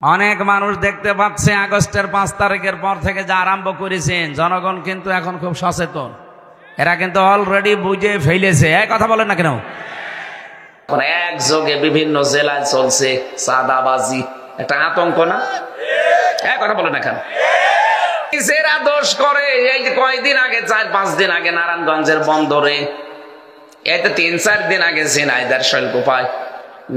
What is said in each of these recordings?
অনেক মানুষ দেখতে পাচ্ছে আগস্টের 5 তারিখের পর থেকে যা আরম্ভ করেছেন, জনগণ কিন্তু এখন খুব সচেতন। এরা কিন্তু অলরেডি বুঝে ফেলেছে। এক কথা বলেন না কেন? একযোগে বিভিন্ন জেলায় চলছে চাঁদাবাজি, একটা আতঙ্ক না? এক কথা বলেন না কেন? এরা দোষ করে। এই যে কয়েকদিন আগে, 4-5 দিন আগে নারায়ণগঞ্জের বন্দরে, এই তো 3-4 দিন আগে ঝিনাইদহের শৈলকুপায়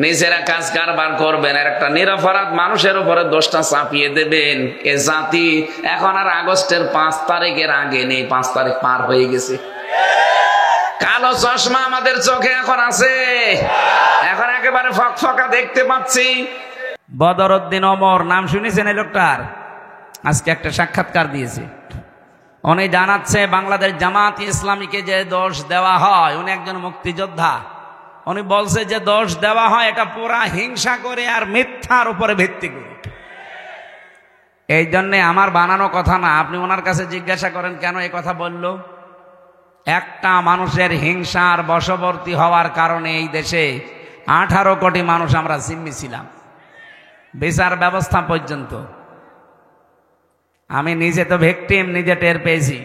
নিজেরা কাজ কারবার করবেন আর একটা নিরপরাধ মানুষের উপরে দোষটা চাপিয়ে দেবেন। এ জাতি এখন আর আগস্টের 5 তারিখের আগে নেই। 5 তারিখ পার হয়ে গেছে। কালো চশমা আমাদের চোখে এখন আছে, এখন একেবারে ফকফকা দেখতে পাচ্ছি। বদরউদ্দিন ওমর নাম শুনেছেন এই লোকটার? আজকে একটা সাক্ষাৎকার দিয়েছে। উনি জানাচ্ছে বাংলাদেশ জামাত ইসলামীকে যে দোষ দেওয়া হয়, উনি একজন মুক্তিযোদ্ধা। উনি বলছে যে দোষ দেওয়া হয় এটা পুরা হিংসা করে আর মিথ্যার উপরে ভিত্তি করে। এই জন্যে আমার বানানো কথা না, আপনি ওনার কাছে জিজ্ঞাসা করেন কেন এই কথা বলল। একটা মানুষের হিংসার বশবর্তী হওয়ার কারণে এই দেশে 18 কোটি মানুষ আমরা জিম্মি ছিলাম, বিচার ব্যবস্থা পর্যন্ত। আমি নিজে তো ভিকটিম, নিজে টের পেয়েছি।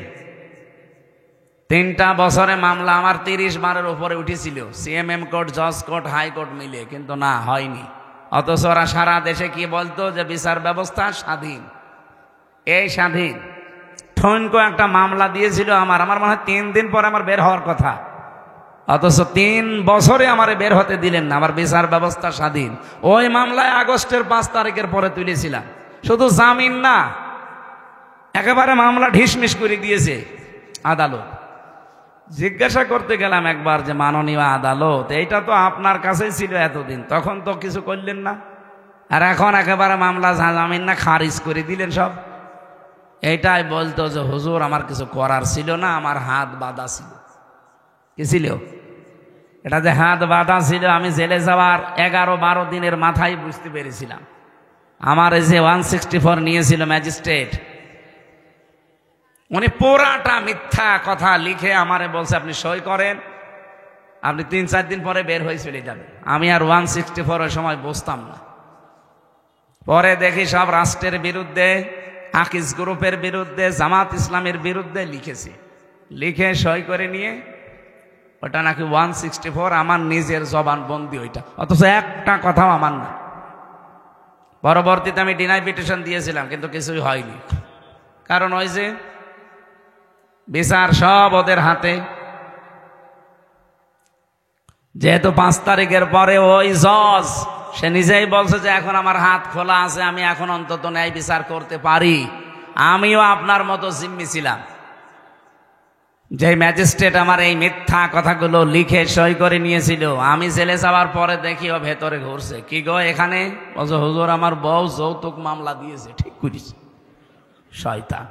3টা বছরে মামলা আমার 30 বারের উপরে উঠেছিল, সিএমএম কোর্ট, জজ কোর্ট, হাইকোর্ট মিলে, কিন্তু না, হয়নি। অথচ ওরা সারা দেশে কি বলতো যে বিচার ব্যবস্থা স্বাধীন। এই স্বাধীন ঠনকো একটা মামলা দিয়েছিল আমার মনে হয় 3 দিন পরে আমার বের হওয়ার কথা, অথচ 3 বছরে আমারে বের হতে দিলেন না। আমার বিচার ব্যবস্থা স্বাধীন। ওই মামলায় আগস্টের 5 তারিখের পরে তুলেছিলাম, শুধু জামিন না, একেবারে মামলা ঢিসমিস করে দিয়েছে আদালত। জিজ্ঞাসা করতে গেলাম একবার যে মাননীয় আদালত, এইটা তো আপনার কাছেই ছিল এতদিন, তখন তো কিছু করলেন না, আর এখন একেবারে মামলা জামিন না খারিজ করে দিলেন সব। এইটাই বলতো যে হুজুর আমার কিছু করার ছিল না, আমার হাত বাঁধা ছিল। কি ছিল এটা? যে হাত বাঁধা ছিল, আমি জেলে যাওয়ার 11-12 দিনের মাথায় বুঝতে পেরেছিলাম। আমার এই যে 164 নিয়েছিল ম্যাজিস্ট্রেট, উনি পুরাটা মিথ্যা কথা লিখে আমারে বলছে আপনি সই করেন, আপনি 3-4 দিন পরে বের হয়ে চলে যাবেন। আমি আর 164 এর সময় বসতাম না। পরে দেখি সব রাষ্ট্রের বিরুদ্ধে, আকিজ গ্রুপের বিরুদ্ধে, জামাত ইসলামের বিরুদ্ধে লিখেছি, লিখে সই করে নিয়ে ওটা নাকি 164 আমার নিজের জবানবন্দি ওইটা, অথচ একটা কথাও আমার না। পরবর্তীতে আমি ডিনাই পিটিশন দিয়েছিলাম, কিন্তু কিছুই হয়নি। কারণ ওই যে বিচার সব ওদের হাতে। যেহেতু 5 তারিখের পরে ওই জজ সে নিজেই বলছে যে এখন আমার হাত খোলা আছে, আমি এখন অন্তত ন্যায় বিচার করতে পারি। আমিও আপনার মতো জিম্মি ছিলাম। যে ম্যাজিস্ট্রেট আমার এই মিথ্যা কথাগুলো লিখে সই করে নিয়েছিল, আমি জেলে যাওয়ার পরে দেখি ও ভেতরে ঘুরছে। কি গো এখানে? বলছে হুজুর আমার বউ যৌতুক মামলা দিয়েছে। ঠিক করিস শয়তান।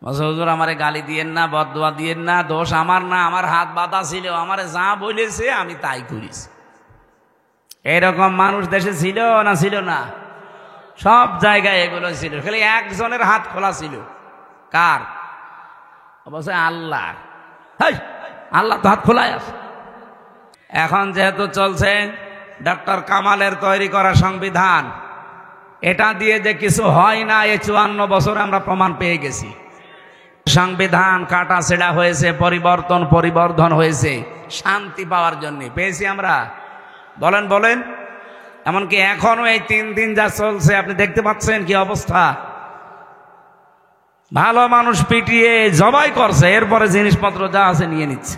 বলছে হুজুর আমারে গালি দিয়েন না, বদদুয়া দিয়েন না, দোষ আমার না, আমার হাত বাঁধা ছিল, আমারে যা বলেছে আমি তাই করিস। এরকম মানুষ দেশে ছিল না? ছিল না? সব জায়গায় এগুলো ছিল, খালি একজনের হাত খোলা ছিল। কার? বলছে আল্লাহ। আল্লাহ তো হাত খোলাই আছে। এখন যেহেতু চলছে ডক্টর কামালের তৈরি করা সংবিধান, এটা দিয়ে যে কিছু হয় না এই 54 বছর আমরা প্রমাণ পেয়ে গেছি। সংবিধান কাটা ছেঁড়া হয়েছে, পরিবর্ধন হয়েছে শান্তি পাওয়ার জন্য। পেয়েছি আমরা? বলেন বলেন। এমনকি এখনো এই 3 দিন যা চলছে আপনি দেখতে পাচ্ছেন কি অবস্থা। ভালো মানুষ পিটিয়ে জবাই করছে, এরপরে জিনিসপত্র যা আছে নিয়ে নিচ্ছে।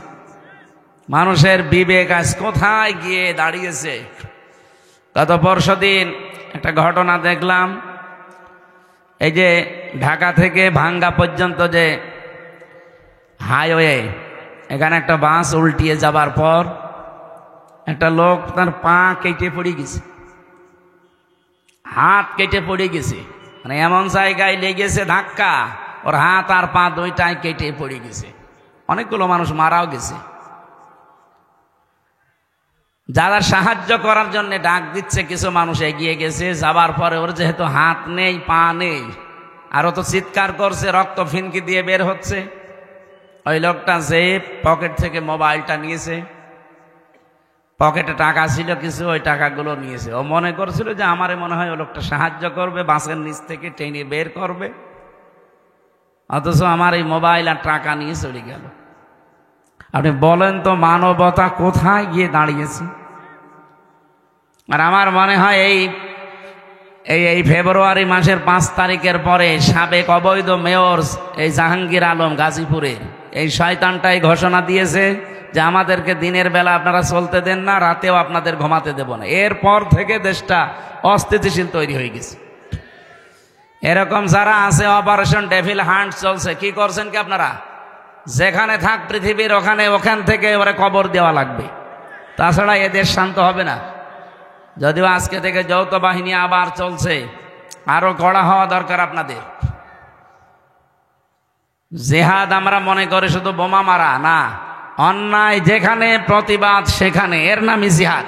মানুষের বিবেক আজ কোথায় গিয়ে দাঁড়িয়েছে। গত পরশুদিন একটা ঘটনা দেখলাম, এই যে ঢাকা থেকে ভাঙ্গা পর্যন্ত যে হাইওয়ে, এখানে একটা বাস উল্টিয়ে যাবার পর একটা লোক তার পা কেটে পড়ে গেছে, হাত কেটে পড়ে গেছে। মানে এমন জায়গায় লেগেছে ধাক্কা, ওর হাত আর পা দুইটাই কেটে পড়ে গেছে। অনেকগুলো মানুষ মারাও গেছে। যারা সাহায্য করার জন্য ডাক দিচ্ছে, কিছু মানুষ এগিয়ে গেছে, যাবার পরে ওর যেহেতু হাত নেই, পা নেই, আর ও তো চিৎকার করছে, রক্ত ফিনকি দিয়ে বের হচ্ছে। ওই লোকটা যে পকেট থেকে মোবাইলটা নিয়েছে, পকেটে টাকা ছিল কিছু, ওই টাকাগুলো নিয়েছে। ও মনে করছিল যে আমারে মনে হয় ও লোকটা সাহায্য করবে, বাসের নিচ থেকে টেনে বের করবে, অথচ আমার এই মোবাইল আর টাকা নিয়ে চলে গেল। আপনি বলেন তো মানবতা কোথায় গিয়ে দাঁড়িয়েছে? আর আমার মনে হয় এই ফেব্রুয়ারি মাসের 5 তারিখের পরে সাবেক অবৈধ মেয়র এই জাহাঙ্গীর আলম গাজীপুরের এই শয়তানটাই ঘোষণা দিয়েছে যে আমাদেরকে দিনের বেলা আপনারা চলতে দেন না, রাতেও আপনাদের ঘুমাতে দেব না। এরপর থেকে দেশটা অস্থিতিশীল তৈরি হয়ে গেছে। এরকম যারা আছে, অপারেশন ডেভিল হান্ট চলছে। কি করছেন কি আপনারা? যেখানে থাক পৃথিবীর ওখান থেকে ওরা কবর দেওয়া লাগবে, তাছাড়া এ দেশ শান্ত হবে না। যদিও আজকে থেকে যৌথ বাহিনী আবার চলছে, আরো কড়া হওয়া দরকার আপনাদের। জিহাদ আমরা মনে করি শুধু বোমা মারা না, অন্যায় যেখানে প্রতিবাদ সেখানে, এর নামই জিহাদ।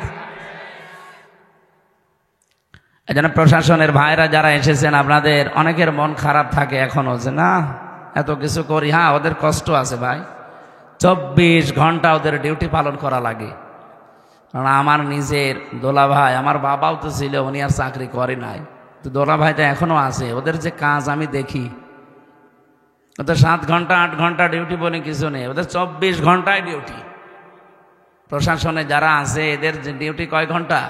এজন্য প্রশাসনের ভাইরা যারা এসেছেন, আপনাদের অনেকের মন খারাপ থাকে এখনো যে না এত কিছু করি। হ্যাঁ, ওদের কষ্ট আছে ভাই, 24 ঘন্টা ওদের ডিউটি পালন করা লাগে। কারণ আমার নিজের দোলা ভাই, আমার বাবাও তো ছিল, উনি আর চাকরি করে নাই, তো দোলা ভাই তো এখনো আছে। ওদের যে কাজ আমি দেখি, ওদের 7 ঘন্টা 8 ঘন্টা ডিউটি বলে কিছু নেই, ওদের 24 ঘন্টায় ডিউটি। প্রশাসনে যারা আছে এদের ডিউটি কয় ঘন্টা?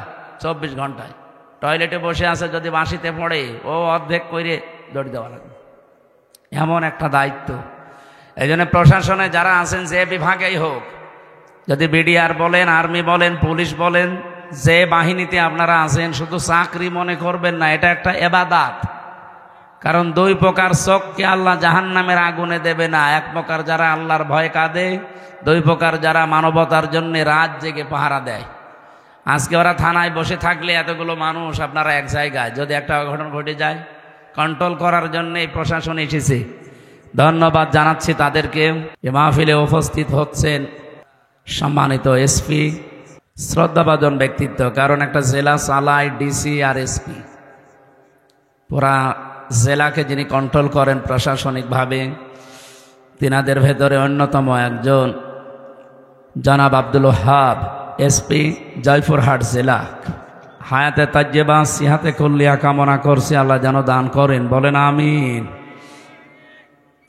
24 ঘন্টায়। টয়লেটে বসে আছে, যদি বাঁশিতে পড়ে ও অর্ধেক করে দৌড় দেওয়া লাগবে, এমন একটা দায়িত্ব। এই জন্য প্রশাসনে যারা আছেন, যে বিভাগেই হোক, যদি বিডিআর বলেন, আর্মি বলেন, পুলিশ বলেন, যে বাহিনীতে আপনারা আছেন, শুধু চাকরি মনে করবেন না, এটা একটা ইবাদত। কারণ 2 প্রকার চোখকে আল্লাহ জাহান্নামের আগুনে দেবে না। 1 প্রকার যারা আল্লাহর ভয় কাঁদে, 2 প্রকার যারা মানবতার জন্য রাত জেগে পাহারা দেয়। আজকে ওরা থানায় বসে থাকলে এতগুলো মানুষ আপনারা এক জায়গায়, যদি একটা অঘটন ঘটে যায়, কন্ট্রোল করার জন্য এই প্রশাসন এসেছে। ধন্যবাদ জানাচ্ছি তাদেরকে। এ মাহফিলে উপস্থিত হচ্ছেন সম্মানিত এসপি, শ্রদ্ধাভাজন ব্যক্তিত্ব। কারণ একটা জেলা চালায় ডিসি আর এসপি, পুরা জেলাকে যিনি কন্ট্রোল করেন প্রশাসনিকভাবে, তিনাদের ভেতরে অন্যতম একজন জনাব আব্দুল ওহাব, এসপি জয়পুরহাট জেলা। হায়াতে তাজ্জেবা সিহাতে কুল্লিয়া কামনা করছি, আল্লাহ যেন দান করেন, বলেন আমিন।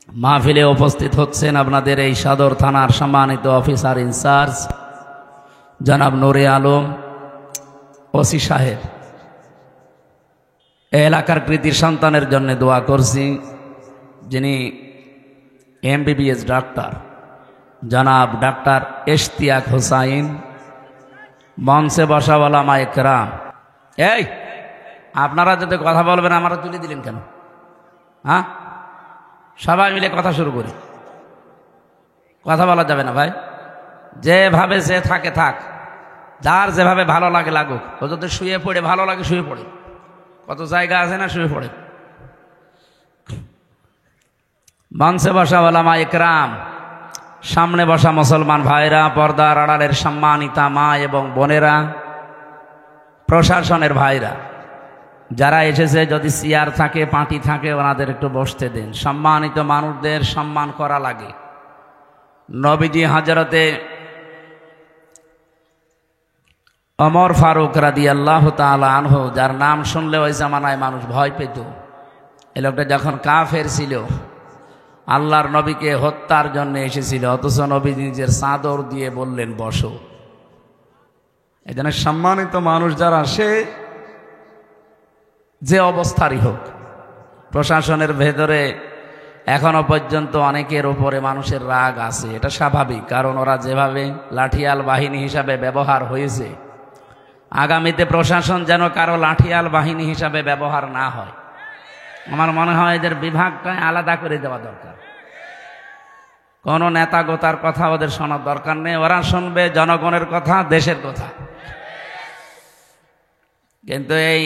মাহফিলে উপস্থিত হচ্ছেন আপনাদের এই সদর থানার সম্মানিত অফিসার ইনচার্জ জনাব নুরে আলম ওসি সাহেব। এলাকার কৃতি সন্তানের জন্য দোয়া করছি, যিনি MBBS ডাক্তার জনাব ডাক্তার ইশতিয়াক হোসাইন। মঞ্চে বসা ওলামা ইকরাম। এই আপনারা যদি কথা বলবেন, আমারা তুলে দিলেন কেন? হ্যাঁ, সবাই মিলে কথা শুরু করি। কথা বলা যাবে না ভাই, যেভাবে যে থাকে থাক, যার যেভাবে ভালো লাগে লাগুক। ও যদি শুয়ে পড়ে ভালো লাগে শুয়ে পড়ে, কত জায়গা আছে না শুয়ে পড়ে। মঞ্চে বসা ওলামা ইকরাম, সামনে বসা মুসলমান ভাইরা, পর্দার আড়ালের সম্মানিতা মা এবং বোনেরা, প্রশাসনের ভাইরা যারা এসেছে, যদি চেয়ার থাকে পার্টি থাকে ওনাদের একটু বসতে দিন। সম্মানিত মানুষদের সম্মান করা লাগে। নবীজি হযরতে ওমর ফারুক রাদিয়াল্লাহু তাআলা আনহু, যার নাম শুনলে ওই জামানায় মানুষ ভয় পেত। এই লোকটা যখন কাফের ছিল, আল্লাহর নবীকে হত্যার জন্য এসেছিল, অথচ নবী নিজের চাদর দিয়ে বললেন বসো। এই জন্য সম্মানিত মানুষ যারা, সে যে অবস্থারই হোক, প্রশাসনের ভেতরে এখনো পর্যন্ত অনেকের উপরে মানুষের রাগ আছে। এটা স্বাভাবিক, কারণ ওরা যেভাবে লাঠিয়াল বাহিনী হিসাবে ব্যবহার হয়েছে, আগামীতে প্রশাসন যেন কারো লাঠিয়াল বাহিনী হিসাবে ব্যবহার না হয়। আমার মনে হয় এদের বিভাগটা আলাদা করে দেওয়া দরকার। কোনো নেতা গোতার কথা ওদের শোনার দরকার নেই, ওরা শুনবে জনগণের কথা, দেশের কথা। কিন্তু এই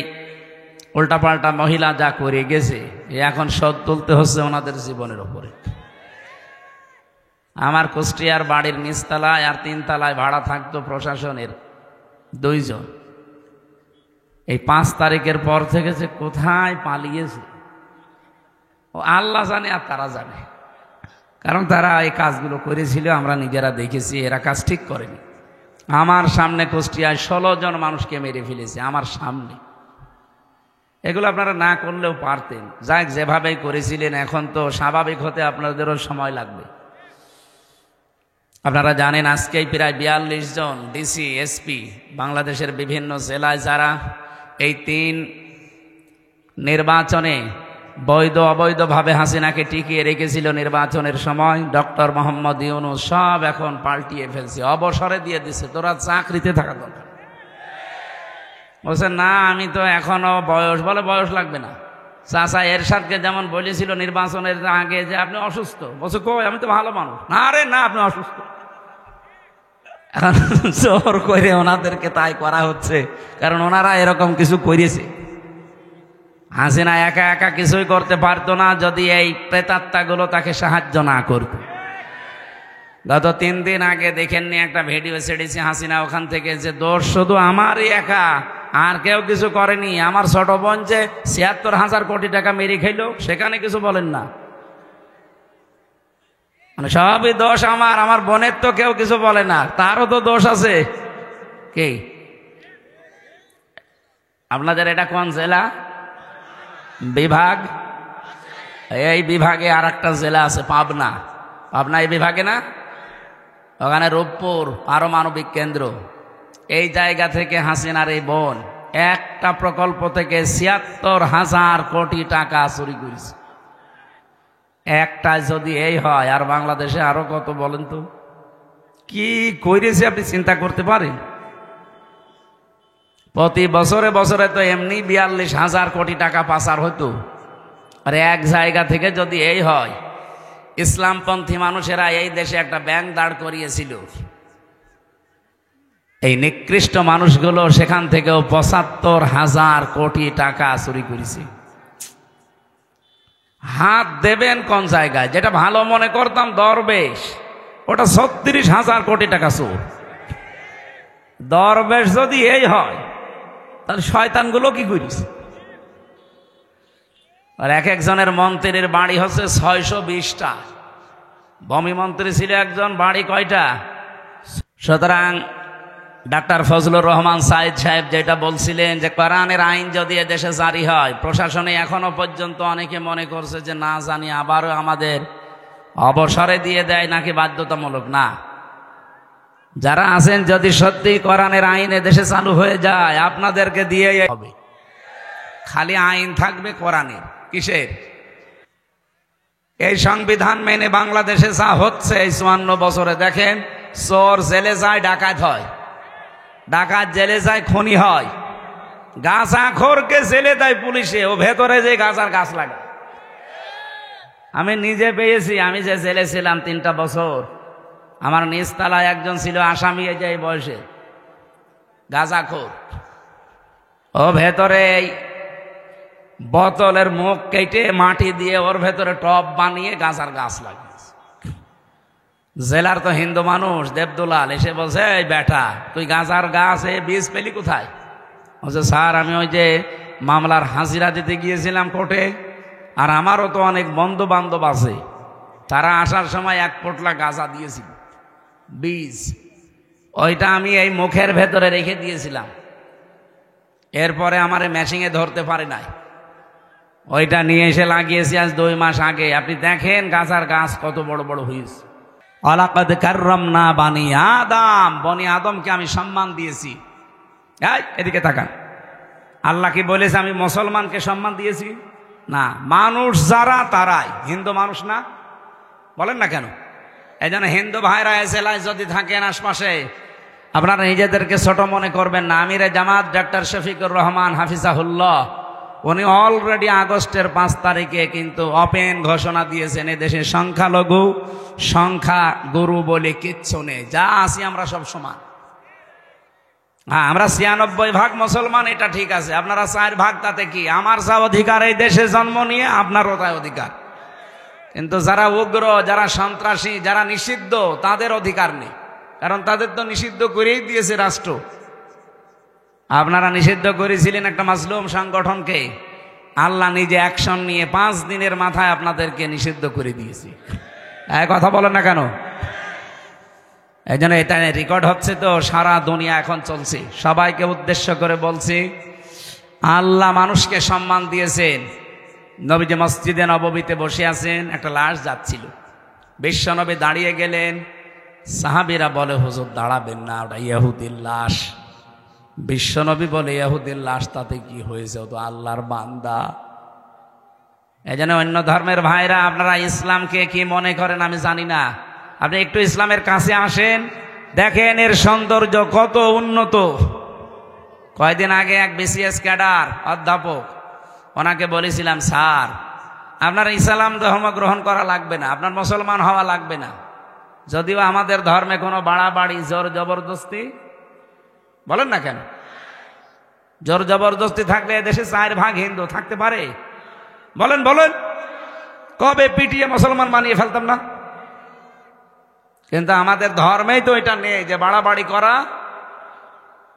উল্টাপাল্টা মহিলা যা করে গেছে, এখন শোধ তুলতে হচ্ছে ওনাদের জীবনের উপরে। আমার কুষ্টিয়ার বাড়ির নিচতলায় আর 3 তলায় ভাড়া থাকতো প্রশাসনের 2 জন। এই 5 তারিখের পর থেকে যে কোথায় পালিয়েছে ও আল্লাহ জানে আর তারা জানে। কারণ তারা এই কাজগুলো করেছিল, আমরা নিজেরা দেখেছি, এরা কাজ ঠিক করেনি। আমার সামনে কুষ্টিয়ায় 16 জন মানুষকে মেরে ফেলেছে আমার সামনে। এগুলো আপনারা না করলেও পারতেন, যাক যেভাবেই করেছিলেন। এখন তো স্বাভাবিক হতে আপনাদেরও সময় লাগবে। আপনারা জানেন আজকেই প্রায় 42 জন ডিসি এসপি বাংলাদেশের বিভিন্ন জেলায় যারা এই 3 নির্বাচনে বৈধ অবৈধভাবে হাসিনাকে টিকিয়ে রেখেছিল নির্বাচনের সময়, ডক্টর মোহাম্মদ ইউনূস সব এখন পাল্টিয়ে ফেলছে, অবসরে দিয়ে দিচ্ছে। তোরা চাকরিতে থাকা দরকার। বলছে না আমি তো এখনো বয়স, বলে বয়স লাগবে না। চাচা এরশাদকে যেমন বলেছিল নির্বাচনের আগে যে আপনি অসুস্থ, বলছে কই আমি তো ভালো মানুষ। না রে না আপনি অসুস্থ। এখন জোর করে ওনাদেরকে তাই করা হচ্ছে, কারণ ওনারা এরকম কিছু করেছে। হাসিনা একা একা কিছুই করতে পারতো না যদি এই প্রেতাত্মাগুলো তাকে সাহায্য না করত। গত 3 দিন আগে দেখেননি একটা ভিডিও ছেড়েছি হাসিনা ওখান থেকে, যে দোষ শুধু আমারই একা, আর কেউ কিছু করেনি। আমার ছোট বোন যে ৭৬,০০০ কোটি টাকা মেরে খাইলো, সেখানে কিছু বলেন না। মানে সবই দোষ আমার, আমার বোনের তো কেউ কিছু বলে না, তারও তো দোষ আছে। কি আপনাদের এটা কোন জেলা বিভাগ? এই বিভাগে আর একটা জেলা আছে পাবনা। পাবনা এই বিভাগে না, ওখানে রূপপুর পারমাণবিক কেন্দ্র। এই জায়গা থেকে হাসিনার এই বোন একটা প্রকল্প থেকে ৭৬,০০০ কোটি টাকা চুরি করেছে। একটা যদি এই হয়, আর বাংলাদেশে আরো কত বলেন তো কি করেছে আপনি চিন্তা করতে পারেন? প্রতি বছরে বছরে তো এমনি ৪২,০০০ কোটি টাকা পাচার হতো। আর এক জায়গা থেকে যদি এই হয়, ইসলামপন্থী মানুষেরা এই দেশে একটা ব্যাংক দাঁড় করিয়েছিল, এই নিকৃষ্ট মানুষগুলো সেখান থেকেও ৭৫,০০০ কোটি টাকা চুরি করেছে। হাত দেবেন কোন জায়গায়? যেটা ভালো মনে করতাম দরবেশ, ওটা ৩৬,০০০ কোটি টাকা চোর। দরবেশ যদি এই হয়, তাহলে শয়তানগুলো কি করিস? আর এক একজনের মন্ত্রীর বাড়ি হচ্ছে ৬২০টা। ভূমি মন্ত্রী ছিল একজন, বাড়ি কয়টা? সুতরাং ডাক্তার ফজলুর রহমান সাইদ সাহেব যেটা বলছিলেন যে কোরআনের আইন যদি এদেশে জারি হয়, প্রশাসনে এখনো পর্যন্ত অনেকে মনে করছে যে না জানি আবারও আমাদের অবসরে দিয়ে দেয় নাকি বাধ্যতামূলক। না, যারা আছেন যদি সত্যি কোরআনের আইন এদেশে চালু হয়ে যায়, আপনাদেরকে দিয়ে হবে। খালি আইন থাকবে কোরআনের। কিসের? এই সংবিধান মেনে বাংলাদেশে যা হচ্ছে এই ৫৪ বছরে দেখেন, চোর জেলে যায়, ডাকাত হয়, ডাকাত জেলে যায়, খুনি হয়, গাঁজাখোরকে জেলে দেয় পুলিশে, ও ভেতরে যে গাঁজার গাছ লাগে। আমি নিজে পেয়েছি, আমি যে জেলে ছিলাম 3টা বছর, আমার নিচতলায় একজন ছিল আসামি, এই যে এই বয়সে গাঁজাখোর, ও ভেতরে এই বোতলের মুখ কেটে মাটি দিয়ে ওর ভেতরে টব বানিয়ে গাঁজার গাছ লাগিয়েছে। জেলার তো হিন্দু মানুষ দেবদুলাল এসে বলছে, এই বেটা তুই গাঁজার গাছ বীজ পেলি কোথায়? বলছে স্যার আমি ওই যে মামলার হাজিরা দিতে গিয়েছিলাম কোর্টে, আর আমারও তো অনেক বন্ধু বান্ধব আছে, তারা আসার সময় 1 পোটলা গাঁজা দিয়েছিল বীজ, ওইটা আমি এই মুখের ভেতরে রেখে দিয়েছিলাম। এরপরে আমারে মেশিনে ধরতে পারে নাই, ওইটা নিয়ে এসে লাগিয়েছি আজ 2 মাস আগে। আপনি দেখেন গাঁজার গাছ কত বড় বড় হয়েছে। ওয়ালাকাদ কাররামনা বানি আদম, বনি আদমকে আমি সম্মান দিয়েছি। এদিকে তাকান, আল্লাহ কি বলেছে আমি মুসলমানকে সম্মান দিয়েছি? না, মানুষ যারা তারাই, হিন্দু মানুষ না। বলেন না কেন? এই জন্য হিন্দু ভাইরা এলাকায় যদি থাকেন আশপাশে, আপনারা নিজেদেরকে ছোট মনে করবেন না। আমিরে জামাত ডক্টর শফিকুর রহমান হাফিজাহুল্লাহ, উনি অলরেডি আগস্টের 5 তারিখে কিন্তু ওপেন ঘোষণা দিয়েছেন, এদেশে সংখ্যালঘু সংখ্যা গুরু বলে কিচ্ছু নেই, যা আছি আমরা সব সমান। হ্যাঁ, আমরা ৯৬% মুসলমান, এটা ঠিক আছে। আপনারা 4% তাতে কি? আমার যা অধিকার এই দেশে জন্ম নিয়ে, আপনারও তাই অধিকার। কিন্তু যারা উগ্র, যারা সন্ত্রাসী, যারা নিষিদ্ধ, তাদের অধিকার নেই, কারণ তাদের তো নিষিদ্ধ করেই দিয়েছে রাষ্ট্র। আপনারা নিষিদ্ধ করেছিলেন একটা মাজলুম সংগঠনকে, আল্লাহ নিজে অ্যাকশন নিয়ে 5 দিনের মাথায় আপনাদেরকে নিষিদ্ধ করে দিয়েছে। কথা বলেন না কেন? এই জন্য এটা রেকর্ড হচ্ছে, তো সারা দুনিয়া এখন চলছে। সবাইকে উদ্দেশ্য করে বলছি, আল্লাহ মানুষকে সম্মান দিয়েছেন। নবীজি মসজিদে নববীতে বসে আছেন, একটা লাশ যাচ্ছিল, বিশ্বনবী দাঁড়িয়ে গেলেন। সাহাবীরা বলে, হুজুর দাঁড়াবেন না, ওটা ইহুদির লাশ। বিশ্বনবী বলে, ইহুদির লাশ তাতে কি হয়েছে, ও তো আল্লাহর বান্দা। এই জন্য অন্য ধর্মের ভাইরা, আপনারা ইসলামকে কি মনে করেন আমি জানি না, আপনি একটু ইসলামের কাছে আসেন, দেখেন এর সৌন্দর্য কত উন্নত। কয়েকদিন আগে এক বিসিএস ক্যাডার অধ্যাপক, ওনাকে বলেছিলাম, স্যার আপনার ইসলাম ধর্ম গ্রহণ করা লাগবে না, আপনার মুসলমান হওয়া লাগবে না, যদিও আমাদের ধর্মে কোনো বাড়াবাড়ি জোর জবরদস্তি বলেন না কেন, জোর জবরদস্তি থাকলে এদেশে 4 ভাগ হিন্দু থাকতে পারে? বলেন বলেন, কবে পিটিয়ে মুসলমান বানিয়ে ফেলতাম না? কিন্তু আমাদের ধর্মেই তো এটা নেই যে বাড়াবাড়ি করা,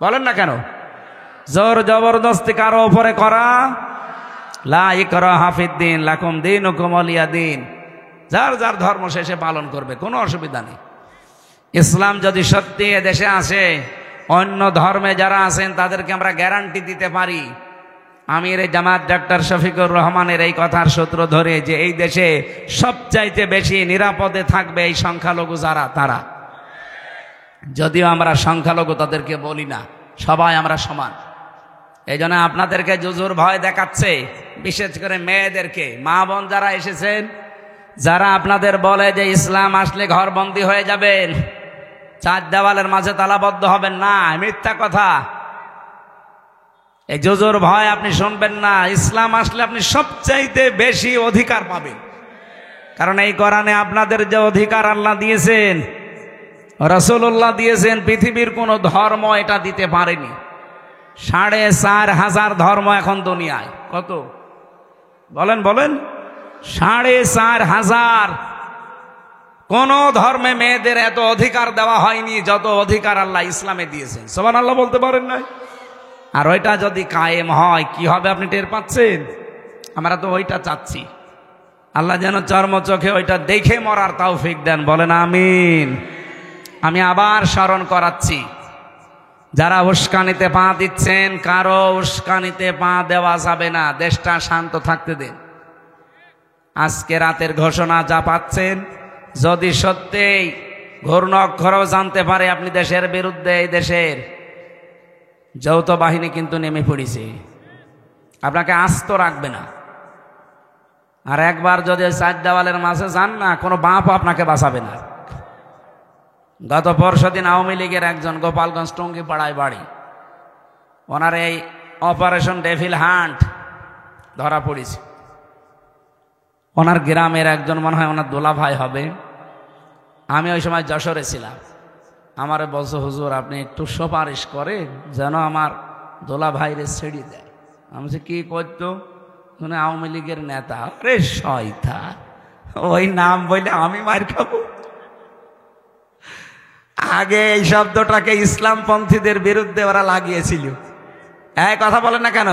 বলেন না কেন, জোর জবরদস্তি কারো উপরে করা। লা ইকরাহা ফিদ্দিন লাকুম দীনুকুম ওয়ালিয়া দীন, যার যার ধর্ম শেষে পালন করবে, কোনো অসুবিধা নেই। ইসলাম যদি সত্যি এদেশে আসে, অন্য ধর্মে যারা আছেন তাদেরকে আমরা গ্যারান্টি দিতে পারি, আমির জামাত ডক্টর শফিকুর রহমানের এই কথার সূত্র ধরে, যে এই দেশে সবচাইতে বেশি নিরাপদে থাকবে এই সংখ্যালঘু যারা, তারা। যদিও আমরা সংখ্যালঘু তাদেরকে বলি না, সবাই আমরা সমান। এই জন্য আপনাদেরকে জুজুর ভয় দেখাচ্ছে, বিশেষ করে মেয়েদেরকে। মা বোন যারা এসেছেন, যারা আপনাদের বলে যে ইসলাম আসলে ঘরবন্দি হয়ে যাবেন, 4 দেওয়ালের মাঝে তালাবদ্ধ হবেন না, মিথ্যা কথা। এই জুজুর ভয় আপনি শুনবেন না। ইসলাম আসলে আপনি সবচাইতে বেশি অধিকার পাবেন, কারণ এই কোরআনে আপনাদের যে অধিকার আল্লাহ দিয়েছেন, রাসূলুল্লাহ দিয়েছেন, পৃথিবীর কোনো ধর্ম এটা দিতে পারেনি। 4,500 ধর্ম এখন দুনিয়ায়, কত বলেন বলেন, 4,500। কোন ধর্মে মেয়েদের এত অধিকার দেওয়া হয়নি যত অধিকার আল্লাহ ইসলামে দিয়েছেন। সুবহানাল্লাহ বলতে পারেন না? আর ওইটা যদি কায়েম হয় কি হবে আপনি টের পাচ্ছেন? আমরা তো ওইটা চাচ্ছি। আল্লাহ যেন চর্ম চোখে ওইটা দেখে মরার তৌফিক দেন, বলেন আমিন। আমি আবার স্মরণ করাচ্ছি, যারা উস্কানিতে পা দিচ্ছেন, কারো উস্কানিতে পা দেওয়া যাবে না, দেশটা শান্ত থাকতে দেন। আজকে রাতের ঘোষণা যা পাচ্ছেন, যদি সত্যিই ঘূর্ণ অক্ষরেও জানতে পারে আপনি দেশের বিরুদ্ধে, এই দেশের যৌথ বাহিনী কিন্তু নেমে পড়েছে, আপনাকে আস্ত রাখবে না। আর একবার যদি 4 দেওয়ালের মাঝে যান না, কোনো বাপও আপনাকে বাঁচাবে না। গত পরশুদিন আওয়ামী লীগের একজন গোপালগঞ্জ টঙ্গিপাড়ায় বাড়ি, ওনার এই অপারেশন ডেভিল হান্ট ধরা পড়েছে। ওনার গ্রামের একজন, মনে হয় ওনার দোলা ভাই হবে, আমি ওই সময় যশোরে ছিলাম, আমারে বলছে, হুজুর আপনি একটু সুপারিশ করে যেন আমার দোলা ভাইরে ছেড়ে দেয়। আমি বলছি কি করতো? মানে আওয়ামী লীগের নেতা। রে শয়তান, ওই নাম বললে আমি মার খাবো? আগে এই শব্দটাকে ইসলামপন্থীদের বিরুদ্ধে ওরা লাগিয়েছিল। এই কথা বলেন না কেন?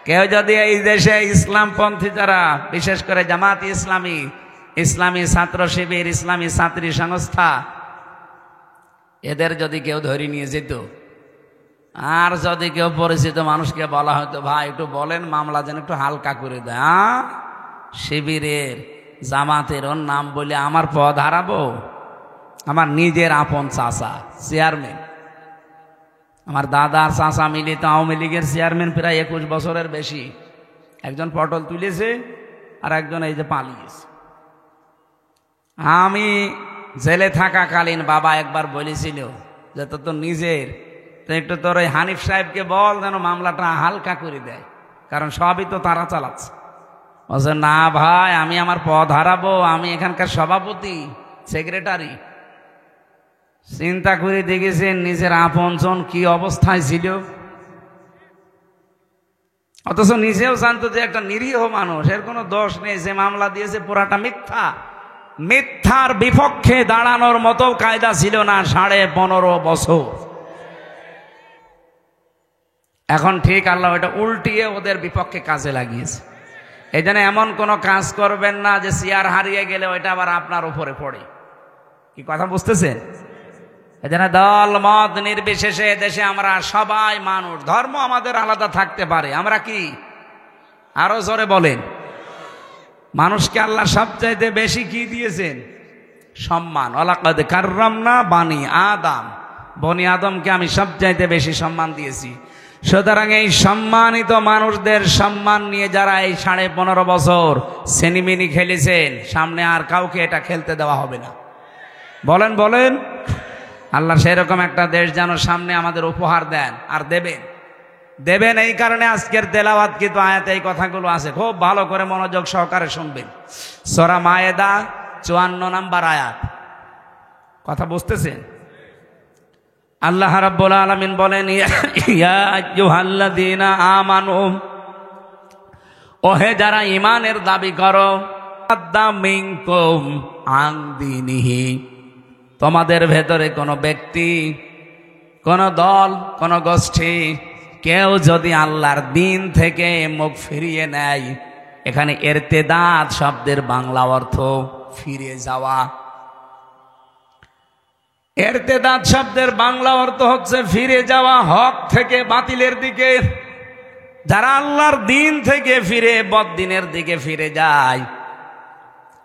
কেউ যদি এই দেশে ইসলামপন্থী যারা, বিশেষ করে জামাত ইসলামী, ইসলামী ছাত্র শিবির, ইসলামী ছাত্রী সংস্থা, এদের যদি কেউ ধরে নিয়ে যেত, আর যদি কেউ পরিচিত মানুষকে বলা হয়তো, ভাই একটু বলেন মামলা যেন একটু হালকা করে দেয়, শিবিরের জামাতের ওর নাম বলে আমার পদ হারাবো? আমার নিজের আপন চাচা চেয়ারম্যান, আমার দাদার চাচা মিলে তো আওয়ামী লীগের চেয়ারম্যান প্রায় 21 বছরের বেশি। একজন পটল তুলেছে আর একজন এই যে পালিয়েছে। আমি জেলে থাকাকালীন বাবা একবার বলেছিল যে তো নিজের, তো একটু তোর ওই হানিফ সাহেবকে বল যেন মামলাটা হালকা করে দেয়, কারণ সবই তো তারা চালাচ্ছে। বলছে না ভাই, আমি আমার পদ হারাবো, আমি এখানকার সভাপতি, সেক্রেটারি। চিন্তা করে দেখেছেন নিজের আপনজন কি অবস্থায় ছিল, অথচ নিজেও জানতো যে একটা নিরীহ মানুষ, এর কোনো দোষ নেই, যে মামলা দিয়েছে পুরাটা মিথ্যা। মিথ্যার বিপক্ষে দাঁড়ানোর মতো কায়দা ছিল না 15.5 বছর। এখন ঠিক আল্লাহ এটা উল্টিয়ে ওদের বিপক্ষে কাজে লাগিয়েছে। এই জন্য এমন কোনো কাজ করবেন না যে চেয়ার হারিয়ে গেলে ওইটা আবার আপনার উপরে পড়ে। কি কথা বুঝতেছেন? এজন্য দল মত নির্বিশেষে দেশে আমরা সবাই মানুষ, ধর্ম আমাদের আলাদা থাকতে পারে, আমরা কি আরো জোরে বলেন? মানুষকে আল্লাহ সবচাইতে বেশি কি দিয়েছেন? সম্মান। ওয়ালাকাদ কাররামনা বানি আদম, বনি আদমকে আমি সবচাইতে বেশি সম্মান দিয়েছি। সুতরাং এই সম্মানিত মানুষদের সম্মান নিয়ে যারা এই 15.5 বছর সেনিমিনি খেলেছেন, সামনে আর কাউকে এটা খেলতে দেওয়া হবে না। বলেন বলেন। আল্লাহ সেরকম একটা দেশ যেন সামনে আমাদের উপহার দেন, আর দেবেন। এই কারণে আজকের তেলাওয়াত কিন্তু আয়াতে এই কথাগুলো আছে, খুব ভালো করে মনোযোগ সহকারে শুনবেন। সূরা মায়েদা 54 নম্বর আয়াত। কথা বুঝতেছেন? আল্লাহ রাব্বুল আলামিন বলেন, ইয়া আইয়ুহাল্লাযীনা আমানু, ওহে যারা ঈমানের দাবি করো, মিনকুম আন দীনিহি, তোমাদের ভেতরে কোনো ব্যক্তি, কোন দল, কোন গোষ্ঠী কেউ যদি আল্লাহর দিন থেকে মুখ ফিরিয়ে নেয়, এখানে ইরতিদাদ শব্দের বাংলা অর্থ ফিরে যাওয়া। ইরতিদাদ শব্দের বাংলা অর্থ হচ্ছে ফিরে যাওয়া, হক থেকে বাতিলের দিকে। যারা আল্লাহর দিন থেকে ফিরে বদ্দিনের দিকে ফিরে যায়,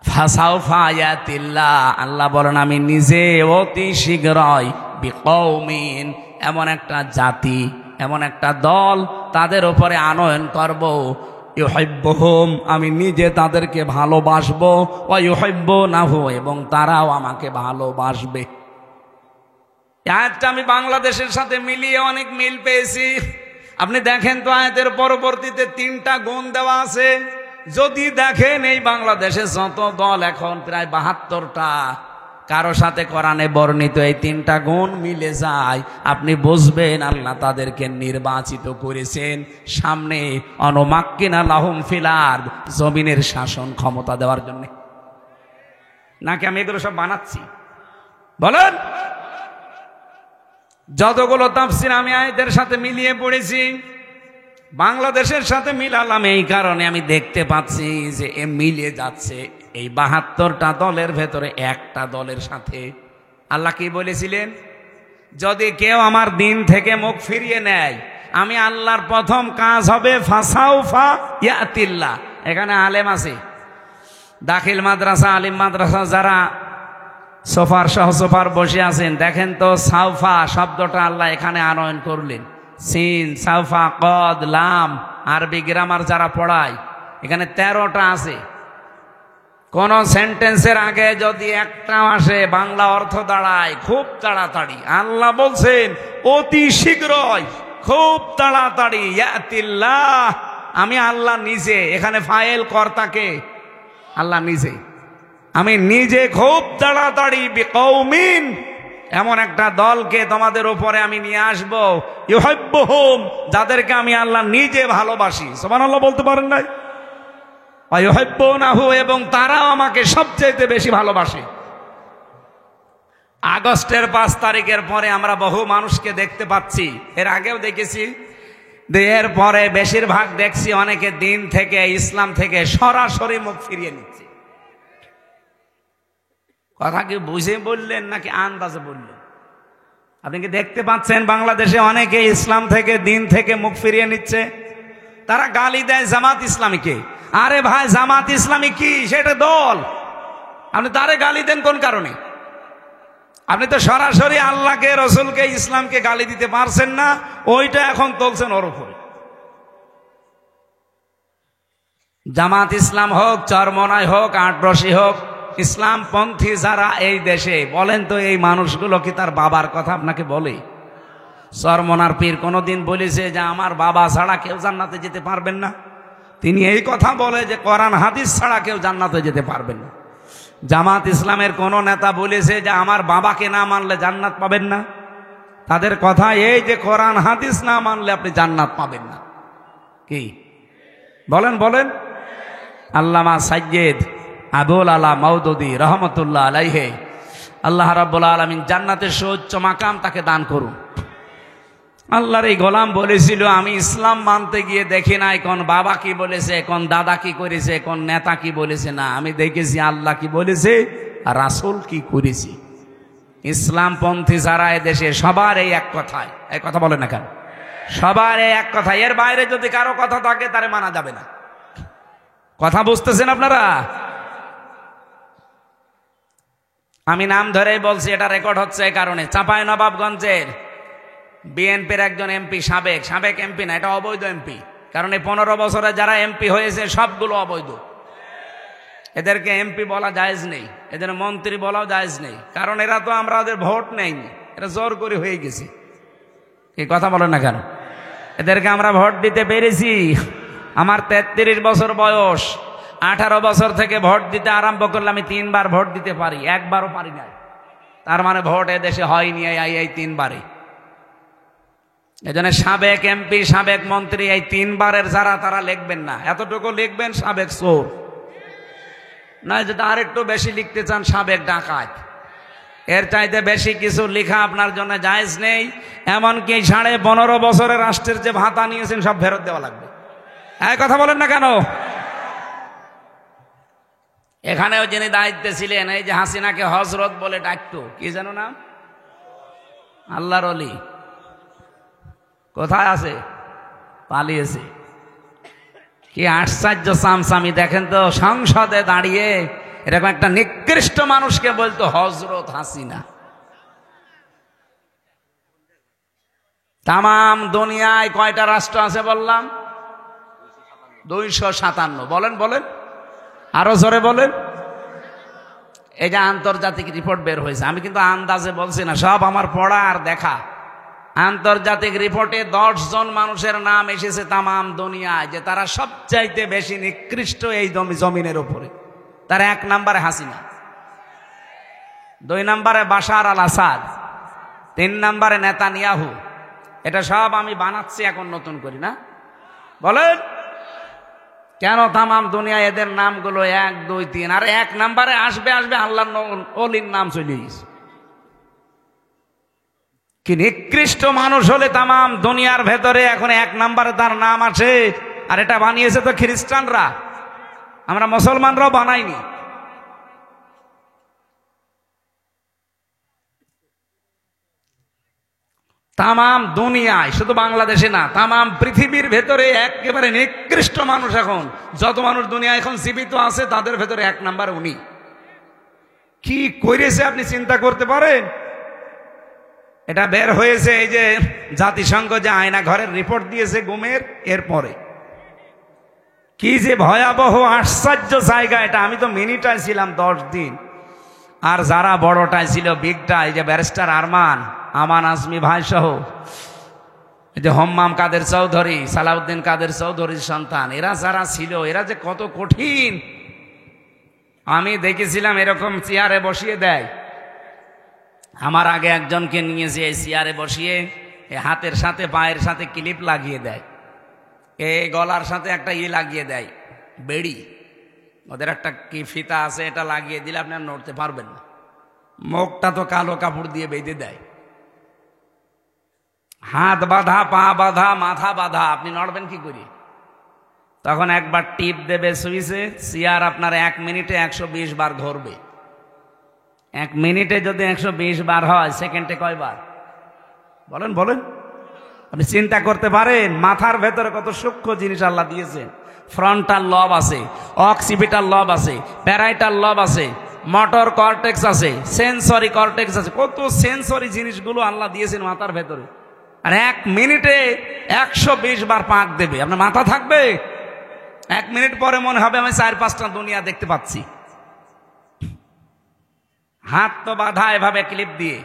ফাসাউফা ইয়াতিল্লাহ, আল্লাহ বলেন আমি নিজে অতি শীঘ্রই বিকৌমিন, এমন একটা জাতি, এমন একটা দল তাদের উপরে আনয়ন করব, ইউহিব্বুহুম, আমি নিজে তাদেরকে ভালোবাসবো, ওয়া ইউহিব্বুনাহু, এবং তারাও আমাকে ভালোবাসবে। আয়াতটা আমি বাংলাদেশের সাথে মিলিয়ে অনেক মিল পেয়েছি। আপনি দেখেন তো আয়াতের পরবর্তীতে 3টা গুণ দেওয়া আছে। যদি দেখেন এই বাংলাদেশে যত দল এখন প্রায় 72টা, কারো সাথে কোরআনে বর্ণিত এই 3টা গুণ মিলে যায়, আপনি বুঝবেন আল্লাহ তাদেরকে নির্বাচিত করেছেন সামনে অনুমাক্কিনা লাহুম ফিল আরদ, জমিনের শাসন ক্ষমতা দেওয়ার জন্য। নাকি আমি এগুলো সব বানাচ্ছি? বলেন। যতগুলো তাফসীর আমি আয়াতের সাথে মিলিয়ে পড়েছি, বাংলাদেশের সাথে মিলালাম এই কারণে আমি দেখতে পাচ্ছি যে এ মিলে যাচ্ছে এই 72টা দলের ভেতরে একটা দলের সাথে। আল্লাহ কি বলেছিলেন? যদি কেউ আমার দিন থেকে মুখ ফিরিয়ে নেয়, আমি আল্লাহর প্রথম কাজ হবে ফাসাউফা ইয়াতিল্লাহ। এখানে আলেম আছে, দাখিল মাদ্রাসা, আলিম মাদ্রাসা, যারা সোফার সহ সোফার বসে আছেন, দেখেন তো সাউফা শব্দটা আল্লাহ এখানে আনয়ন করলেন। সিন, সাউফা, কদ, লাম, আরবি গ্রামার যারা পড়ায়, এখানে 13টা আছে। কোন সেন্টেন্সের আগে যদি একটা আসে, বাংলা অর্থ দাঁড়ায় খুব তাড়াতাড়ি। আল্লাহ বলছেন অতি শীঘ্রই, খুব তাড়াতাড়ি। ইয়াতিল্লাহ, আমি আল্লাহ নিজে, এখানে ফাইল কর্তাকে আল্লাহ নিজে, আমি নিজে খুব তাড়াতাড়ি বিকৌমিন, এমন একটা দলকে তোমাদের উপরে আমি নিয়ে আসবো, ইউহিব্বুহুম, যাদেরকে আমি আল্লাহ নিজে ভালোবাসি। সুবহানাল্লাহ বলতে পারেন নাই? ওয়া ইউহিব্বুনাহু, এবং তারাও আমাকে সবচেয়ে বেশি ভালোবাসে। আগস্টের 5 তারিখের পরে আমরা বহু মানুষকে দেখতে পাচ্ছি, এর আগেও দেখেছি, এর পরে বেশিরভাগ দেখছি অনেকে দিন থেকে, ইসলাম থেকে সরাসরি মুখ ফিরিয়ে নিচ্ছে। কথা কি বুঝে বললেন নাকি আন্দাজে বললেন? আপনি কি দেখতে পাচ্ছেন বাংলাদেশে অনেকে ইসলাম থেকে, দিন থেকে মুখ ফিরিয়ে নিচ্ছে? তারা গালি দেয় জামাত ইসলামীকে। আরে ভাই, জামাত ইসলামী কি? সেটা দল। আপনি তারে গালি দেন কোন কারণে? আপনি তো সরাসরি আল্লাহকে, রসুলকে, ইসলামকে গালি দিতে পারছেন না, ওইটা এখন তুলছেন ওর উপরে। জামাত ইসলাম হোক, চরমনাই হোক, আটরশি হোক, ইসলামপন্থী যারা এই দেশে, বলেন তো এই মানুষগুলো কি তার বাবার কথা আপনাকে বলে? চরমনার পীর কোনোদিন বলেছে যে আমার বাবা ছাড়া কেউ জান্নাতে যেতে পারবেন না? তিনি এই কথা বলে যে কোরআন হাদিস ছাড়া কেউ জান্নাতে যেতে পারবেন না। জামাত ইসলামের কোন নেতা বলেছে যে আমার বাবাকে না মানলে জান্নাত পাবেন না? তাদের কথা এই যে কোরআন হাদিস না মানলে আপনি জান্নাত পাবেন না। কি বলেন বলেন? আল্লামা সাইয়্যেদ আবুল আলা মওদুদী রহমতুল্লাহ আলাইহি, আল্লাহ রাব্বুল আলামিন জান্নাতের সর্বোচ্চ মাকাম তাকে দান করুন। আল্লাহর এই গোলাম বলেছিল, আমি ইসলাম মানতে গিয়ে দেখি নাই কোন বাবা কি বলেছে, কোন দাদা কি করেছে, কোন নেতা কি বলেছে, না, আমি দেখেছি আল্লাহ কি বলেছে আর রাসূল কি করেছি। ইসলামপন্থী যারা এদেশে সবার এই এক কথায়, এই কথা বলে না কেন? সবার এই এক কথা, এর বাইরে যদি কারো কথা থাকে তারে মানা যাবে না। কথা বুঝতেছেন আপনারা? আমি নাম ধরেই বলছি, এটা রেকর্ড হচ্ছে এই কারণে। চাঁপাইনবাবগঞ্জের বিএনপির একজন এমপি, সাবেক এমপি না, এটা অবৈধ এমপি, কারণ এই 15 বছরে যারা এমপি হয়েছে সবগুলো অবৈধ। এদেরকে এমপি বলা জায়েজ নেই, এদের মন্ত্রী বলাও জায়েজ নেই, কারণ এরা তো আমরা ওদের ভোট নেইনি, এটা জোর করে হয়ে গেছে। এই কথা বলেন না কেন? এদেরকে আমরা ভোট দিতে পেরেছি। আমার 33 বছর বয়স, 18 বছর থেকে ভোট দিতে আরম্ভ করলে আমি 3 বার ভোট দিতে পারি, একবারও পারি না। তার মানে ভোট এদেশে হয়নি এই 3 বারে। এজন্য সাবেক এমপি, সাবেক মন্ত্রী, এই 3 বারের যারা, তারা লিখবেন না, এতটুকু লিখবেন সাবেক চোর, না যদি আরেকটু বেশি লিখতে চান সাবেক ডাকাত। এর চাইতে বেশি কিছু লেখা আপনার জন্য জায়েজ নেই। এমনকি 15.5 বছরের রাষ্ট্রের যে ভাতা নিয়েছেন সব ফেরত দেওয়া লাগবে। এই কথা বলেন না কেন? এখানেও যিনি দায়িত্বে ছিলেন, এই যে হাসিনাকে হজরত বলে ডাকতো, কি যেন নাম, আল্লাহর ওলি, কোথায় আছে? পালিয়েছে। কি আশ্চর্য চামচামি দেখেন তো, সংসদে দাঁড়িয়ে এরকম একটা নিকৃষ্ট মানুষকে বলতো হজরত হাসিনা। তামাম দুনিয়ায় কয়টা রাষ্ট্র আছে বললাম? 257। বলেন বলেন, আরো জোরে বলেন। এই যে আন্তর্জাতিক রিপোর্ট বের হয়েছে, আমি কিন্তু আন্দাজে বলছি না, সব আমার পড়া আর দেখা। আন্তর্জাতিক রিপোর্টে 10 জন মানুষের নাম এসেছে তামাম দুনিয়ায়, যে তারা সবচাইতে বেশি নিকৃষ্ট এই জমিনের উপরে। তার 1 নম্বরে হাসিনা, 2 নম্বরে বাশার আল আসাদ, 3 নম্বরে নেতানিয়াহু। এটা সব আমি বানাচ্ছি এখন, নতুন করি না। বলেন কেন তামাম দুনিয়ায় এদের নামগুলো 1, 2, 3, আর 1 নম্বরে আসবে আল্লাহর ওলির নাম চলে গেছে। কি নিকৃষ্ট মানুষ হলে তামাম দুনিয়ার ভেতরে এখন 1 নম্বরে তার নাম আছে। আর এটা বানিয়েছে তো খ্রিস্টানরা, আমরা মুসলমানরাও বানাইনি। তামাম দুনিয়ায়, শুধু বাংলাদেশে না, তামাম পৃথিবীর ভেতরে একেবারে নিকৃষ্ট মানুষ এখন যত মানুষ দুনিয়া এখন জীবিত আছে, তাদের ভেতরে 1 নাম্বার উনি। কি করেছে আপনি চিন্তা করতে পারেন? এটা বের হয়েছে এই যে জাতিসংঘ যে আয়না ঘরের রিপোর্ট দিয়েছে গুমের, এরপরে কি যে ভয়াবহ আশ্চর্য জায়গা এটা। আমি তো মিনিটায় ছিলাম 10 দিন, আর যারা বড়টায় ছিল, বিগটা, এই যে ব্যারিস্টার আমান আজমি ভাই সহ, এই যে হম্মাম কাদের চৌধুরী, সালাউদ্দিন কাদের চৌধুরীর সন্তান, এরা যারা ছিল, এরা যে কত কঠিন। আমি দেখেছিলাম এরকম চেয়ারে বসিয়ে দেয়। আমার আগে একজনকে নিয়েছে, এই চেয়ারে বসিয়ে হাতের সাথে পায়ের সাথে ক্লিপ লাগিয়ে দেয়, এই গলার সাথে একটা লাগিয়ে দেয়, বেড়ি, ওদের একটা কি ফিতা আছে, এটা লাগিয়ে দিলে আপনি আর নড়তে পারবেন না। মুখটা তো কালো কাপড় দিয়ে বেঁধে দেয়, হাত বাঁধা, পা বাঁধা, মাথা বাঁধা, আপনি নড়বেন কি করে? তখন একবার টিপ দেবে সুইচে, চেয়ার আপনার 1 মিনিটে 120 বার ঘুরবে। 1 মিনিটে যদি 120 বার হয়, সেকেন্ডে কয়বার? বলেন বলেন। আপনি চিন্তা করতে পারেন মাথার ভেতরে কত সূক্ষ্ম জিনিস আল্লাহ দিয়েছেন। ফ্রন্টাল লব আছে, অক্সিপিটাল লব আছে, প্যারাইটাল লব আছে, মোটর কর্টেক্স আছে, সেন্সরি কর্টেক্স আছে, কত সেন্সরি জিনিসগুলো আল্লাহ দিয়েছেন মাথার ভেতরে। আর 1 মিনিটে 120 বার পাক দেবে, আপনার মাথা থাকবে? 1 মিনিট পরে মনে হবে আমি 4-5টা দুনিয়া দেখতে পাচ্ছি। হাত তো বাঁধা এভাবে ক্লিপ দিয়ে,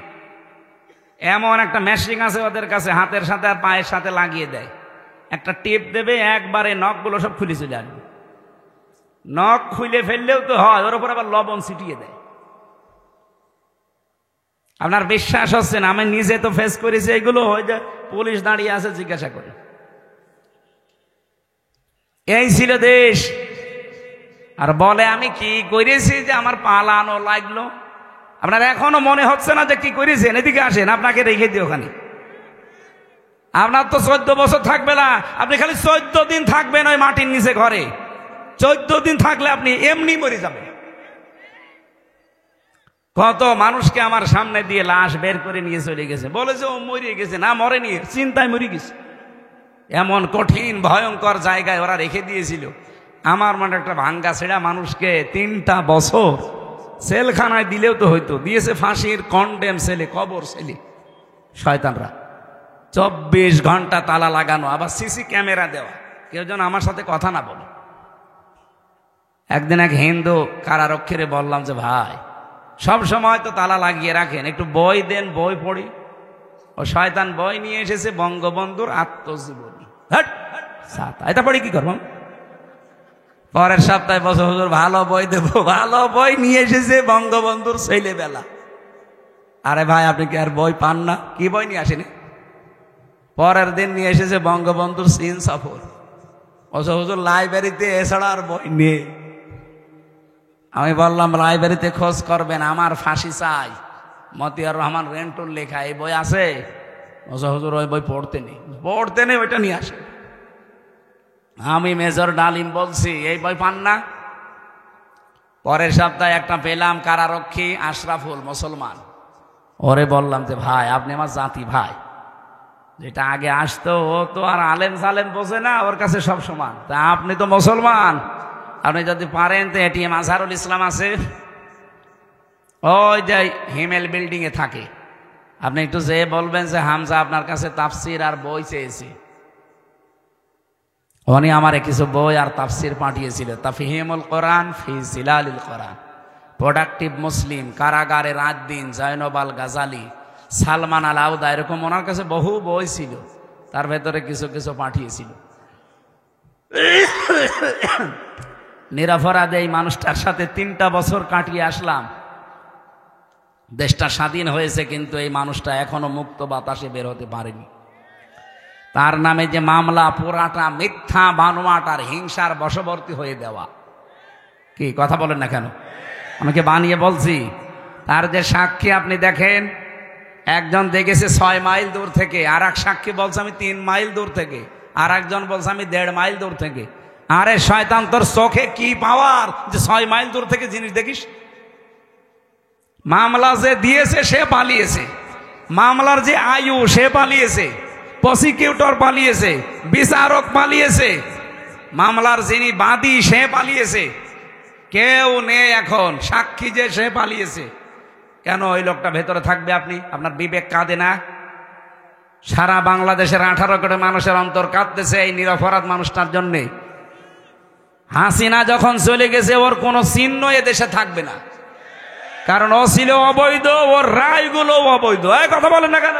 এমন একটা মেশিন আছে ওদের কাছে, হাতের সাথে আর পায়ের সাথে লাগিয়ে দেয়, একটা টিপ দেবে, একবারে নখগুলো সব খুলে চলে আসবে। নখ খুলে ফেললেও তো হয়, ওর উপর আবার লবণ ছিটিয়ে দেয়। আপনার বিশ্বাস হচ্ছে না? আমি নিজে তো ফেস করেছি এগুলো। হয়ে যায় পুলিশ দাঁড়িয়ে আছে, জিজ্ঞাসা করে। এই ছিল দেশ। আর বলে আমি কি করেছি যে আমার পালানো লাগলো। আপনার এখনো মনে হচ্ছে না যে কি করেছেন? এদিকে আসেন, আপনাকে রেখে দিই ওখানে। আপনার তো 14 বছর থাকবে না, আপনি খালি 14 দিন থাকবেন ওই মাটির নিচে ঘরে। 14 দিন থাকলে আপনি এমনি মরে যাবেন। কত মানুষকে আমার সামনে দিয়ে লাশ বের করে নিয়ে চলে গেছে, বলেছে ও মরে গেছে, না মরে নিয়ে চিন্তায় মরে গেছে। এমন কঠিন ভয়ঙ্কর জায়গায় ওরা রেখে দিয়েছিল। আমার মনে একটা ভাঙ্গা ছেঁড়া মানুষকে 3টা বছর সেলখানায় দিলেও তো হইতো, দিয়েছে ফাঁসির কন্ডেম সেলে, কবর সেলে শয়তানরা। 24 ঘন্টা তালা লাগানো, আবার সিসি ক্যামেরা দেওয়া, কেউ যেন আমার সাথে কথা না বলে। একদিন এক হিন্দু কারারক্ষীরে বললাম যে ভাই সব সময় তো তালা লাগিয়ে রাখেন, একটু বই দেন, বই পড়ি। ও শয়তান বই নিয়ে এসেছে বঙ্গবন্ধুর আত্মজীবনী, এটা পড়ি কি করবো? পরের সপ্তাহে বছর হুজুর ভালো বই দেবো, ভালো বই নিয়ে এসেছে বঙ্গবন্ধুর ছেলেবেলা। আরে ভাই আপনি কি আর বই পান না? কি বই নিয়ে আসেনি? পরের দিন নিয়ে এসেছে বঙ্গবন্ধুর চীন সফর। বছর হুজুর লাইব্রেরিতে এছাড়া আর বই নেই। আমি বললাম লাইব্রেরিতে খোঁজ করবেন, আমার ফাঁসি চাই, মতিয়ার রহমান রেন্টুর লেখা এই বই আছে। হুজুর ওই বই পড়তে নেই, ওইটা নিয়ে আসে। আমি মেজর ডালিম বলছি এই বই পান না? পরের সপ্তাহে একটা পেলাম, কারারক্ষী আশরাফুল, মুসলমান। ওরে বললাম যে ভাই আপনি আমার জাতি ভাই, যেটা আগে আসতো ও তো আর আলেম সালেম বোঝে না, ওর কাছে সব সমান। তা আপনি তো মুসলমান, আপনি যদি পারেন তো এটিএম আজহারুল ইসলাম আছে, ওই যে হিমেল বিল্ডিং এ থাকে, আপনি একটু যেয়ে বলবেন যে হামজা আপনার কাছে তাফসির আর বই চেয়েছে। উনি আমারে কিছু বই আর তাফসির পাঠিয়েছিল, তাফহিমুল কোরআন ফি জিলালিল কোরআন, প্রোডাক্টিভ মুসলিম, কারাগারে রাত দিন, জয়নব আল গাজালি, সালমান আল আউদা, এরকম ওনার কাছে বহু বই ছিল, তার ভেতরে কিছু কিছু পাঠিয়েছিল। নিরপরাধ এই মানুষটার সাথে 3টা বছর কাটিয়ে আসলাম। দেশটা স্বাধীন হয়েছে, কিন্তু এই মানুষটা এখনো মুক্ত বাতাসে বের হতে পারেনি। তার নামে যে মামলা, পুরাটা মিথ্যা, বানোয়াট আর হিংসার বশবর্তী হয়ে দেওয়া। কি কথা বলেন না কেন? আমাকে বানিয়ে বলছি। তার যে সাক্ষী আপনি দেখেন, একজন দেখেছে 6 মাইল দূর থেকে, আর এক সাক্ষী বলছে আমি 3 মাইল দূর থেকে, আর একজন বলছে আমি 1.5 মাইল দূর থেকে। আরে শয়তান, তোর চোখে কি পাওয়ার যে 6 মাইল দূর থেকে জিনিস দেখিস? মামলা যে দিয়েছে সে পালিয়েছে, মামলার যে আয়ু সে পালিয়েছে, প্রসিকিউটর পালিয়েছে, বিচারক পালিয়েছে, মামলার যিনি বাদী সে পালিয়েছে, কেউ নেই এখন। সাক্ষী যে সে পালিয়েছে। কেন ওই লোকটা ভেতরে থাকবে? আপনার বিবেক কাঁদে না? সারা বাংলাদেশের 18 কোটি মানুষের অন্তর কাঁদতেছে এই নিরপরাধ মানুষটার জন্যে। হাসিনা যখন চলে গেছে ওর কোনো চিহ্ন এ দেশে থাকবে না, কারণ ও ছিল অবৈধ, ওর রায়গুলো অবৈধ। কথা বলেন না কেন?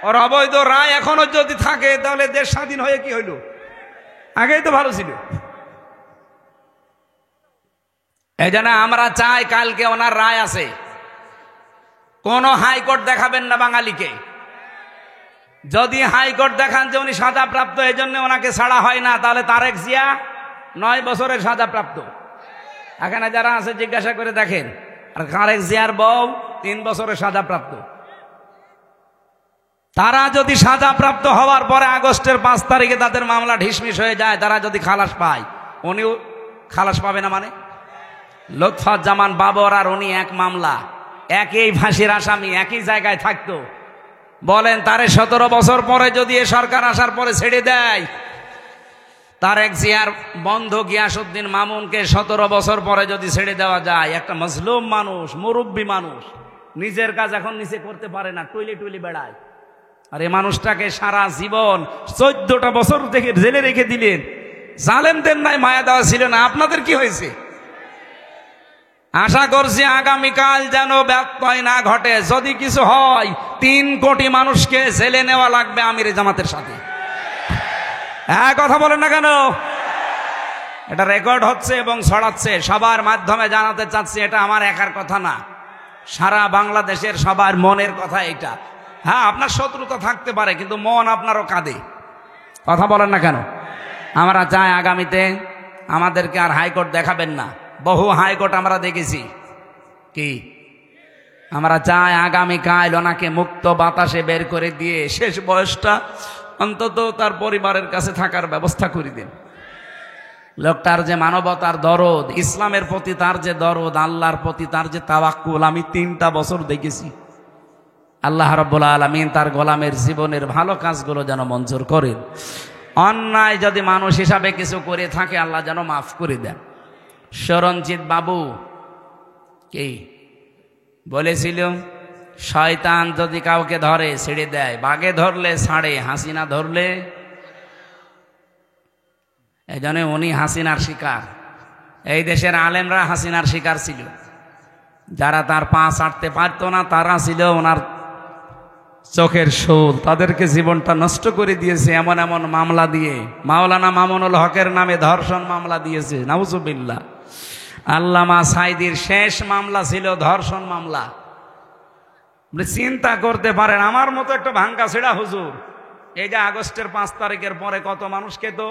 ওর অবৈধ রায় এখনো যদি থাকে তাহলে দেশ স্বাধীন হয়ে কি হইল? আগেই তো ভালো ছিল। এই জন্য আমরা চাই কালকে ওনার রায় আছে, কোন হাইকোর্ট দেখাবেন না বাঙালিকে। যদি হাইকোর্ট দেখান যে উনি সাজাপ্রাপ্ত, এই জন্য ওনাকে ছাড়া হয় না, তাহলে তারেক জিয়া 9 বছরের সাজাপ্রাপ্ত। এখানে যারা আছে জিজ্ঞাসা করে দেখেন। আর তারেক জিয়ার বউ 3 বছরের সাজাপ্রাপ্ত। তারা যদি সাজাপ্রাপ্ত হওয়ার পরে আগস্টের 5 তারিখে তাদের মামলা ঢিসমিস হয়ে যায়, তারা যদি খালাস পায়, উনিও খালাস পাবে না? মানে লুৎফুজ্জামান বাবর আর উনি এক মামলা, একই ফাঁসির আসামি, একই জায়গায় থাকতো। বলেন তারে 17 বছর পরে যদি এ সরকার আসার পরে ছেড়ে দেয়, তারেক জিয়ার বন্ধু গিয়াসউদ্দিন মামুনকে 17 বছর পরে যদি ছেড়ে দেওয়া যায়, একটা মজলুম মানুষ, মুরব্বী মানুষ, নিজের কাজ এখন নিচে করতে পারে না, টুইলি বেড়ায়, আর এই মানুষটাকে সারা জীবন 14টা বছর থেকে জেলে রেখে দিলেন। জালেমদের নাই মায়া দেওয়া ছিল না? আপনাদের কি হয়েছে? আশা করছি আগামীকাল যেন ব্যত্যয় না ঘটে। যদি কিছু হয় 3 কোটি মানুষকে জেলে নেওয়া লাগবে আমির জামাতের সাথে। কথা বলেন না কেন? এটা রেকর্ড হচ্ছে এবং ছড়াচ্ছে, সবার মাধ্যমে জানাতে চাচ্ছি। এটা আমার একার কথা না, সারা বাংলাদেশের সবার মনের কথা এটা। হ্যাঁ, আপনার শত্রুতা থাকতে পারে, কিন্তু মন আপনারও কাঁদে। কথা বলেন না কেন? আমরা চাই আগামীতে আমাদেরকে আর হাইকোর্ট দেখাবেন না। বহু হাইকোর্ট আমরা দেখেছি। কি আমরা চাই আগামীকাল ওনাকে মুক্ত বাতাসে বের করে দিয়ে শেষ বয়সটা অন্তত তার পরিবারের কাছে থাকার ব্যবস্থা করে দিন। লোকটার যে মানবতার দরদ, ইসলামের প্রতি তার যে দরদ, আল্লাহর প্রতি তার যে তাওয়াক্কুল, আমি 3টা বছর দেখেছি। আল্লাহ রাব্বুল আলামিন তার গোলামের জীবনের ভালো কাজগুলো যেন মঞ্জুর করেন। অন্যায় যদি মানুষ হিসাবে কিছু করে থাকে আল্লাহ যেন মাফ করে দেন। শরণজিৎ বাবু কি বলেছিল, শয়তান যদি কাউকে ধরে ছেড়ে দেয়, বাঘে ধরলে ছাড়ে, হাসিনা ধরলে। এই জন্য উনি হাসিনার শিকার। এই দেশের আলেমরা হাসিনার শিকার ছিল। যারা তার পা ছাড়তে পারতো না তারা ছিল ওনার চোখের শোল, তাদেরকে জীবনটা নষ্ট করে দিয়েছে এমন এমন মামলা দিয়ে। মাওলানা মামুনুল হকের নামে ধর্ষণ মামলা দিয়েছে, নাউজুবিল্লাহ। আল্লামা সাইদির শেষ মামলা ছিল ধর্ষণ মামলা। চিন্তা করতে পারেন, আমার মতো একটা ভাঙ্গা ছেড়া হুজুর এই যে আগস্টের 5 তারিখের পরে কত মানুষকে তো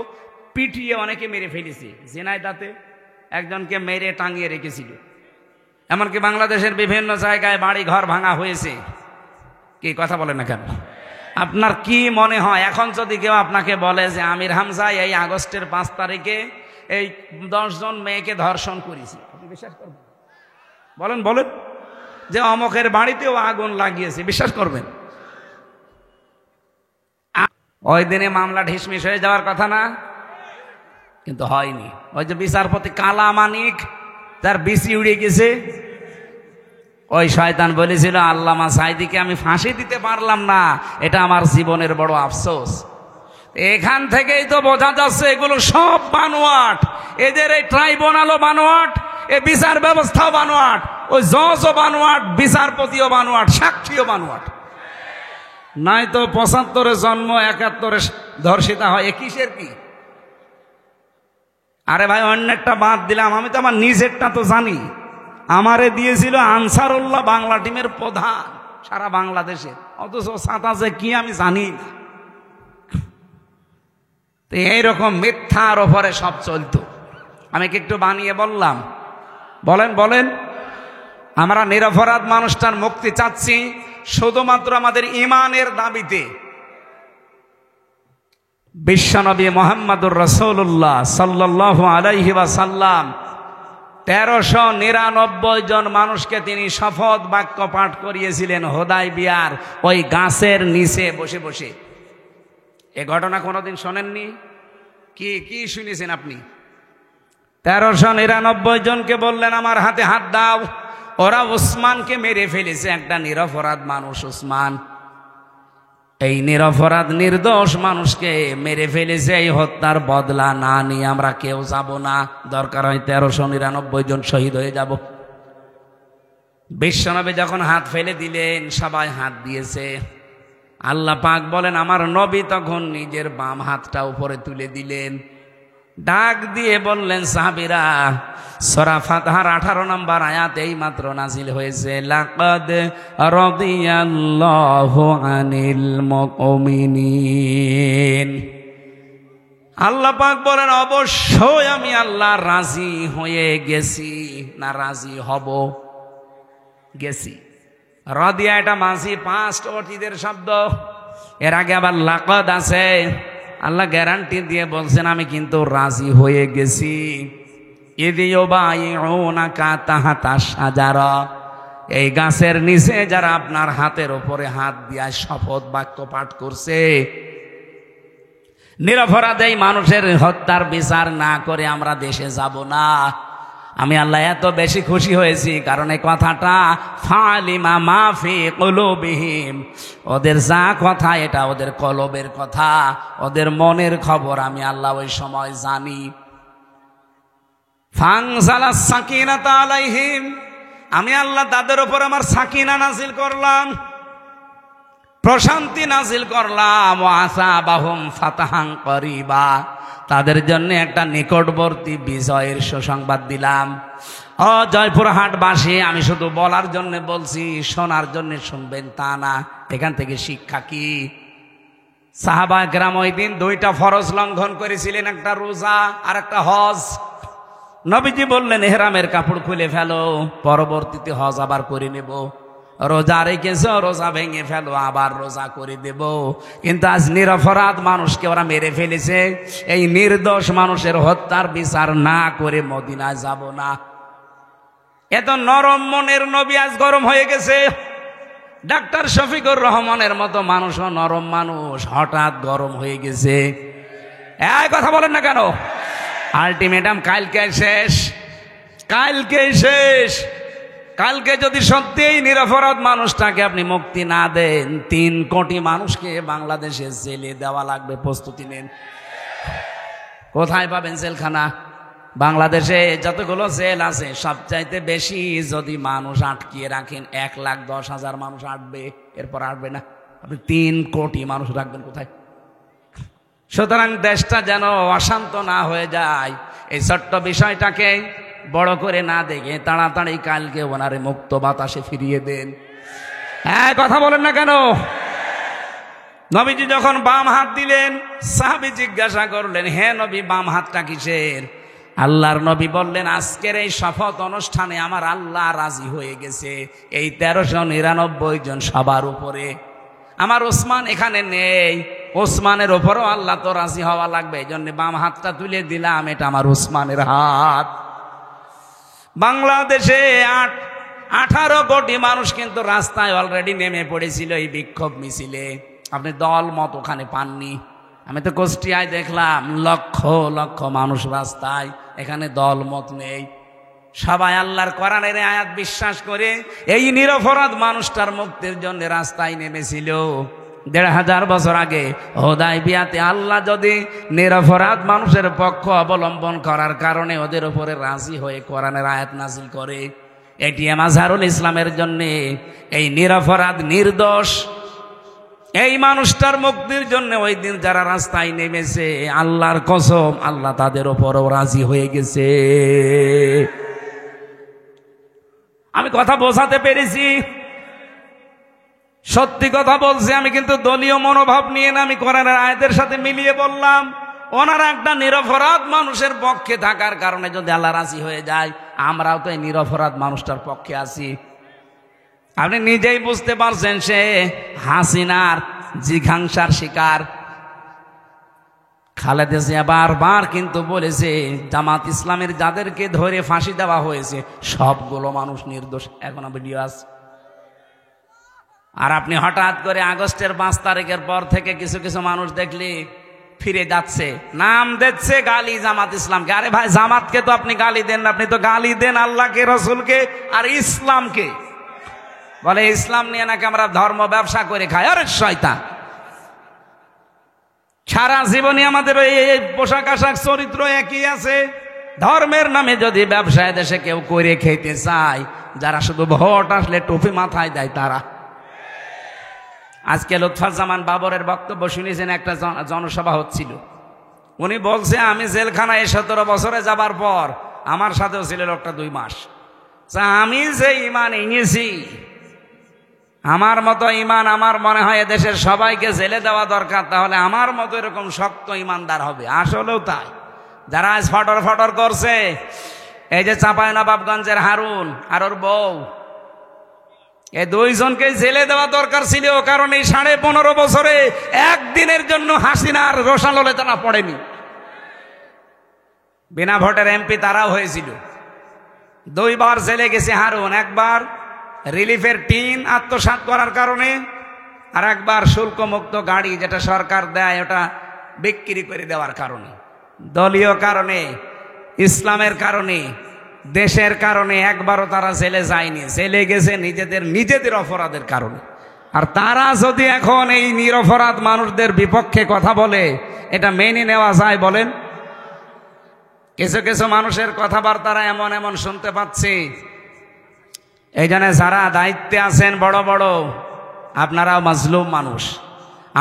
পিটিয়ে অনেকে মেরে ফেলেছে। ঝিনাইদহে একজনকে মেরে টাঙিয়ে রেখেছিল। এমনকি বাংলাদেশের বিভিন্ন জায়গায় বাড়ি ঘর ভাঙা হয়েছে। কি কথা বলেন না কেন? আপনার কি মনে হয় এখন যদি কেউ আপনাকে বলে যে আমির হামজা এই আগস্টের 5 তারিখে এই 10 জন মেয়েকে ধর্ষণ করেছি, আপনি বিশ্বাস করবেন? বলেন বলেন। যে অমকের বাড়িতেও আগুন লাগিয়েছে, বিশ্বাস করবেন? ওই দিনে মামলা ঢিসমিস হয়ে যাওয়ার কথা না, কিন্তু হয়নি। ওই যে বিচারপতি কালা মানিক, তার বিসি উড়ে গেছে। ওই শয়তান বলেছিল আল্লামা সাইদিকে আমি ফাঁসি দিতে পারলাম না, এটা আমার জীবনের বড় আফসোস। এখান থেকেই তো বোঝা যাচ্ছে এগুলো সব বানোয়াট। এদের এই ট্রাইব্যুনালও বানোয়াট, এই বিচার ব্যবস্থাও বানোয়াট, ওই জজও বানোয়াট, বিচারপতিও বানোয়াট, সাক্ষীও বানোয়াট। নাই তো 75-এ জন্ম, 71-এ ধর্ষিতা হয়, এ কিসের কি? আরে ভাই অন্যেরটা বাদ দিলাম, আমি তো আমার নিজেরটা তো জানি। আমারে দিয়েছিল আনসারুল্লাহ বাংলা টিমের প্রধান সারা বাংলাদেশে, অথচ সাতাশে কি আমি জানি না। তো এইরকম মিথ্যার ওপরে সব চলতো। আমি কি একটু বানিয়ে বললাম? বলেন বলেন। আমরা নিরপরাধ মানুষটার মুক্তি চাচ্ছি শুধুমাত্র আমাদের ঈমানের দাবিতে। বিশ্বনবী মুহাম্মদুর রাসূলুল্লাহ সাল্লাল্লাহু আলাইহি ওয়াসাল্লাম 1399 জন মানুষকে তিনি শপথ বাক্য পাঠ করিয়েছিলেন হুদায়বিয়ার ওই গাছের নিচে বসে বসে। এ ঘটনা কোনোদিন শোনেননি? কি শুনেছেন আপনি? 1399 জনকে বললেন আমার হাতে হাত দাও। ওরা উসমানকে মেরে ফেলেছে, একটা নিরপরাধ মানুষ উসমান। এই নিরপরাধ নির্দোষ মানুষকে মেরে ফেলেছে, এই হত্যার বদলা না নিয়ে আমরা কেউ যাব না। দরকার হয় 1399 জন শহীদ হয়ে যাব। বিশ্বনবী যখন হাত ফেলে দিলেন সবাই হাত দিয়েছে। আল্লাহ পাক বলেন আমার নবী তখন নিজের বাম হাতটা উপরে তুলে দিলেন, ডাক দিয়ে বললেন সাহাবীরা, সূরা ফাতহার 18 নম্বর আয়াত এই মাত্র নাজিল হয়েছে, লাকাদ রাদিয়াল্লাহু আনিল মুমিনিন। আল্লাহ পাক বলেন অবশ্যই আমি আল্লাহ রাজি হয়ে গেছি, না রাজি হব, গেছি। রাদিয়া এটা মাঝি পাস্ট অতীতের শব্দ। এর আগে আবার লাকাদ আছে। আল্লাহ গ্যারান্টি দিয়ে বলছেন আমি কিন্তু রাজি হয়ে গেছি। ইযিয়ুবাইউনাকা তাহতা শাজারা, এই গাছের নিচে যারা আপনার হাতের উপরে হাত দিয়ে শপথ বাক্য পাঠ করছে, নিরপরাধ এই মানুষের হত্যার বিচার না করে আমরা দেশে যাব না। আমি আল্লাহ এত বেশি খুশি হয়েছি কারণ এই কথাটা ফালিমা মাফি কুলুবিহিম, ওদের যা কথা এটা ওদের কলবের কথা, ওদের মনের খবর আমি আল্লাহ ওই সময় জানি। ফানজালাস সাকিনাতা আলাইহিম, আমি আল্লাহ তাদের উপর আমার সাকিনা নাজিল করলাম, প্রশান্তি নাজিল করলাম। ওয়াসাবাহুম ফাতাহান করিবা, তাদের জন্য একটা নিকটবর্তী বিজয়ের সুসংবাদ দিলাম। ও জয়পুরহাটবাসী, আমি শুধু বলার জন্য বলছি, শোনার জন্য শুনবেন তা না। এখান থেকে শিক্ষা কি? সাহাবায়ে কেরাম ওই দিন 2টা ফরজ লঙ্ঘন করেছিলেন, একটা রোজা আর একটা হজ। নবীজি বললেন ইহরামের কাপড় খুলে ফেলো, পরবর্তীতে হজ আবার করে নেব। রোজা রেখেছ, রোজা ভেঙে ফেলো, আবার রোজা করে দেব। কিন্তু আজ নিরপরাধ মানুষকে ওরা মেরে ফেলেছে। এই নির্দোষ মানুষের হত্যার বিচার না করে মদিনায় যাব না। এত নরম মনের নবী আজ গরম হয়ে গেছে। ডাক্তার শফিকুর রহমানের মতো মানুষও নরম মানুষ, হঠাৎ গরম হয়ে গেছে। এই কথা বলেন না কেন? আলটিমেটাম কালকে শেষ, কালকে শেষ। কালকে যদি সত্যিই নিরপরাধ মানুষটাকে আপনি মুক্তি না দেন, 3 কোটি মানুষকে বাংলাদেশে জেলে দেওয়া লাগবে। প্রস্তুতি নেন। কোথায় পাবেন জেলখানা? বাংলাদেশে যতগুলো জেল আছে সবচাইতে বেশি যদি মানুষ আটকিয়ে রাখেন 1,10,000 মানুষ আটবে, এরপর আটবে না। আপনি 3 কোটি মানুষ রাখবেন কোথায়? সুতরাং দেশটা যেন অশান্ত না হয়ে যায়, এই ছোট্ট বিষয়টাকে বড় করে না দেখে তাড়াতাড়ি কালকে ওনারে মুক্ত বাতাসে ফিরিয়ে দেন। হ্যাঁ, কথা বলেন না কেন? নবীজি যখন বাম হাত দিলেন, সাহাবী জিজ্ঞাসা করলেন, হে নবী, বাম হাতটা কিসের? আল্লাহর নবী বললেন, আজকের এই শপথ অনুষ্ঠানে আমার আল্লাহ রাজি হয়ে গেছে এই 1399 জন সবার উপরে। আমার ওসমান এখানে নেই, ওসমানের ওপরও আল্লাহ তো রাজি হওয়া লাগবে, এই জন্য বাম হাতটা তুলে দিলাম, এটা আমার ওসমানের হাত। বাংলাদেশে 18 কোটি মানুষ কিন্তু রাস্তায় অলরেডি নেমে পড়েছিল এই বিক্ষোভ মিছিলে। আপনি দল মত ওখানে পাননি। আমি তো কুষ্টিয়ায় দেখলাম লক্ষ লক্ষ মানুষ রাস্তায়, এখানে দল মত নেই। সবাই আল্লাহর কোরআনের আয়াত বিশ্বাস করে এই নিরপরাধ মানুষটার মুক্তির জন্য রাস্তায় নেমেছিল। 1500 বছর আগে হুদায়বিয়াতে আল্লাহ যদি নিরপরাধ মানুষের পক্ষ অবলম্বন করার কারণে ওদের উপরে রাজি হয়ে কোরআনের আয়াত নাজিল করে, এটিএম আজহারুল ইসলামের জন্য এই নিরপরাধ নির্দোষ এই মানুষটার মুক্তির জন্য ওই দিন যারা রাস্তায় নেমেছে, আল্লাহর কসম আল্লাহ তাদের উপরও রাজি হয়ে গেছে। আমি কথা বোঝাতে পেরেছি? সত্যি কথা বলছি আমি, কিন্তু দলীয় মনোভাব নিয়ে না, আমি কোরআনের আয়াতের সাথে মিলিয়ে বললাম। ওনারা একটা নিরপরাধ মানুষের পক্ষে থাকার কারণে যদি আল্লাহ রাজি হয়ে যায়, আমরাও তো এই নিরপরাধ মানুষটার পক্ষে আছি। আপনি নিজেই বুঝতে পারছেন, সে হাসিনার জিঘাংসার শিকার। খালেদা জিয়া বারবার কিন্তু বলেছে জামাত ইসলামের যাদেরকে ধরে ফাঁসি দেওয়া হয়েছে সবগুলো মানুষ নির্দোষ। এখনো ভিডিও আছে। আর আপনি হঠাৎ করে আগস্টের 5 তারিখের পর থেকে কিছু কিছু মানুষ দেখলে ফিরে যাচ্ছে, নাম দিচ্ছে গালি জামাত ইসলামকে। আরে ভাই, জামাতকে তো আপনি গালি দেন না, আপনি তো গালি দেন আল্লাহকে, রসুলকে আর ইসলামকে। বলে ইসলাম নিয়ে নাকি আমরা ধর্ম ব্যবসা করে খাই। আরে শয়তান, সারা জীবনে আমাদের এই পোশাক আশাক চরিত্র একই আছে। ধর্মের নামে যদি ব্যবসায় দেশে কেউ করে খেতে চায়, যারা শুধু ভোট আসলে টুপি মাথায় দেয় তারা। আজকে লুৎফুজ্জামান বাবরের বক্তব্য শুনেছেন, একটা জনসভা হচ্ছিল। উনি বলছে, আমি জেলখানায় 17 বছরে যাবার পর আমার সাথেও ছিল লোকটা 2 মাস। আমি যে ইমান এনেছি, আমার মতো ইমান আমার মনে হয় এদেশের সবাইকে জেলে দেওয়া দরকার, তাহলে আমার মতো এরকম শক্ত ইমানদার হবে। আসলেও তাই। যারা আজ ফটর ফটর করছে, এই যে চাঁপাইনবাবগঞ্জের হারুন আর ওর বউ, এই 2 জনকে জেলে দেওয়া দরকার ছিল, কারণ এই 15.5 বছরে একদিনের জন্য হাসিনার রোষানলে তারা পড়েনি। বিনা ভোটের এমপি তারাও হয়েছিল। 2 বার জেলে গেছে হারুন, একবার রিলিফের টিন আত্মসাৎ করার কারণে, আর একবার শুল্কমুক্ত গাড়ি যেটা সরকার দেয় ওটা বিক্রি করে দেওয়ার কারণে। দলীয় কারণে, ইসলামের কারণে, দেশের কারণে একবারও তারা জেলে যায়নি। জেলে গেছে নিজেদের অপরাধের কারণে। আর তারা যদি এখন এই নিরপরাধ মানুষদের বিপক্ষে কথা বলে, এটা মেনে নেওয়া যায় বলেন? কিছু কিছু মানুষের কথাবার্তারা এমন এমন শুনতে পাচ্ছি। এই জন্য যারা দায়িত্বে আছেন বড় বড়, আপনারাও মাজলুম মানুষ।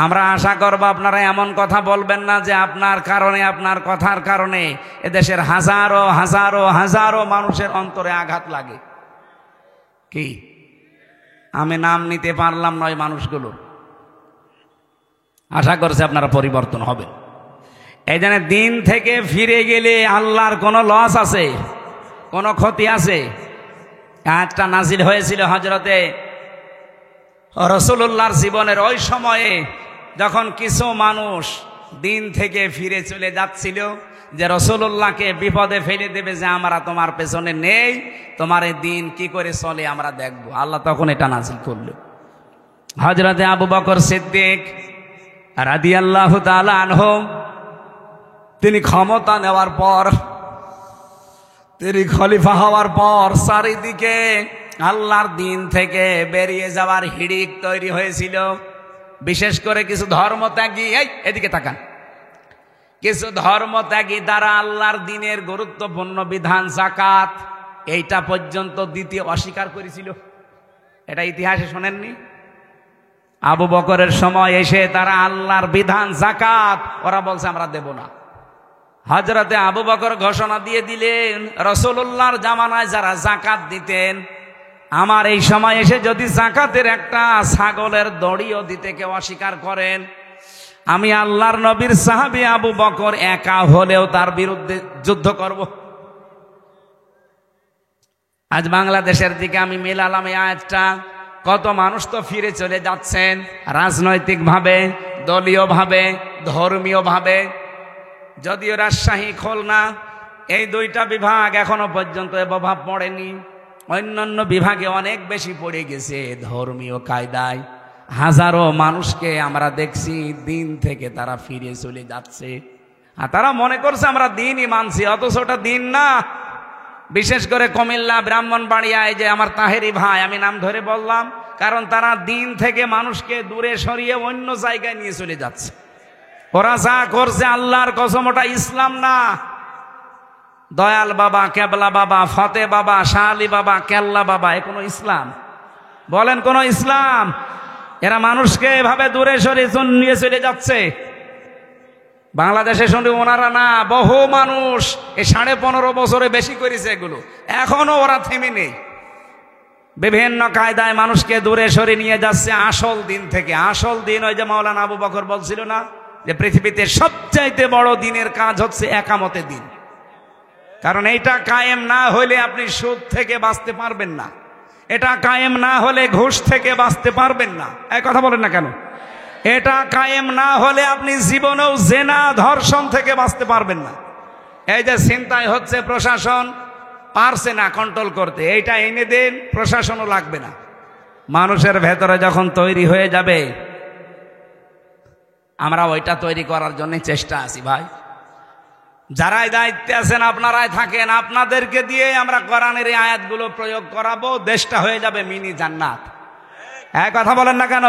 আমরা আশা করব আপনারা এমন কথা বলবেন না যে আপনার কারণে, আপনার কথার কারণে এদেশের হাজারো হাজারো হাজারো মানুষের অন্তরে আঘাত লাগে। কি আমি নাম নিতে পারলাম নয় মানুষগুলো। আশা করছি আপনারা পরিবর্তন হবে। এই জন্য দিন থেকে ফিরে গেলে আল্লাহর কোনো লস আছে, কোনো ক্ষতি আছে? আয়াতটা নাজিল হয়েছিল হযরতে রাসূলুল্লাহর জীবনের ওই সময়ে যখন কিছু মানুষ দিন থেকে ফিরে চলে যাচ্ছিল, যে রাসূলুল্লাহকে বিপদে ফেলে দেবে, যে আমরা তোমার পেছনে নেই, তোমার এই দিন কি করে চলে আমরা দেখব, আল্লাহ তখন এটা নাযিল করলেন। হযরতে আবু বকর সিদ্দিক রাদিয়াল্লাহু তাআলা আনহু, তিনি ক্ষমতা নেওয়ার পর, তিনি খলিফা হওয়ার পর চারিদিকে আল্লাহর দিন থেকে বেরিয়ে যাওয়ার হিড়িক তৈরি হয়েছিল। বিশেষ করে কিছু ধর্মত্যাগী, এদিকে তাকান, কিছু ধর্মত্যাগী দ্বারা আল্লাহর দিনের গুরুত্বপূর্ণ বিধান যাকাত এইটা পর্যন্ত দিতে অস্বীকার করেছিল। এটা ইতিহাসে শোনেননি? আবু বকরের সময় এসে তারা আল্লাহর বিধান যাকাত ওরা বলছে আমরা দেব না। হযরতে আবু বকর ঘোষণা দিয়ে দিলেন, রাসূলুল্লাহর জামানায় যারা যাকাত দিতেন, আমার এই সময় এসে যদি যাকাতের একটা ছাগলের দড়িও দিতে কেউ অস্বীকার করেন, আমি আল্লাহর নবীর সাহাবী আবু বকর একা হলেও তার বিরুদ্ধে যুদ্ধ করব। আজ বাংলাদেশের দিকে আমি মেলালাম এই আয়াতটা, কত মানুষ তো ফিরে চলে যাচ্ছেন রাজনৈতিকভাবে, দলীয়ভাবে, ধর্মীয়ভাবে। যদিও রাজশাহী, খুলনা এই দুইটা বিভাগ এখনো পর্যন্ত এ প্রভাব পড়েনি, অন্যান্য বিভাগে অনেক বেশি পড়ে গেছে ধর্মীয় কায়দায়। হাজারো মানুষকে আমরা দেখছি দিন থেকে তারা ফিরে চলে যাচ্ছে, আর তারা মনে করছে আমরা দিনই মানছি, অথচ ওটা দিন না। বিশেষ করে কুমিল্লা, ব্রাহ্মণবাড়িয়ায় যে আমার তাহেরি ভাই, আমি নাম ধরে বললাম, কারণ তারা দিন থেকে মানুষকে দূরে সরিয়ে অন্য জায়গায় নিয়ে চলে যাচ্ছে। ওরা যা করছে আল্লাহর কসম ওটা ইসলাম না। দয়াল বাবা, কেবলা বাবা, ফতে বাবা, শাহ আলী বাবা, কেল্লা বাবা, এ কোনো ইসলাম? বলেন কোন ইসলাম? এরা মানুষকে এভাবে দূরে সরিয়ে নিয়ে চলে যাচ্ছে। বাংলাদেশে শুনে ওনারা না, বহু মানুষ এই 15.5 বছরে বেশি করেছে এগুলো, এখনো ওরা থেমে নেই। বিভিন্ন কায়দায় মানুষকে দূরে সরিয়ে নিয়ে যাচ্ছে আসল দিন থেকে। আসল দিন ওই যে মাওলানা আবু বকর বলছিল না, যে পৃথিবীতে সবচাইতে বড় দিনের কাজ হচ্ছে একামতে দিন। কারণ এইটা কায়েম না হলে আপনি সুদ থেকে বাঁচতে পারবেন না, এটা কায়েম না হলে ঘুষ থেকে বাঁচতে পারবেন না। এই কথা বলেন না কেন? এটা কায়েম না হলে আপনি জীবনেও জেনা, ধর্ষণ থেকে বাঁচতে পারবেন না। এই যে ছিনতাই হচ্ছে, প্রশাসন পারছে না কন্ট্রোল করতে, এইটা এনে দেন, প্রশাসনও লাগবে না। মানুষের ভেতরে যখন তৈরি হয়ে যাবে, আমরা ওইটা তৈরি করার জন্য চেষ্টা আছি ভাই। যারাই দায়িত্বে আছেন আপনারাই থাকেন, আপনাদেরকে দিয়ে আমরা কোরআনের এই আয়াতগুলো প্রয়োগ করাবো, দেশটা হয়ে যাবে মিনি জান্নাত। এক কথা বলেন না কেন?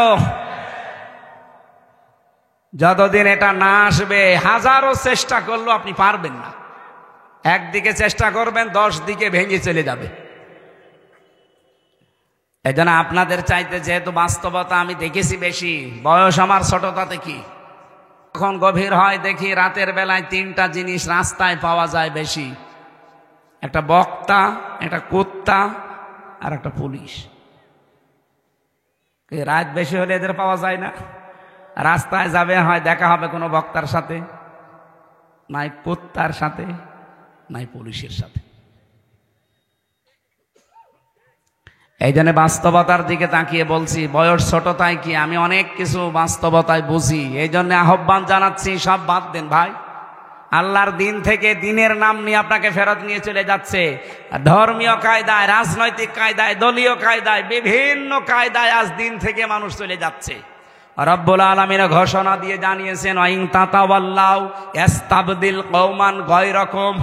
যতদিন এটা না আসবে, হাজারো চেষ্টা করলেও আপনি পারবেন না। একদিকে চেষ্টা করবেন, 10 দিকে ভেঙে চলে যাবে। এই জন্য আপনাদের চাইতে যেহেতু বাস্তবতা আমি দেখেছি বেশি, বয়স আমার ছোটতাতে কি, যখন গভীর হয় দেখি রাতের বেলায় 3টা জিনিস রাস্তায় পাওয়া যায় বেশি, একটা বক্তা, একটা কুত্তা, আর একটা পুলিশ। রাত বেশি হলে এদের পাওয়া যায় না। রাস্তায় যাবে, হয় দেখা হবে কোনো বক্তার সাথে, নাই কুত্তার সাথে, নাই পুলিশের সাথে। এই জন্য বাস্তবতার দিকে তাকিয়ে বলছি, বয়স ছোট তাই কি, আমি অনেক কিছু বাস্তবতায় বুঝি। এই জন্য আহ্বান জানাচ্ছি, সব বাদ দেন ভাই। আল্লাহর দিন থেকে দিনের নাম নিয়ে আপনাকে ফেরত নিয়ে চলে যাচ্ছে ধর্মীয় কায়দায়, রাজনৈতিক কায়দায়, দলীয় কায়দায়, বিভিন্ন কায়দায় আজ দিন থেকে মানুষ চলে যাচ্ছে। রব্বুল আলামিন ঘোষণা দিয়ে জানিয়েছেন, ওয়াইন তাতাওয়াল্লাউ ইস্তাবদিল কওমান গায়রাকুম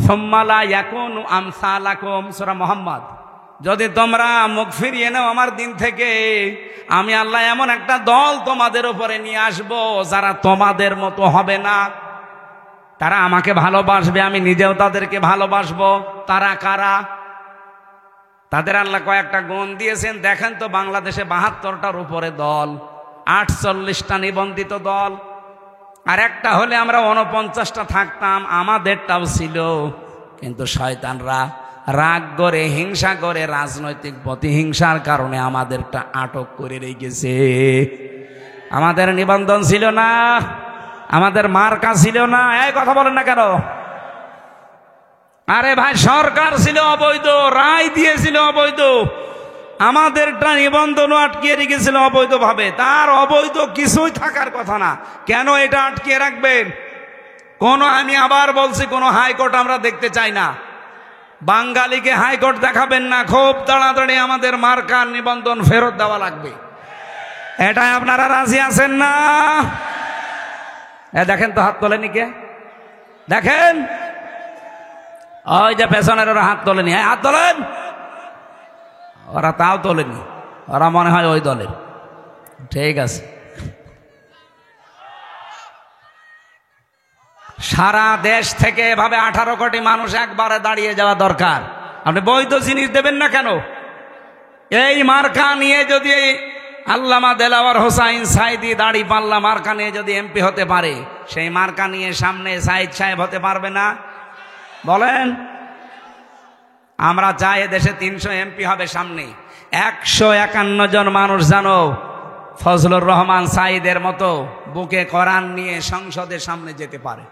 সুম্মা লা ইয়াকুনু আমসালাকুম। সূরা মুহাম্মদ। যদি তোমরা মুখ ফিরিয়ে নাও আমার দিন থেকে, আমি আল্লাহ এমন একটা দল তোমাদের উপরে নিয়ে আসবো যারা তোমাদের মতো হবে না। তারা আমাকে ভালোবাসবে, আমি নিজেও তাদেরকে ভালোবাসবো। তারা কারা? তাদের আল্লাহ কয়েকটা গুণ দিয়েছেন। দেখেন তো, বাংলাদেশে 72টার উপরে দল, 48টা নিবন্ধিত দল, আর একটা হলে আমরা 49টা থাকতাম, আমাদেরটাও ছিল। কিন্তু শয়তানরা রাগ করে, হিংসা করে, রাজনৈতিক প্রতিহিংসার কারণে আমাদেরটা আটক করে রেখেছে। আমাদের নিবন্ধন ছিল না, আমাদের মার্কা ছিল না। এই কথা বলেন না কেন? আরে ভাই, সরকার ছিল অবৈধ, রায় দিয়েছিল অবৈধ, আমাদেরটা নিবন্ধনও আটকিয়ে রেখেছিল অবৈধভাবে, তার অবৈধ কিছুই থাকার কথা না, কেন এটা আটকিয়ে রাখবেন? আমি আবার বলছি, কোনো হাইকোর্ট আমরা দেখতে চাই না। বাঙালিকে হাইকোর্ট দেখাবেন না, খুব তাড়াতাড়ি আমাদের মার্কার নিবন্ধন ফেরত দেওয়া লাগবে। এটাই আপনারা রাজি আছেন না? দেখেন তো হাত তোলেনি কে? দেখেন ওই যে পেছনের ওরা হাত তোলেনি, হাত তোলেন। ওরা তাও তোলেনি, ওরা মনে হয় ওই দলের। ঠিক আছে, সারা দেশ থেকে এভাবে 18 কোটি মানুষ একবারে দাঁড়িয়ে যাওয়া দরকার। আপনি বৈধ জিনিস দেবেন না কেন? এই মার্কা নিয়ে যদি আল্লামা দেলাওয়ার হোসাইন সাইদি দাঁড়িপাল্লা মার্কা নিয়ে যদি এমপি হতে পারে, সেই মার্কা নিয়ে সামনে সাইদ সাহেব হতে পারবে না? বলেন। আমরা চাই দেশে 300 এমপি হবে সামনে। 151 জন মানুষ জানো ফজলুর রহমান সাইদের মতো বুকে কোরআন নিয়ে সংসদের সামনে যেতে পারে।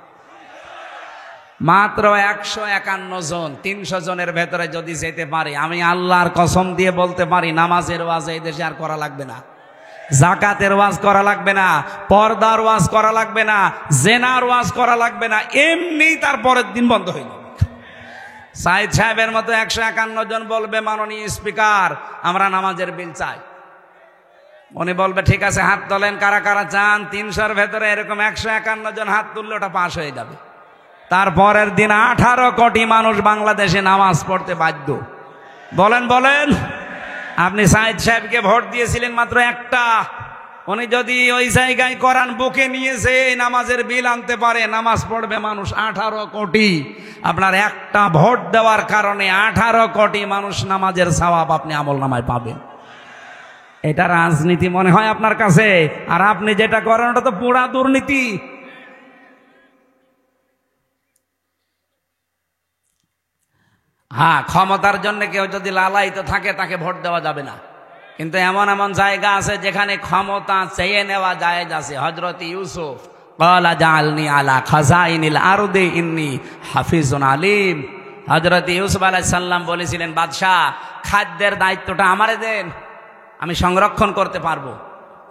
মাত্র 151 জন। 300 জনের ভেতরে যদি যেতে পারে, আমি আল্লাহর কসম দিয়ে বলতে পারি, নামাজের ওয়াজ এই দেশে আর করা লাগবে না, জাকাতের ওয়াজ করা লাগবে না, পর্দার ওয়াজ করা লাগবে না, জেনার ওয়াজ করা লাগবে না, এমনি তার পরের দিন বন্ধ হয়ে যাবে। সাইদ সাহেবের মতো 151 জন বলবে, মাননীয় স্পিকার আমরা নামাজের বিল চাই। উনি বলবে ঠিক আছে, হাত তোলেন কারা কারা চান। 300-র ভেতরে এরকম 151 জন হাত তুললে ওটা পাশ হয়ে যাবে। তারপরের দিন 18 কোটি মানুষ বাংলাদেশে নামাজ পড়তে বাধ্য। বলেন বলেন। আপনি সাইদ সাহেবকে ভোট দিয়েছিলেন মাত্র একটা। উনি যদি ওই জায়গায় কোরআন বুকে নিয়েছে নামাজের বিল আনতে পারে, নামাজ পড়বে মানুষ 18 কোটি। আপনার একটা ভোট দেওয়ার কারণে 18 কোটি মানুষ নামাজের সওয়াব আপনি আমল নামায় পাবেন। এটা রাজনীতি মনে হয় আপনার কাছে? আর আপনি যেটা করেন ওটা তো পুরা দুর্নীতি। হ্যাঁ, ক্ষমতার জন্য কেউ যদি লালায়িত থাকে তাকে ভোট দেওয়া যাবে না, কিন্তু এমন এমন জায়গা আছে যেখানে ক্ষমতা চেয়ে নেওয়া জায়েজ আছে। হযরত ইউসুফ ক্বালা জাআলনি আলা খাযাইনিল আরদি ইন্নী হাফিজুন আলিম। হযরত ইউসুফ আলাইহিস সালাম বলেছিলেন, বাদশাহ খাদ্যের দায়িত্বটা আমারে দেন, আমি সংরক্ষণ করতে পারবো।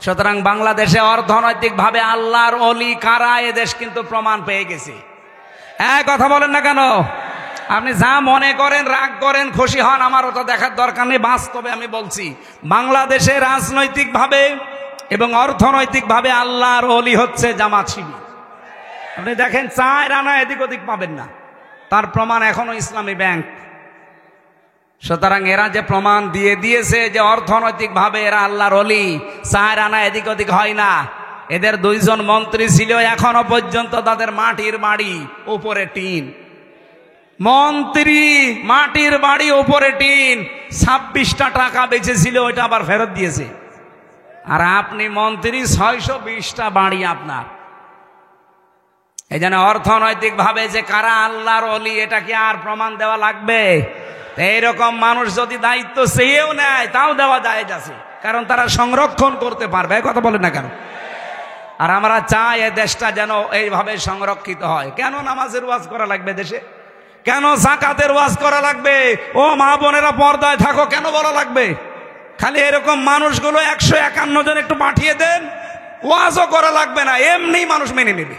সুতরাং বাংলাদেশে অর্থনৈতিকভাবে আল্লাহর ওলি কারা এ দেশ কিন্তু প্রমাণ পেয়ে গেছে। কথা বলেন না কেন? আপনি যা মনে করেন, রাগ করেন, খুশি হন, আমার ওটা দেখার দরকার নেই। বাস্তবে আমি বলছি, বাংলাদেশে রাজনৈতিকভাবে এবং অর্থনৈতিকভাবে আল্লাহর ওলি হচ্ছে জামাত শিবির। আপনি দেখেন 4 আনা এদিক ওদিক পাবেন না, তার প্রমাণ এখনো ইসলামী ব্যাংক। সুতরাং এরা যে প্রমাণ দিয়ে দিয়েছে যে অর্থনৈতিকভাবে এরা আল্লাহর ওলি, 4 আনা এদিক ওদিক হয় না। এদের 2 জন মন্ত্রী ছিল, এখনো পর্যন্ত তাদের মাটির বাড়ি উপরে টিন। মন্ত্রী মাটির বাড়ি উপরে টিন, 26টা টাকা বেঁচেছিল, ওইটা আবার ফেরত দিয়েছে। আর আপনি মন্ত্রী, 620টা বাড়ি আপনার। এই জন্য অর্থনৈতিকভাবে যে কারা আল্লাহর ওলি, এটা কি আর প্রমাণ দেওয়া লাগবে? এইরকম মানুষ যদি দায়িত্ব চেয়েও নেয় তাও দেওয়া যায় আছে, কারণ তারা সংরক্ষণ করতে পারবে। কথা বলেন না কেন? আর আমরা চাই এই দেশটা যেন এইভাবে সংরক্ষিত হয়। কেন নামাজের ওয়াজ করা লাগবে দেশে? কেন যাকাতের ওয়াজ করা লাগবে? ও মা বোনেরা পর্দায় থাকো কেন বলা লাগবে? খালি এরকম মানুষগুলো 151 জন একটু পাঠিয়ে দেন, ওয়াজও করা লাগবে না, এমনি মানুষ মেনে নেবে।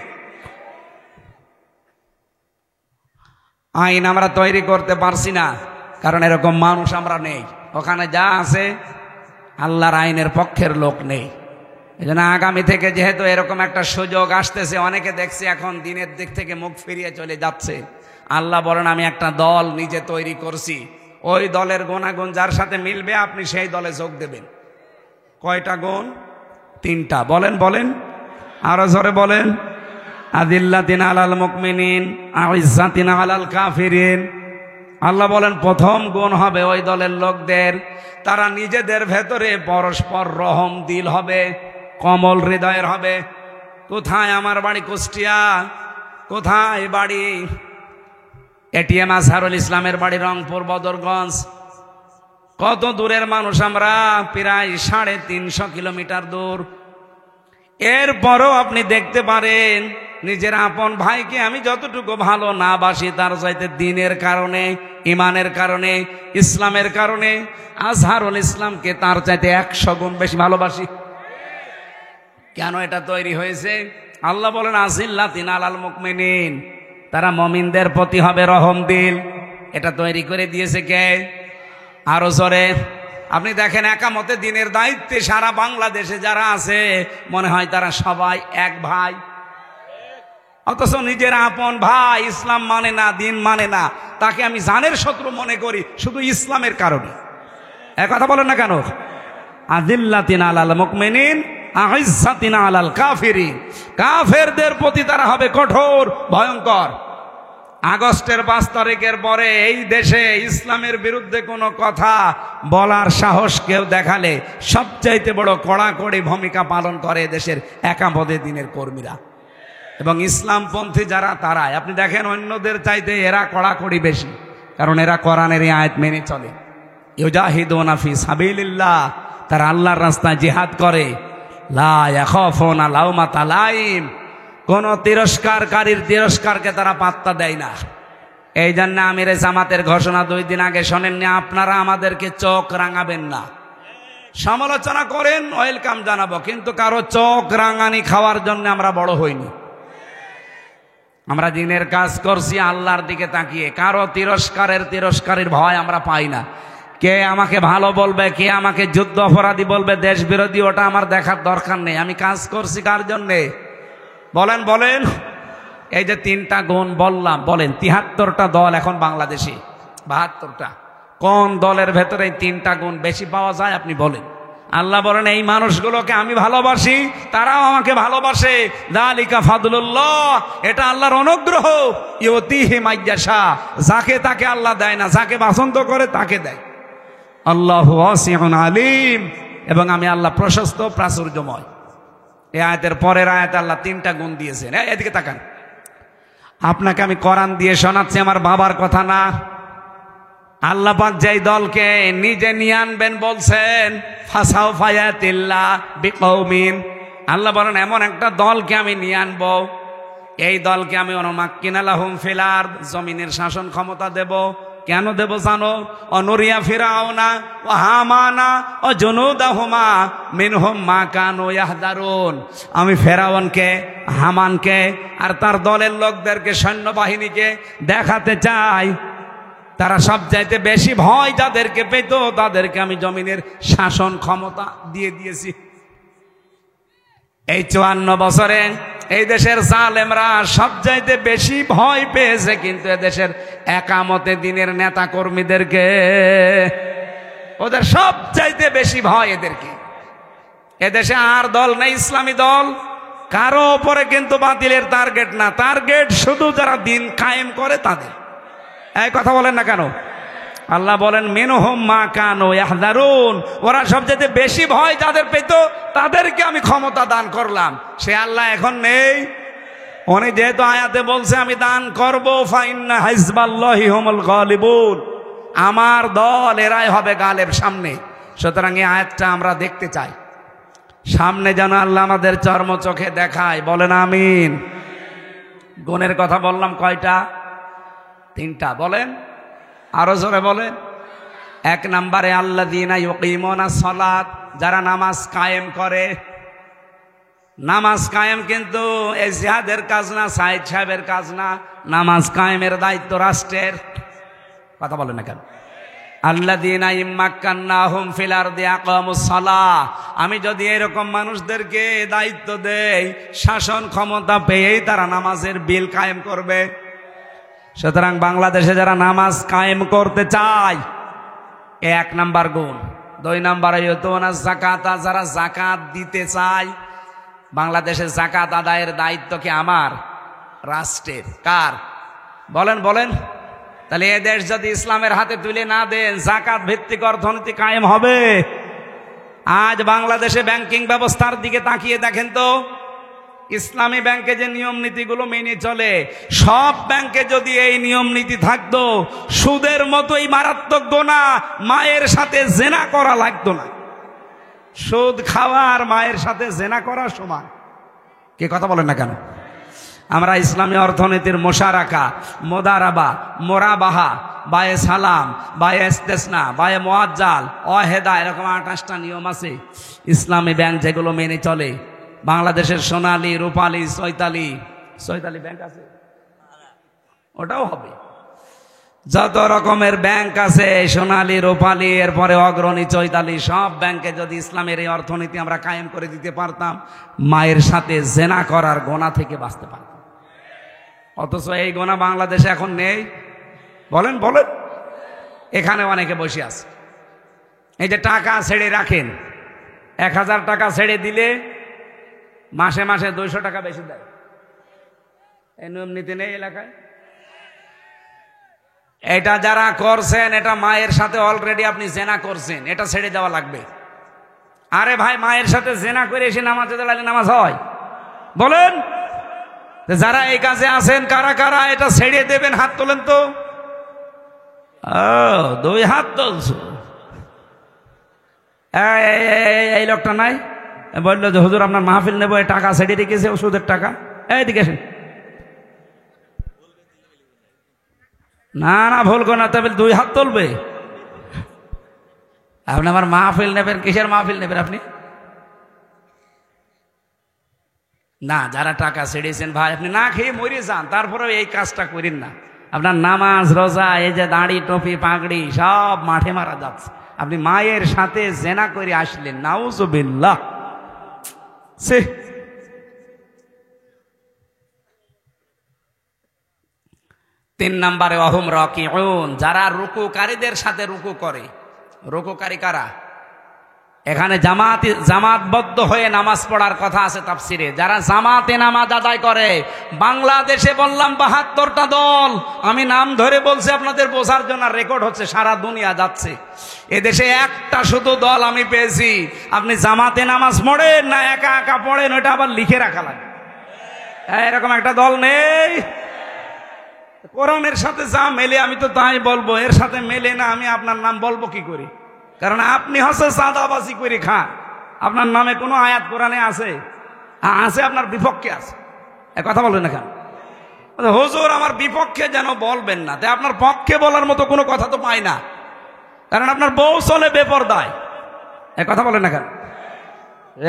আইন আমরা তৈরি করতে পারছি না, কারণ এরকম মানুষ আমরা নেই। ওখানে যা আছে আল্লাহর আইনের পক্ষের লোক নেই। এই জন্য আগামী থেকে যেহেতু এরকম একটা সুযোগ আসতেছে, অনেকে দেখছি এখন দিনের দিক থেকে মুখ ফিরিয়ে চলে যাচ্ছে। আল্লাহ বলেন, আমি একটা দল নিজে তৈরি করছি, ওই দলের গুণাগুণ যার সাথে মিলবে আপনি সেই দলে যোগ দেবেন। কয়টা গুণ? 3টা। বলেন বলেন, আরো জোরে বলেন। আদিল্লাতিন আলাল মুমিনিন আইজ্জাতিন আলাল কাফিরিন। আল্লাহ বলেন প্রথম গুণ হবে ওই দলের লোকদের, তারা নিজেদের ভেতরে পরস্পর রহম দিল হবে, কমল হৃদয়ের হবে। কোথায়? আমার বাড়ি কুষ্টিয়া। কোথায় বাড়ি? এটিএম আজহারুল ইসলামের বাড়ি রংপুর বদরগঞ্জ। কত দূরের মানুষ আমরা? প্রায় 350 কিলোমিটার দূর। এরপরও আপনি দেখতে পারেন নিজের আপন ভাইকে আমি যতটুকু ভালো না বাসি, তার চাইতে দিনের কারণে ইমানের কারণে, ইসলামের কারণে আজহারুল ইসলামকে তার চাইতে 100 গুণ বেশি ভালোবাসি। কেন এটা তৈরি হয়েছে? আল্লাহ বলেন আজিল্লাতিন আলাল মুমিনিন, তারা মুমিনদের প্রতি হবে রহম দিল। এটা তৈরি করে দিয়েছে কে? আরো জোরে। আপনি দেখেন একামতে দিনের দায়িত্বে সারা বাংলাদেশে যারা আছে মনে হয় তারা সবাই এক ভাই, অথচ নিজের আপন ভাই ইসলাম মানে না, দিন মানে না, তাকে আমি জানের শত্রু মনে করি শুধু ইসলামের কারণে। এক কথা বলেন না কেন? আযিল্লাতিন আলাল মুমিনিন আইজ্জাতিন আলাল কাফিরিন, কাফেরদের প্রতি তারা হবে কঠোর, ভয়ঙ্কর। আগস্টের 5 তারিখের পরে এই দেশে ইসলামের বিরুদ্ধে কোনো কথা বলার সাহস কেউ দেখালে সবচাইতে বড় কড়াকড়ি ভূমিকা পালন করে দেশের একামতে দিনের কর্মীরা এবং ইসলামপন্থী যারা, তারাই। আপনি দেখেন অন্যদের চাইতে এরা কড়াকড়ি বেশি, কারণ এরা কোরআনের আয়াত মেনে চলে। ইউজাহিদুনা ফি সাবিলিল্লাহ, তারা আল্লাহর রাস্তায় জিহাদ করে। লা ইয়াখাফুনা লাউমাতা লাইম, কোন তিরস্কারকারীর তিরস্কারকে তারা পাত্তা দেয় না। এই জন্য আমিরে জামাতের ঘোষণা 2 দিন আগে শোনেননি, আপনারা আমাদেরকে চোখ রাঙাবেন না। সমালোচনা করেন, ওয়েলকাম জানাবো, কিন্তু কারো চোখ রাঙানি খাওয়ার জন্য আমরা বড় হইনি। আমরা দিনের কাজ করছি আল্লাহর দিকে তাকিয়ে, কারো তিরস্কারের ভয় আমরা পাই না। কে আমাকে ভালো বলবে, কে আমাকে যুদ্ধ অপরাধী বলবে, দেশ বিরোধী, ওটা আমার দেখার দরকার নেই। আমি কাজ করছি কার জন্যে? বলেন বলেন। এই যে 3টা গুণ বললাম, বলেন 73টা দল এখন বাংলাদেশে, 72টা, কোন দলের ভেতরে এই 3টা গুণ বেশি পাওয়া যায় আপনি বলেন? আল্লাহ বলেন এই মানুষগুলোকে আমি ভালোবাসি, তারাও আমাকে ভালোবাসে। যালিকা ফাদলুল্লাহ, এটা আল্লাহর অনুগ্রহ। ইউতিহি মাইয়াশা, যাকে তাকে আল্লাহ দেয় না, যাকে পছন্দ করে তাকে দেয়। আল্লাহু ওয়াসিউন আলিম, এবং আমি আল্লাহ প্রশস্ত প্রাচুর্যময়। এই আয়াতের পরের আয়াতে আল্লাহ 3টা গুণ দিয়েছেন। এদিকে তাকান, আপনাকে আমি কোরআন দিয়ে শোনাচ্ছি, আমার বাবার কথা না। আল্লাহ পাক যেই দলকে নিজে নিয়ে আনবেন বলছেন, ফাসাউফা ইয়াতিল্লাহ বিকৌমিন, আল্লাহ বলেন এমন একটা দলকে আমি নিয়ে আনবো, এই দলকে আমি অনুমাক্কিনা লাহুম ফিল আরদ, জমিনের শাসন ক্ষমতা দেব। কেন দেব জানো? অনুরিয়া ফিরাউনা ও হামানা ও জুনুদাহুমা মিনহুম মা কানু ইয়াহদারুন, আমি ফেরাউনকে, হামানকে আর তার দলের লোকদেরকে, সৈন্যবাহিনীকে দেখাতে চাই তারা সবচাইতে বেশি ভয় যাদেরকে পেত তাদেরকে আমি জমিনের শাসন ক্ষমতা দিয়ে দিয়েছি। এই 54 বছরে এই দেশের জালেমরা সবচাইতে বেশি ভয় পেয়েছে কিন্তু এদেশের একামতে দিনের নেতা কর্মীদেরকে, ওদের সবচাইতে বেশি ভয় এদেরকে। এদেশে আর দল নেই ইসলামী দল, কারো ওপরে কিন্তু বাতিলের টার্গেট না, টার্গেট শুধু যারা দিন কায়েম করে তাদের। এই কথা বলেন না কেন? আল্লাহ বলেন মিনহুম মা কানু ইয়াহদারুন, ওরা সবচেয়ে বেশি ভয় যাদের পেত তাদেরকে আমি ক্ষমতা দান করলাম। সে আল্লাহ এখন নেই। উনি যেহেতু আয়াতে বলছে আমি দান করব, ফাইন্না হিজবাল্লাহি হুমুল গালিবুন, আমার দল এরাই হবে গালেব সামনে। সুতরাং এই আয়াতটা আমরা দেখতে চাই, সামনে যেন আল্লাহ আমাদের চর্ম চোখে দেখায়। বলেন আমিন। গুণের কথা বললাম কয়টা? 3টা। বলেন আরো জোরে বলেন। 1 নম্বরে আল্লাযীনা ইউকিমুনাস সালাত, যারা নামাজ কায়েম করে। নামাজ কায়েম কিন্তু এই জিহাদের কাজ না, সাইদ সাহেবের কাজ না, নামাজ কায়েমের দায়িত্ব রাষ্ট্রের। কথা বলেন না কেন? আল্লাযীনা ইম্মাক্কান্নাহুম ফিল আরদি আকামুস সালাহ, আমি যদি এরকম মানুষদেরকে দায়িত্ব দেই, শাসন ক্ষমতা পেয়েই তারা নামাজের বিল কায়েম করবে। সুতরাং বাংলাদেশে যারা নামাজ কায়েম করতে চায়, 1 নাম্বার গুণ। 2 নাম্বারে ইউতুনাস যাকাতা, যারা যাকাত দিতে চায়। বাংলাদেশে যাকাত আদায়ের দায়িত্ব কি আমার? রাষ্ট্রের। কার? বলেন বলেন। তাহলে এ দেশ যদি ইসলামের হাতে তুলে না দেন, যাকাত ভিত্তিক অর্থনীতি কায়েম হবে? আজ বাংলাদেশে ব্যাংকিং ব্যবস্থার দিকে তাকিয়ে দেখেন তো, ইসলামী ব্যাংকে যে নিয়ম নীতিগুলো মেনে চলে, সব ব্যাংকে যদি এই নিয়ম নীতি থাকতো, সুদের মতোই মারাত্মক গুনাহ, মায়ের সাথে জেনা করা লাগতো না। সুদ খাওয়া আর মায়ের সাথে জেনা করা সমান। কে কথা বলেন না কেন? আমরা ইসলামী অর্থনীতির মোশারাকা, মোদারাবা, মোরাবাহা, বায়ে সালাম, বায়ে ইস্তেসনা, বায়ে মুআজ্জাল, অহেদা, এরকম 28টা নিয়ম আছে ইসলামী ব্যাংক যেগুলো মেনে চলে। বাংলাদেশের সোনালী, রূপালী, চৈতালি ব্যাংক আছে, ওটাও হবে। যত রকমের ব্যাংক আছে, সোনালী, রূপালী, এরপরে অগ্রণী, চৈতালি, সব ব্যাংকে যদি ইসলামের এই অর্থনীতি আমরা কায়েম করে দিতে পারতাম, মায়ের সাথে জেনা করার গোনা থেকে বাঁচতে পারতাম। অথচ এই গোনা বাংলাদেশে এখন নেই। বলেন বলেন, এখানে অনেকে বসে আছে। এই যে টাকা ছেড়ে রাখেন, 1000 টাকা ছেড়ে দিলে মাসে মাসে 200 টাকা বেশি দেয়। এই নিয়ম নীতি নেই এলাকায়। এটা যারা করছেন, এটা মায়ের সাথে অলরেডি আপনি জেনা করছেন, এটা ছেড়ে দেওয়া লাগবে। আরে ভাই, মায়ের সাথে জেনা করে এসে নামাজে দাঁড়ালে নামাজ হয়? বলেন, যারা এই কাজে আছেন কারা কারা এটা ছেড়ে দেবেন? হাত তোলেন তো। 2 হাত তুলছো। এই লোকটা নাই, বললো যে হুজুর আপনার মাহফিল নেবো, এই টাকা ছেড়ে রেখেছে, ওষুধের টাকা। এইদিকে আসেন। না না, ভুল না, তবে 2 হাত তুলবে। আপনি আমার মাহফিল নেবেন? কিসের মাহফিল নেবেন আপনি? না, যারা টাকা ছেড়েছেন ভাই, আপনি না খেয়ে মরে যান, তারপরেও এই কাজটা করেন না। আপনার নামাজ, রোজা, এই যে দাড়ি, টুপি, পাগড়ি সব মাঠে মারা যাচ্ছে। আপনি মায়ের সাথে জেনা করে আসলেন, নাউজুবিল্লাহ। 3 নম্বরে অহুম রাকিউন, যারা রুকুকারীদের সাথে রুকু করে। রুকুকারী কারা? এখানে জামাতবদ্ধ হয়ে নামাজ পড়ার কথা আছে তাফসিরে। যারা জামাতে নামাজ আদায় করে, বাংলাদেশে বললাম 72টা দল, আমি নাম ধরে বলছি আপনাদের বোঝার জন্য, রেকর্ড হচ্ছে, সারা দুনিয়া যাচ্ছে। এদেশে একটা শুধু দল আমি পেয়েছি, আপনি জামাতে নামাজ পড়েন না একা একা পড়েন, ওটা আবার লিখে রাখা লাগে। এরকম একটা দল নেই। কোরআনের সাথে যা মেলে আমি তো তাই বলবো, এর সাথে মেলে না আমি আপনার নাম বলবো কি করে? কারণ আপনি হচ্ছে চাঁদাবাজি করে খান। আপনার নামে কোনো আয়াত কোরআনে আছে? আছে, আপনার বিপক্ষে আছে। কথা বলবেন না কেন? হুজুর আমার বিপক্ষে যেন বলবেন না, তাই আপনার পক্ষে বলার মতো কোনো কথা তো পাই না, কারণ আপনার বউ চলে বেপরদায়। কথা বলেন না কেন?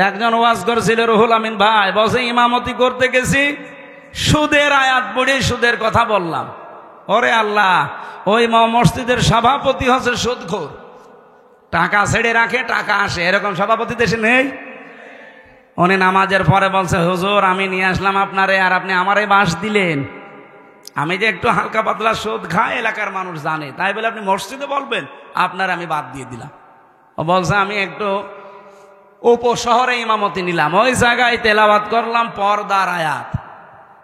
একজন ওয়াজ করেছিল, রুহুল আমিন ভাই, বসে ইমামতি করতে গেছি, সুদের আয়াত পড়ে সুদের কথা বললাম। ওরে আল্লাহ, ওই মসজিদের সভাপতি হচ্ছে সুদখোর, টাকা ছেড়ে রাখে, টাকা আসে, এরকম সভাপতি দেশে নেই। উনি নামাজের পরে বলছে, হুজুর আমি নিয়ে আসলাম আপনারে, আর আপনি আমারে বাঁশ দিলেন। আমি যে একটু হালকা পাতলা সুদ খাই, এলাকার মানুষ জানে, তাই বলে আপনি মসজিদে বলবেন? আপনার আমি বাদ দিয়ে দিলাম। ও বলছে আমি একটু উপশহরে ইমামতি নিলাম, ওই জায়গায় তেলাওয়াত করলাম পর্দার আয়াত।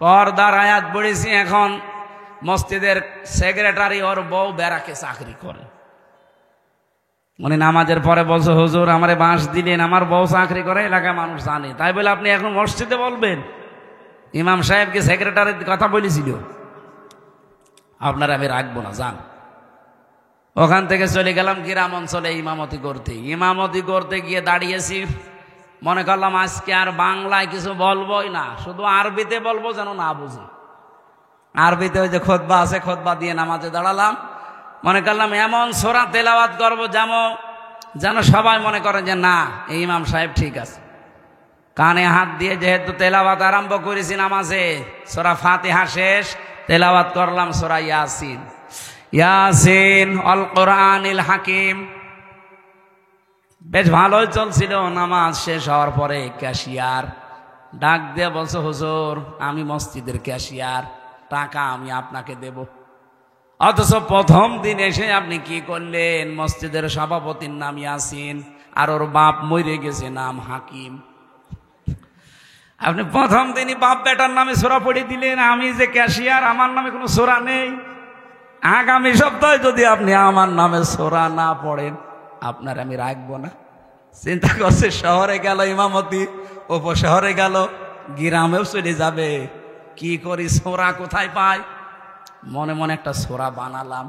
পর্দার আয়াত পড়েছি। এখন মসজিদের সেক্রেটারি ওর বউ ব্যারাকে চাকরি করে। উনি নামাজের পরে বলছে, হুজুর আমারে বাঁশ দিলেন, আমার বউ চাকরি করে, এলাকায় মানুষ জানে, তাই বলে আপনি এখন মসজিদে বলবেন? ইমাম সাহেবকে সেক্রেটারির কথা বলেছিল। আপনারা আমি রাখবো না, যান। ওখান থেকে চলে গেলাম গ্রাম অঞ্চলে ইমামতি করতে গিয়ে দাঁড়িয়েছি। মনে করলাম আজকে আর বাংলায় কিছু বলবোই না, শুধু আরবিতে বলবো, যেন না বুঝি। আরবিতে ওই যে খুতবা আছে, খুতবা দিয়ে নামাজে দাঁড়ালাম। মনে করলাম এমন সূরা তেলাওয়াত করবো যেন সবাই মনে করে যে না, এই ইমাম সাহেব ঠিক আছে। কানে হাত দিয়ে যেহেতু তেলাওয়াত আরম্ভ করেছি নামাজে, সূরা ফাতিহা শেষ, তেলাওয়াত করলাম সূরা ইয়াসিন। ইয়াসিন আল কোরআনিল হাকিম। বেশ ভালোই চলছিল। নামাজ শেষ হওয়ার পরে ক্যাশিয়ার ডাক দিয়ে বলছে, হুজুর আমি মসজিদের ক্যাশিয়ার, টাকা আমি আপনাকে দেব। অথচ প্রথম দিন এসে আপনি কি করলেন? মসজিদের সভাপতির নাম ইয়াসিন, আর ওর বাপ মরে গেছে, নাম হাকিম। আপনি প্রথম দিনই বাপ বেটার নামে সূরা পড়ে দিলেন। আমি যে ক্যাশিয়ার, আমার নামে কোনো সূরা নেই। আগামী সপ্তাহে যদি আপনি আমার নামে সূরা না পড়েন, আপনার আমি রাখবো না। চিন্তা করছে, শহরে গেল ইমামতি, উপশহরে গেল, গ্রামেও চলে যাবে। কি করি, সূরা কোথায় পাই? মনে মনে একটা সূরা বানালাম।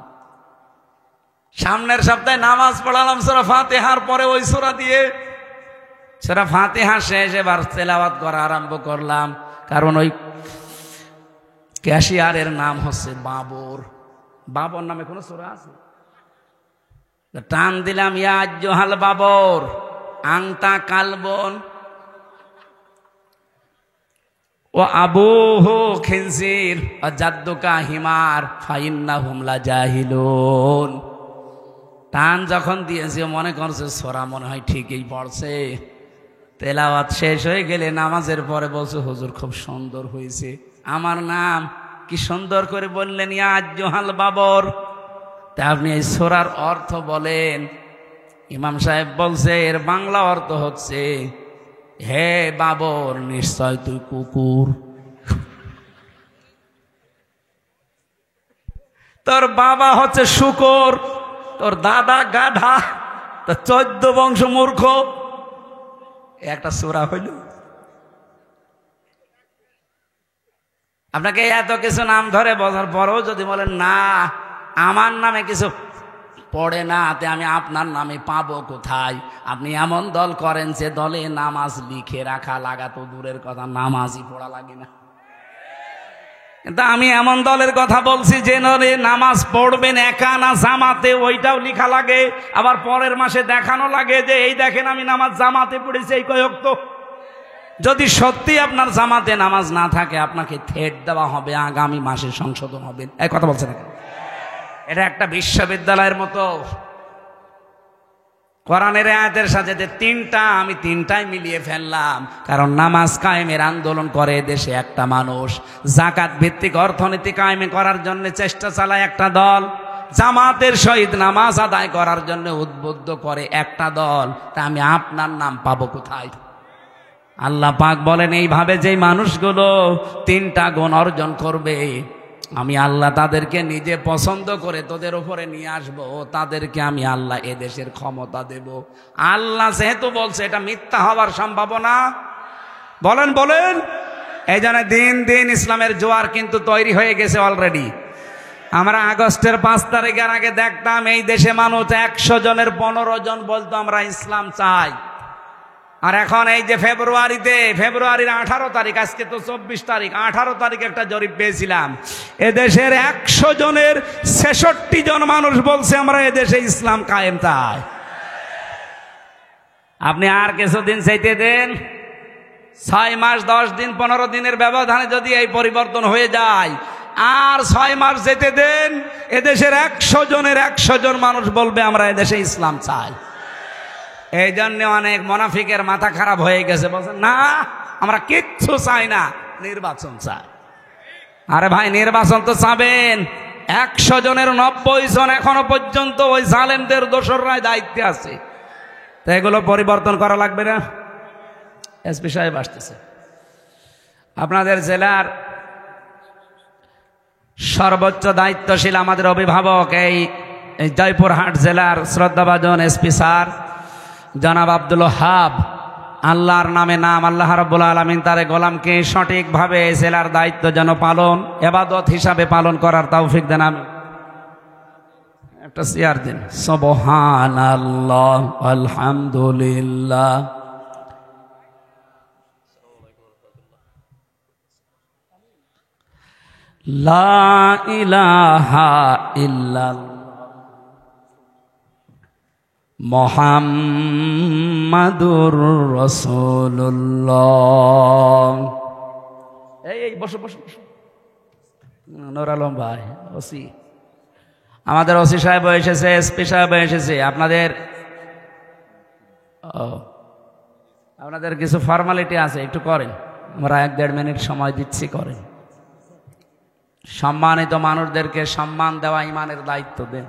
সামনের সপ্তাহে নামাজ পড়ালাম সূরা ফাতিহার পরে ওই সূরা দিয়ে। সূরা ফাতিহা শেষ, এবার তেলাওয়াত করা আরম্ভ করলাম। কারণ ওই ক্যাশিয়ারের নাম হচ্ছে বাবর। বাবর নামে কোনো সূরা আছে? টান দিলাম, ইয়া আইয়ুহাল বাবর আনতা কালবন ও আবুহু খিনজির ও জাদ্দুকা হিমার ফাইন্নাহুম লাজাহিলুন। টান যখন দিয়েছে মনে করছে সূরা মনে হয় ঠিকই পড়ছে। তেলাওয়াত শেষ হয়ে গেলে নামাজের পরে বলছে, হুজুর খুব সুন্দর হয়েছে, আমার নাম কি সুন্দর করে বললেন, ইয়া আইয়ুহাল বাবর। তা আপনি এই সূরার অর্থ বলেন। ইমাম সাহেব বলছে এর বাংলা অর্থ হচ্ছে, হে বাবর নিশ্চয় তুই কুকুর। তোর বাবা হচ্ছে শুকর, তোর দাদা গাধা, তোর 14 বংশ মূর্খ। একটা সূরা হইল। আপনাকে এত কিছু নাম ধরে বলার পরেও যদি বলেন না আমার নামে কিছু পড়ে না, তে আমি আপনার নামে পাবো কোথায়? আপনি এমন দল করেন যে দলে নামাজ লিখে রাখা লাগা তো দূরের কথা, নামাজই পড়া লাগে না। কিন্তু আমি এমন দলের কথা বলছি যে দলে নামাজ পড়বেন একা না জামাতে, ওইটাও লেখা লাগে। আবার পরের মাসে দেখানো লাগে যে এই দেখেন আমি নামাজ জামাতে পড়েছি এই কয়েক। তো যদি সত্যি আপনার জামাতে নামাজ না থাকে আপনাকে থ্রেট দেওয়া হবে, আগামী মাসে সংশোধন হবে। এই কথা বলছে না? এটা একটা বিশ্ববিদ্যালয়ের মতো। কোরআনের আয়াতের সাথে তিনটা, আমি তিনটাই মিলিয়ে ফেললাম। কারণ নামাজ কায়েমের আন্দোলন করে দেশে একটা মানুষ, যাকাত ভিত্তিক অর্থনীতি কায়েমে করার জন্য চেষ্টা চালায় একটা দল, জামাতের সহিত নামাজ আদায় করার জন্য উদ্বুদ্ধ করে একটা দল। তা আমি আপনার নাম পাবো কোথায়? আল্লাহ পাক বলেন এইভাবে যেই মানুষগুলো তিনটা গুণ অর্জন করবে, আমি আল্লাহ তাদেরকে নিজে পছন্দ করে তোদের উপরে নিয়ে আসবো, তাদেরকে আমি আল্লাহ এদেশের ক্ষমতা দেব। আল্লাহ যেহেতু বলছে, এটা মিথ্যা হওয়ার সম্ভাবনা বলেন বলেন। এই জন্য দিন দিন ইসলামের জোয়ার কিন্তু তৈরি হয়ে গেছে অলরেডি। আমরা আগস্টের 5 তারিখের আগে দেখতাম এই দেশে মানুষ 100 জনের 15 জন বলতো আমরা ইসলাম চাই। আর এখন এই যে ফেব্রুয়ারির 18 তারিখ, আজকে তো 24 তারিখ, 18 তারিখ একটা জরিপ পেয়েছিলাম, এদেশের 100 জনের 66 জন মানুষ বলছে আমরা এদেশে ইসলাম কায়েম চাই। আপনি আর কিছুদিন চাইতে দেন, 6 মাস 10 দিন 15 দিনের ব্যবধানে যদি এই পরিবর্তন হয়ে যায়, আর 6 মাস যেতে দেন, এদেশের 100 জনের 100 জন মানুষ বলবে আমরা এদেশে ইসলাম চাই। এই জন্য অনেক মুনাফিকের মাথা খারাপ হয়ে গেছে, বলছেন না আমরা কিচ্ছু চাই না, নির্বাচন চাই। আরে ভাই নির্বাচন তো চাবেন, 100 জনের 90 জন এখনো পর্যন্ত ওই জালেমদের দোসররাই দায়িত্বে আছে। তো এগুলো পরিবর্তন করা লাগবে না? এসপি সাহেব আসতেছে। আপনাদের জেলার সর্বোচ্চ দায়িত্বশীল আমাদের অভিভাবক এই জয়পুরহাট জেলার শ্রদ্ধাভাজন এসপি স্যার জনাব আব্দুল ওয়াহাব, আল্লাহর নামে নাম, আল্লাহ রাব্বুল আলামিন তার গোলামকে সঠিকভাবে জেলার দায়িত্ব যেন পালন, ইবাদত হিসাবে পালন করার তৌফিক দেন। আমি একটা চেয়ার দিন। সুবহানাল্লাহ আলহামদুলিল্লাহ লা ইলাহা ইল্লাল্লাহ মুহাম্মাদুর রাসূলুল্লাহ। এই বসো বসো বসো। নূর আলম ভাই ওসি, আমাদের ওসি সাহেব এসেছে, এসপি সাহেব এসেছে। আপনাদের কিছু ফর্মালিটি আছে, একটু করেন। আমরা 1-1.5 মিনিট সময় দিচ্ছি, করেন। সম্মানিত মানুষদেরকে সম্মান দেওয়া ইমানের দায়িত্ব দেন।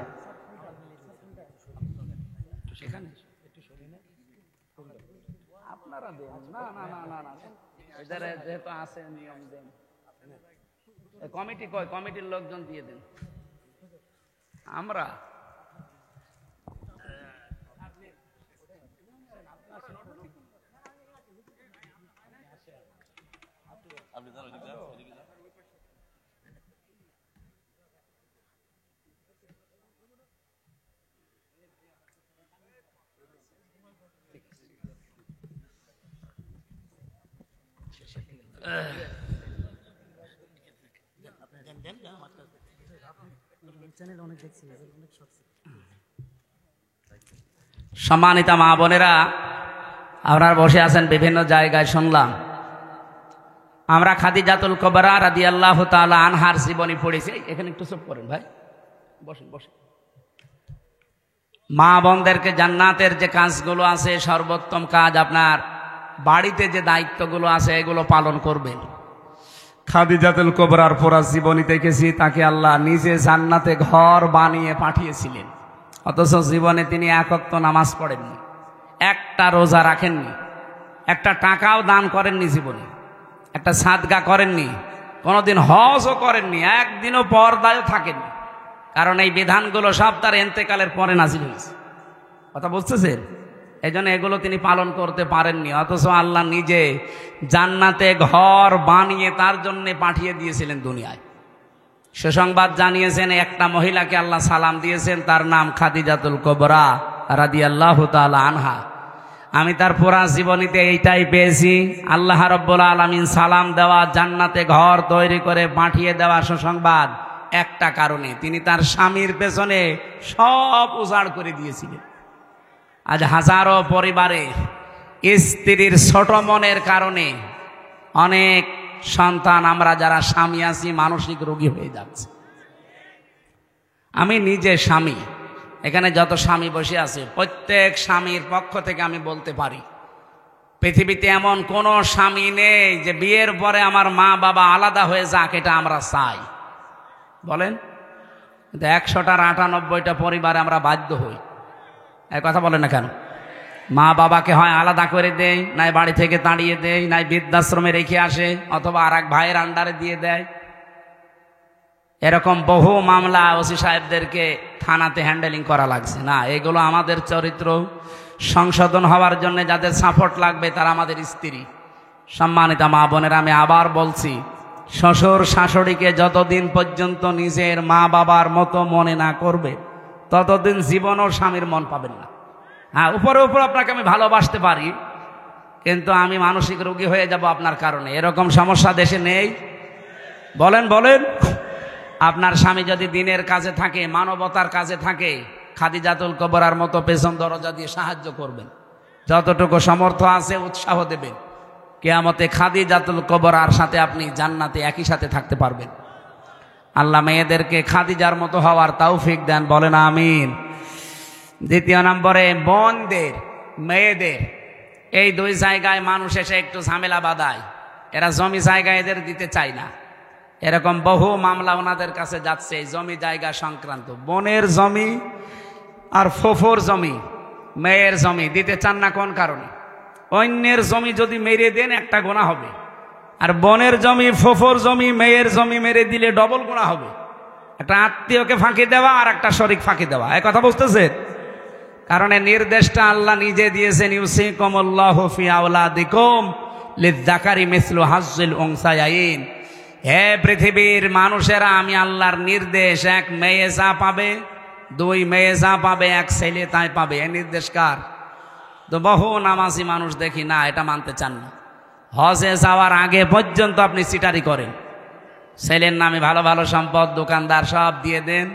আপনারা দেন না না না না না, এদের যেহেতু আছে নিয়ম দেন। কমিটি কয়, কমিটির লোকজন দিয়ে দেন। আমরা সম্মানিতা মা বোনেরা, আপনারা বসে আছেন বিভিন্ন জায়গায়, শুনলাম আমরা খাদিজাতুল কুবরা রাদিয়াল্লাহু তাআলা আনহার জীবনী পড়েছি। এখানে একটু চুপ করেন ভাই, বসেন বসেন। মা বোনদেরকে জান্নাতের যে কাজগুলো আছে, সর্বোত্তম কাজ আপনার বাড়িতে যে দায়িত্বগুলো আছে এগুলো পালন করবেন। খাদিজাতুল কুবরার পুরা জীবনী দেখেছি, তাকে আল্লাহ নিজে জান্নাতে ঘর বানিয়ে পাঠিয়েছিলেন, অথচ জীবনে তিনি এক ওয়াক্ত নামাজ পড়েননি, একটা রোজা রাখেননি, একটা টাকাও দান করেননি, জীবনে একটা সাদগা করেননি, কোনোদিন হজও করেননি, একদিনও পর্দায়ও থাকেননি। কারণ এই বিধানগুলো সব তার ইন্তেকালের পরে নাজিল হয়েছে। কথা বুঝতেছেন? এই জন্য এগুলো তিনি পালন করতে পারেননি, অথচ আল্লাহ নিজে জান্নাতে ঘর বানিয়ে তার জন্য পাঠিয়ে দিয়েছিলেন দুনিয়ায়। সুসংবাদ জানিয়েছেন, একটা মহিলাকে আল্লাহ সালাম দিয়েছেন, তার নাম খাদিজাতুল কুবরা রাদিয়াল্লাহু তাআলা আনহা। আমি তার পুরা জীবনীতে এইটাই পেয়েছি, আল্লাহ রাব্বুল আলামিন সালাম দেওয়া, জান্নাতে ঘর তৈরি করে পাঠিয়ে দেওয়া সুসংবাদ একটা কারণে, তিনি তার স্বামীর পেছনে সব উজাড় করে দিয়েছিলেন। আজ হাজারো পরিবারে স্ত্রীর ছোট মনের কারণে অনেক সন্তান, আমরা যারা স্বামী আছি, মানসিক রোগী হয়ে যাচ্ছে। আমি নিজে স্বামী, এখানে যত স্বামী বসে আছে প্রত্যেক স্বামীর পক্ষ থেকে আমি বলতে পারি, পৃথিবীতে এমন কোনো স্বামী নেই যে বিয়ের পরে আমার মা বাবা আলাদা হয়ে যাক, এটা আমরা চাই। বলেন, 100টার 98টা পরিবারে আমরা বাধ্য হই। এই কথা বলেন না কেন? মা বাবাকে হয় আলাদা করে দেয়, নাই বাড়ি থেকে তাড়িয়ে দেয়, নাই বৃদ্ধাশ্রমে রেখে আসে, অথবা আর এক ভাইয়ের আন্ডারে দিয়ে দেয়। এরকম বহু মামলা ওসি সাহেবদেরকে থানাতে হ্যান্ডেলিং করা লাগছে। না, এগুলো আমাদের চরিত্র সংশোধন হওয়ার জন্য যাদের সাপোর্ট লাগবে তারা আমাদের স্ত্রী। সম্মানিতা মা বোনেরা, আমি আবার বলছি, শ্বশুর শাশুড়িকে যতদিন পর্যন্ত নিজের মা বাবার মতো মনে না করবে ততদিন জীবনও স্বামীর মন পাবেন না। হ্যাঁ, উপরে উপরে আপনাকে আমি ভালোবাসতে পারি, কিন্তু আমি মানসিক রোগী হয়ে যাব আপনার কারণে। এরকম সমস্যা দেশে নেই? বলেন বলেন। আপনার স্বামী যদি দিনের কাজে থাকে, মানবতার কাজে থাকে, খাদিজাতুল কুবরার মতো পেছন দরজা দিয়ে সাহায্য করবেন, যতটুকু সামর্থ্য আছে উৎসাহ দেবেন। কিয়ামতে খাদিজাতুল কুবরার সাথে আপনি জান্নাতে একই সাথে থাকতে পারবেন। আল্লাহ মেয়েদেরকে খাদিজার মতো হওয়ার তৌফিক দেন, বলেন আমিন। দ্বিতীয় নম্বরে, বোনদের, মেয়েদের, এই দুই জায়গায় মানুষ এসে একটু ঝামেলা বাঁধায়। এরা জমি জায়গা এদের দিতে চায় না, এরকম বহু মামলা ওনাদের কাছে যাচ্ছে এই জমি জায়গা সংক্রান্ত। বোনের জমি আর ফুফুর জমি, মেয়ের জমি দিতে চান না কোন কারণে? অন্যের জমি যদি মেরে দেন একটা গুনাহ হবে, আর বোনের জমি, ফুফুর জমি, মেয়ের জমি মেরে দিলে ডবল গুনাহ হবে। একটা আত্মীয়কে ফাঁকি দেওয়া আর একটা শরিক ফাঁকি দেওয়া। এই কথা বুঝতেছেন? কারণ এই নির্দেশটা আল্লাহ নিজে দিয়েছেন, ইউসিকুমুল্লাহু ফি আওলাদিকুম লিযযাকারি মিসলু হাজ্জিল উনসায়াইন। হে পৃথিবীর মানুষেরা, আমি আল্লাহর নির্দেশ, এক মেয়ে যা পাবে, দুই মেয়ে যা পাবে, এক ছেলে তাই পাবে। এই নির্দেশ কার? তো বহু নামাজি মানুষ দেখি না, এটা মানতে চান না। হজে যাওয়ার আগে পর্যন্ত আপনি চিটারি করেন, ছেলের নামে ভালো ভালো সম্পদ, দোকানদার সব দিয়ে দেন,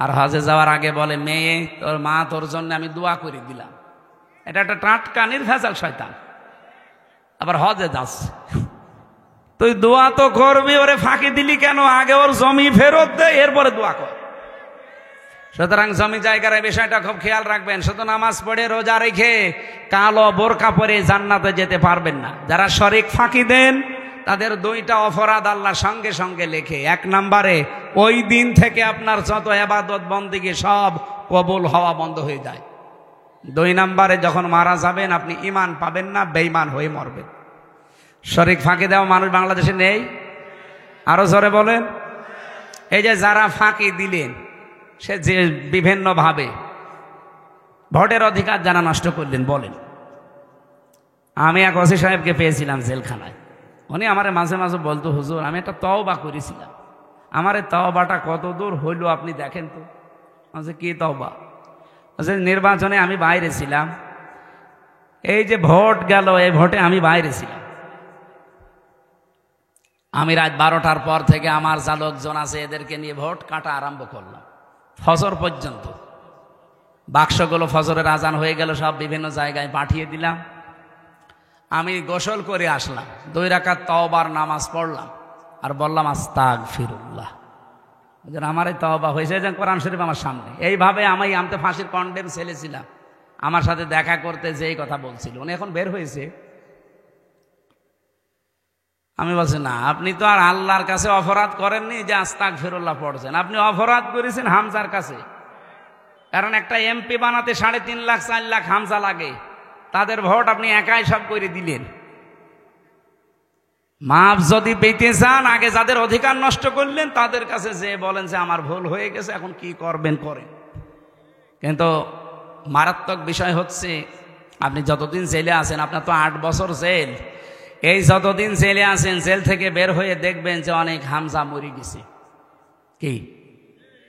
আর হজে যাওয়ার আগে বলে, মেয়ে তোর মা তোর জন্য আমি দোয়া করে দিলাম। এটা একটা টাটকা নির্ভেজাল শয়তান। আবার হজে যাচ্ছে, তুই দোয়া তো করবি, ওরে ফাঁকি দিলি কেন? আগে ওর জমি ফেরত দে, এরপরে দোয়া কর। সুতরাং জমি জায়গার এই বিষয়টা খুব খেয়াল রাখবেন। শুধু নামাজ পড়ে রোজা রেখে কালো বোরকা পরে জান্নাতে যেতে পারবেন না। যারা শরিক ফাঁকি দেন তাদের দুইটা অপরাধ আল্লাহ সঙ্গে সঙ্গে লেখে। এক নম্বরে, ওই দিন থেকে আপনার যত ইবাদত বন্দেগী সব কবুল হওয়া বন্ধ হয়ে যায়। দুই নম্বরে, যখন মারা যাবেন আপনি ঈমান পাবেন না, বেঈমান হয়ে মরবেন। শরিক ফাঁকি দেওয়া মানুষ বাংলাদেশে নেই? আরো জোরে বলেন। এই যে যারা ফাঁকি দিলেন, সে যে বিভিন্নভাবে ভোটের অধিকার যারা নষ্ট করলেন, বলেন। আমি এক ওসি সাহেবকে পেয়েছিলাম জেলখানায়। উনি আমারে মাঝে মাঝে বলতো, হুজুর আমি একটা তওবা করেছিলাম, আমার এই তওবাটা কত দূর হইল আপনি দেখেন তো। বলছে, কি তওবা? বলছে, নির্বাচনে আমি বাইরে ছিলাম, এই যে ভোট গেল, এই ভোটে আমি বাইরে ছিলাম, আমি রাত 12টার পর থেকে আমার যা লোকজন আছে এদেরকে নিয়ে ভোট কাটা আরম্ভ করলাম ফজর পর্যন্ত। বাক্সগুলো ফজরের আজান হয়ে গেল, সব বিভিন্ন জায়গায় পাঠিয়ে দিলাম। আমি গোসল করে আসলাম, 2 রাকাত তওবার নামাজ পড়লাম আর বললাম আস্তাগফিরুল্লাহ। আমার এই তওবা হয়েছে যে কোরআন শরীফ আমার সামনে। এইভাবে আমি আমতে ফাঁসির কন্ডেম ছেলে ছিলাম, আমার সাথে দেখা করতে যেই কথা বলছিল উনি এখন বের হয়েছে। আমি বলছি না, আপনি তো আর আল্লাহর কাছে অপরাধ করেননি যে আস্তাগফিরুল্লাহ পড়ছেন, আপনি অপরাধ করেছেন হামজার কাছে। কারণ একটা এমপি বানাতে 3.5 লাখ 4 লাখ হামজা লাগে, তাদের ভোট আপনি একাই সব করে দিলেন। মাপ যদি পেতে চান, আগে যাদের অধিকার নষ্ট করলেন তাদের কাছে যে বলেন যে আমার ভুল হয়ে গেছে, এখন কি করবেন করেন। কিন্তু মারাত্মক বিষয় হচ্ছে, আপনি যতদিন জেলে আছেন, আপনার তো 8 বছর জেল, এই যতদিন জেলে আছেন জেল থেকে বের হয়ে দেখবেন যে অনেক হামজা মরে গেছে। কি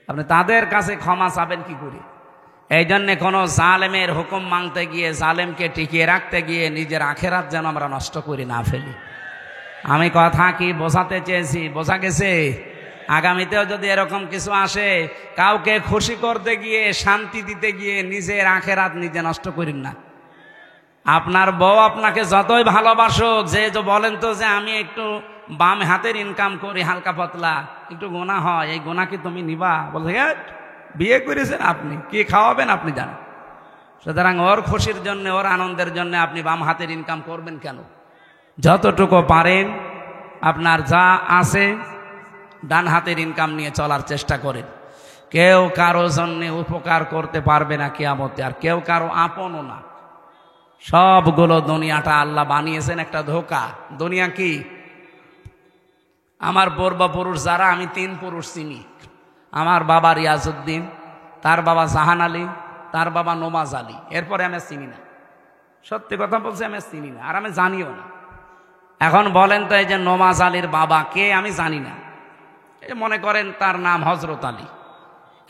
আপনি তাদের কাছে ক্ষমা চাবেন কি করে? এই জন্যে কোনো জালেমের হুকুম মানতে গিয়ে, জালেমকে টিকিয়ে রাখতে গিয়ে নিজের আখেরাত যেন আমরা নষ্ট করে না ফেলি। আমি কথা কি বোঝাতে চেয়েছি, বোঝা গেছে? আগামীতেও যদি এরকম কিছু আসে, কাউকে খুশি করতে গিয়ে, শান্তি দিতে গিয়ে নিজের আখেরাত নিজে নষ্ট করেন না। আপনার বউ আপনাকে যতই ভালোবাসুক, যে বলেন তো যে আমি একটু বাম হাতের ইনকাম করি, হালকা পাতলা একটু গোনা হয়, এই গোনা কি তুমি নিবা? বলছে বিয়ে করেছেন আপনি, কি খাওয়াবেন আপনি জানেন। সুতরাং ওর খুশির জন্য, ওর আনন্দের জন্য আপনি বাম হাতের ইনকাম করবেন কেন? যতটুকু পারেন আপনার যা আছে ডান হাতের ইনকাম নিয়ে চলার চেষ্টা করেন। কেউ কারো জন্য উপকার করতে পারবে না কিয়ামতে, আর কেউ কারো আপনও না। সবগুলো দুনিয়াটা আল্লাহ বানিয়েছেন একটা ধোঁকা। দুনিয়া কি? আমার পূর্বপুরুষ যারা, আমি 3 পুরুষ চিনি। আমার বাবা রিয়াজউদ্দিন, তার বাবা জাহান আলী, তার বাবা নমাজ আলী, এরপরে আমি চিনি না। সত্যি কথা বলছি, আমি চিনি না, আর আমি জানিও না। এখন বলেন তো, এই যে নমাজ আলীর বাবা কে? আমি জানি না। এই মনে করেন তার নাম হজরত আলী।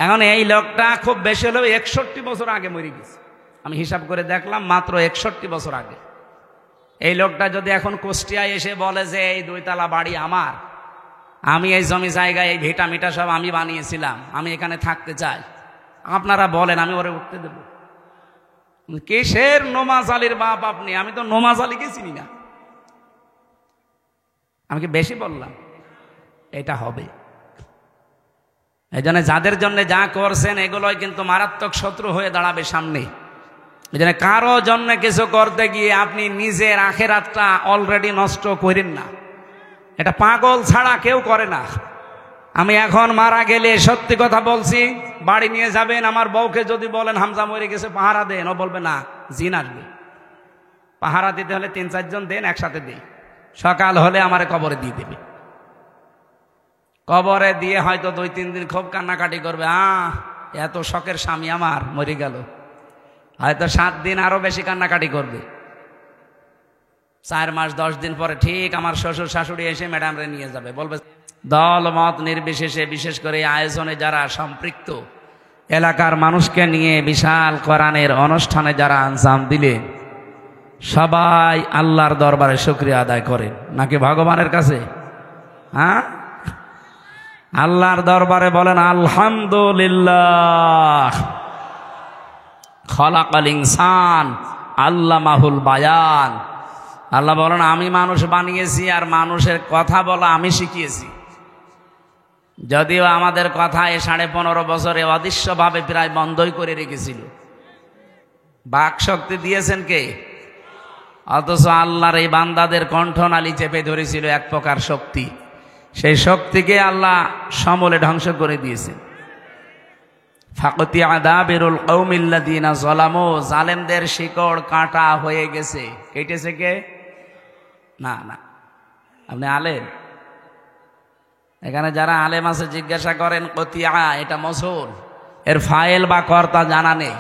এখন এই লোকটা খুব বেশি হলেও 61 বছর আগে মরে গেছে। আমি হিসাব করে দেখলাম, মাত্র 61 বছর আগে। এই লোকটা যদি এখন কুষ্টিয়ায় এসে বলে যে এই 2 তলা বাড়ি আমার, আমি এই জমি জায়গায় এই ভিটা মিটা সব আমি বানিয়েছিলাম, আমি এখানে থাকতে চাই, আপনারা বলেন আমি ওরে উঠতে দেব? কিসের নমাজ আলীর বাপ আপনি? আমি তো নমাজ আলীকে চিনি না। আমি কি বেশি বললাম? এটা হবে। এই জন্য যাদের জন্য যা করছেন এগুলোই কিন্তু মারাত্মক শত্রু হয়ে দাঁড়াবে সামনে। এই জন্য কারো জন্য কিছু করতে গিয়ে আপনি নিজের আখেরাতটা অলরেডি নষ্ট করেন না। এটা পাগল ছাড়া কেউ করে না। আমি এখন মারা গেলে, সত্যি কথা বলছি, বাড়ি নিয়ে যাবেন, আমার বউকে যদি বলেন হামজা মরে গেছে পাহারা দেন, ও বলবে না, জিন আসবে। পাহারা দিতে হলে 3-4 জন দেন, একসাথে দেই। সকাল হলে আমারে কবরে দিয়ে দেবে। কবরে দিয়ে হয়তো 2-3 দিন খুব কান্নাকাটি করবে, এত শখের স্বামী আমার মরে গেল। হয়তো 7 দিন আরো বেশি কান্নাকাটি করবে। 4 মাস 10 দিন পরে ঠিক আমার শ্বশুর শাশুড়ি এসে ম্যাডামরে নিয়ে যাবে, বলবে দল মত নির্বিশেষে, বিশেষ করে আয়োজনে যারা সম্পৃক্ত, এলাকার মানুষকে নিয়ে বিশাল কোরআনের অনুষ্ঠানে যারা আঞ্জাম দিলেন, সবাই আল্লাহর দরবারে শুকরিয়া আদায় করেন নাকি ভগবানের কাছে? হ্যাঁ, আল্লাহর দরবারে বলেন আলহামদুলিল্লাহ। খলাকাল ইনসান আল্লামাহুল বায়ান। আল্লাহ বলেন আমি মানুষ বানিয়েছি আর মানুষের কথা বলা আমি শিখিয়েছি। যদিও আমাদের কথা এই 15.5 বছরে অদৃশ্যভাবে প্রায় বন্ধই করে রেখেছিল। বাক শক্তি দিয়েছেন কে? অথচ আল্লাহর এই বান্দাদের কণ্ঠনালী চেপে ধরেছিল এক প্রকার শক্তি। সেই শক্তিকে আল্লাহ সমূলে ধ্বংস করে দিয়েছে। ফাকতি আদাবিরুল কওমিল্লাযিনা যালামু, জালেমদের শিকড় কাটা হয়ে গেছে। কেটেছে কে? না না, আপনি আলেম, এখানে যারা আলেম আছে জিজ্ঞাসা করেন কতিয়া, এটা মসুল, এর ফাইল বা কর্তা জানা নেই।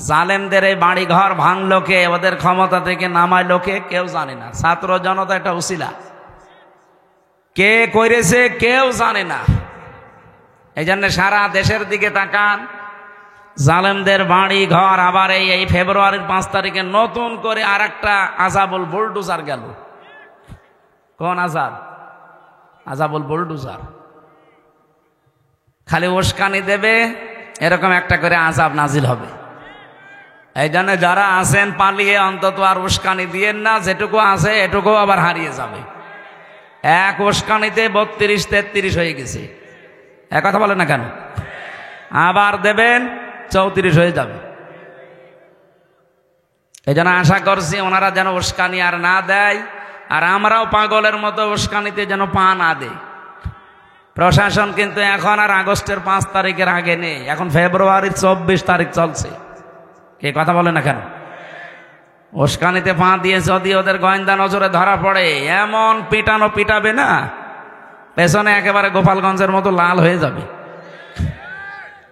জালেমদের এই বাড়ি ঘর ভাঙলো কে? ওদের ক্ষমতা থেকে নামাইলো কে? কেউ জানে না। ছাত্র জনতা একটা উসিলা, কে করেছে কেউ জানে না। এই জন্য সারা দেশের দিকে তাকান, জালেমদের বাড়ি ঘর আবার এই ফেব্রুয়ারির 5 তারিখে নতুন করে আর একটা আযাবুল বুলডোজার গেল। কোন আযাব? আযাবুল বুলডুজার। খালি উস্কানি দেবে, এরকম একটা করে আযাব নাজিল হবে। এই জন্য যারা আছেন পালিয়ে অন্তত আর উস্কানি দিয়েন না, যেটুকু আছে এটুকু আবার হারিয়ে যাবে। এক উস্কানিতে 32-33 হয়ে গেছে, এক কথা বলে না কেন? আবার দেবেন 34 হয়ে যাবে। এই জন্য আশা করছি ওনারা যেন উস্কানি আর না দেয়, আর আমরাও পাগলের মতো উস্কানিতে যেন পা না দেয়। প্রশাসন কিন্তু এখন আর আগস্টের 5 তারিখের আগে নেই, এখন ফেব্রুয়ারির 24 তারিখ চলছে। কে কথা বলে না কেন? উস্কানিতে পা দিয়ে যদি ওদের গোয়েন্দা নজরে ধরা পড়ে, এমন পিটানো পিটাবে না, পেছনে একেবারে গোপালগঞ্জের মতো লাল হয়ে যাবে।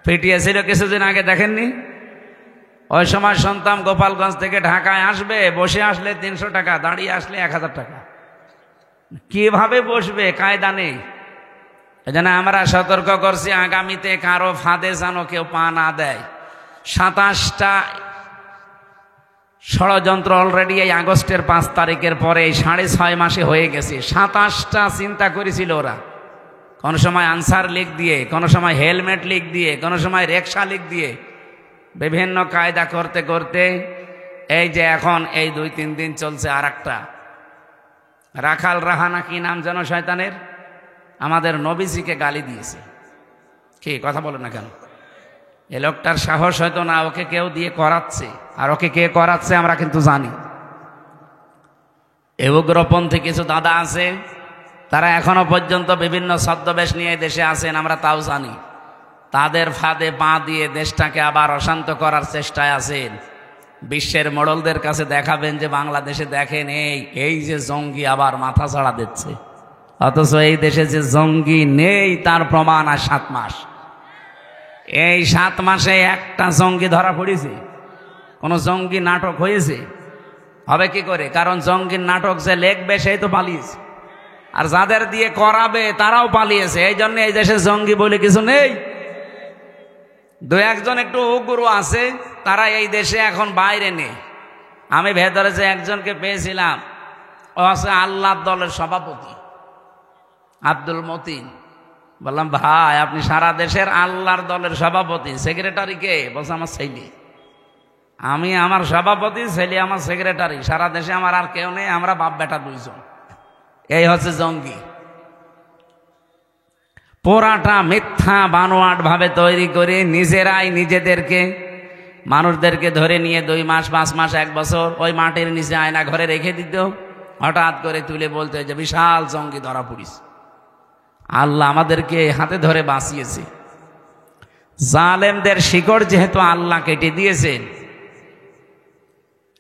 পিটিয়েছিল কিছুদিন আগে, দেখেননি? ওই সময় শুনতাম গোপালগঞ্জ থেকে ঢাকায় আসবে, বসে আসলে 300 টাকা, দাঁড়িয়ে আসলে 1000 টাকা। কিভাবে বসবে কায়দা নেই। এই জন্য আমরা সতর্ক করছি, আগামীতে কারো ফাঁদে যেন কেউ পা না দেয়। 27টা ষড়যন্ত্র অলরেডি এই আগস্টের 5 তারিখের পরে 6.5 মাসে হয়ে গেছে। 27টা চিন্তা করেছিল ওরা, কোন সময় আনসার লিগ দিয়ে, কোন সময় হেলমেট লিগ দিয়ে, কোন সময় রিকশা লিগ দিয়ে, বিভিন্ন কায়দা করতে করতে এই যে এখন এই 2-3 দিন চলছে আর একটা রাখাল রাহানা, কি নাম যেন শয়তানের, আমাদের নবীজিকে গালি দিয়েছে। কি কথা বলে না কেন? এ লোকটার সাহস হয়তো না, ওকে কেউ দিয়ে করাচ্ছে, আর ওকে কে করাচ্ছে আমরা কিন্তু জানি। এই উগ্রপন্থী কিছু দাদা আছে, তারা এখনো পর্যন্ত বিভিন্ন ছদ্মবেশ নিয়ে দেশে আছেন, আমরা তাও জানি। তাদের ফাঁদে পা দিয়ে দেশটাকে আবার অশান্ত করার চেষ্টায় আছেন। বিশ্বের মোড়লদের কাছে দেখাবেন যে বাংলাদেশে দেখেন এই যে জঙ্গি আবার মাথা ছাড়া দিচ্ছে, অথচ এই দেশে যে জঙ্গি নেই তার প্রমাণ আর 7 মাস। এই 7 মাসে একটা জঙ্গি ধরা পড়েছে? কোন জঙ্গি নাটক হয়েছে? হবে কি করে? কারণ জঙ্গির নাটক যে লেখবে সেই তো পালিয়েছে, আর যাদের দিয়ে করাবে তারাও পালিয়েছে। এই জন্য এই দেশে জঙ্গি বলে কিছু নেই। 2-1 জন একটু উগ্র আছে, তারা এই দেশে এখন বাইরে নেই। আমি ভেতরে যে একজনকে পেয়েছিলাম, ও আছে আল্লাহর দলের সভাপতি আব্দুল মতিন। বললাম, ভাই আপনি সারা দেশের আল্লাহর দলের সভাপতি, সেক্রেটারি কে? বলছে, আমার ছেলে। আমি আমার সভাপতি, ছেলে আমার সেক্রেটারি, সারা দেশে আমার আর কেউ নেই, আমরা বাপ বেটা 2 জন। এই হচ্ছে জঙ্গি। পোড়াটা মিথ্যা বানোয়াট ভাবে তৈরি করে নিজেরাই নিজেদেরকে, মানুষদেরকে ধরে নিয়ে 2 মাস 5 মাস 1 বছর ওই মাটির নিচে আয়না ঘরে রেখে দিত, হঠাৎ করে তুলে বলতে যে বিশাল জঙ্গি ধরা পড়িস। আল্লাহ আমাদেরকে হাতে ধরে বাঁচিয়েছে। জালেমদের শিকড় যেহেতু আল্লাহ কেটে দিয়েছেন,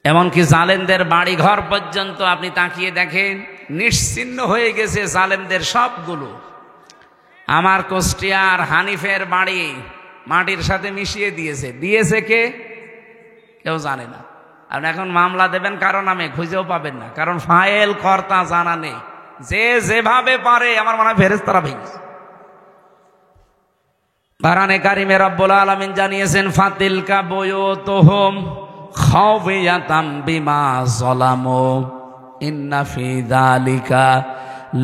এমনকি জালেমদের বাড়ি ঘর পর্যন্ত আপনি তাকিয়ে দেখেন নিশ্চিহ্ন হয়ে গেছে জালেমদের সবগুলো। আমার কুষ্টিয়ার হানিফের বাড়ি মাটির সাথে মিশিয়ে দিয়েছে কে? কেউ জানে না। আপনি এখন মামলা দেবেন কারণ নামে, খুঁজেও পাবেন না, কারণ ফাইল কর্তা জানা নেই। যে যেভাবে পারে, আমার মনে হয় ফেরেশতারা ভেঙেছে। কোরআনে কারিমে রব্বুল আলামিন জানিয়েছেন, ফাতিলকা বুয়ুতুহুম খাওফিয়াতাম বিমা যালামু ইন্না ফি যালিকা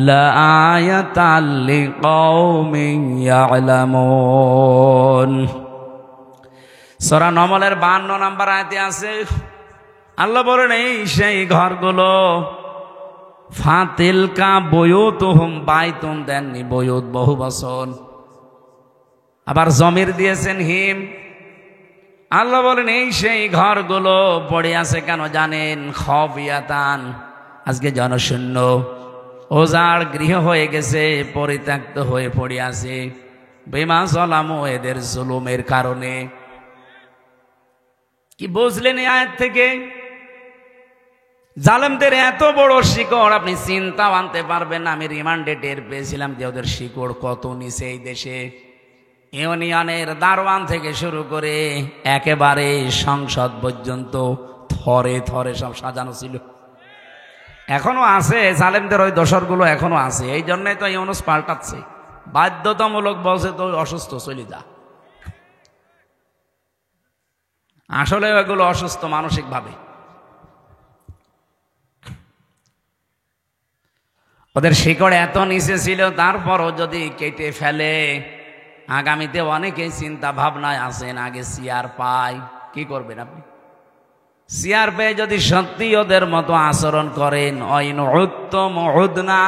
লাআয়াতাল লিকাওমিন ইয়ালামুন। সূরা নমলের 52 নম্বর আয়াতে আছে, আল্লাহ বলেন এই সেই ঘরগুলো, ফাতিলকা বুয়ুতুহুম, বাইতুন দেননি, বুয়ুত বহু বচন, আবার জমির দিয়েছেন হিম। আল্লাহ বলেন এই সেই ঘরগুলো পড়ে আছে কেন জানেন? খাওফিয়াতান, আজকে জনশূন্য, ওজাড় গৃহ হয়ে গেছে, পরিত্যক্ত হয়ে পড়ে আছে, বিমা যালামু, এদের জুলুমের কারণে। কি বুঝলেন এই আয়াত থেকে? জালেমদের এত বড় শিকড় আপনি চিন্তাও আনতে পারবেন না। আমি রিমান্ডে টের পেয়েছিলাম যে ওদের শিকড় কত নিচে। এই দেশে ইউনিয়নের দারোয়ান থেকে শুরু করে একেবারে সংসদ পর্যন্ত থরে থরে সব সাজানো ছিল। এখনো আছে জালেমদের ওই দোসরগুলো, এখনো আছে। এই জন্যই তো ইউনুস পাল্টাচ্ছে, বাধ্যতামূলক বলছে তো অসুস্থ চলে যা। আসলে ওগুলো অসুস্থ মানসিক ভাবে। ওদের শিকড় এত নিচে ছিল, তারপরও যদি কেটে ফেলে, আগামীতে অনেকেই চিন্তা ভাবনায় আছেন আগে সিয়ার পাই, কি করবেন আপনি? সিয়ার পেয়ে যদি সত্যি ওদের মতো আচরণ করেন, অইন উত্তম উদনা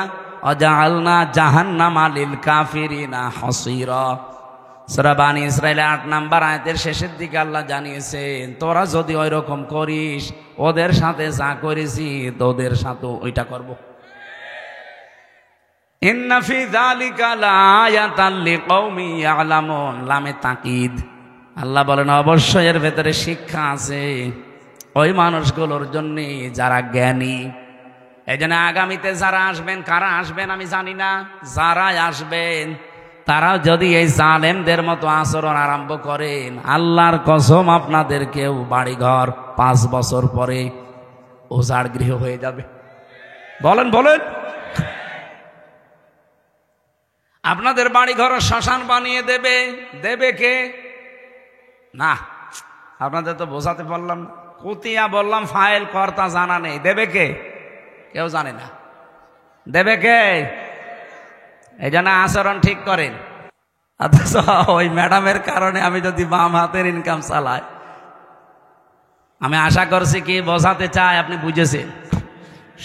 অজালনা জাহান্নামা লিল কাফিরিনা হাসিরা। সূরা বানী ইসরাঈল ৮ নম্বর আয়াতের শেষের দিকে আল্লাহ জানিয়েছেন, তোরা যদি ওই রকম করিস, ওদের সাথে যা করেছি তোদের সাথে ওইটা করব। ইন্না ফি যালিকা লাআয়াতান লিকাউমি ইয়ালামুন, লামে তাকিদ। আল্লাহ বলেন অবশ্যই এর ভেতরে শিক্ষা আছে ওই মানুষগুলোর জন্য যারা জ্ঞানী। এই জন্য আগামীতে যারা আসবেন, কারা আসবেন আমি জানি না, যারা আসবেন তারা যদি এই জালেমদের মতো আচরণ আরম্ভ করেন, আল্লাহর কসম আপনাদেরকেও বাড়িঘর 5 বছর পরে উজাড় গৃহ হয়ে যাবে। বলেন বলেন, আপনাদের বাড়িঘর শ্মশান বানিয়ে দেবে। দেবে কে? না, আপনাদের তো বোঝাতে পারলাম না। কুতিয়া বললাম, ফাইল কর্তা জানা নেই, দেবে কে? কেউ জানে না। দেবে কে? এই জন্য আচরণ ঠিক করেন। অথচ ওই ম্যাডামের কারণে আমি যদি বাম হাতের ইনকাম চালাই, আমি আশা করছি কি বোঝাতে চাই আপনি বুঝেছেন।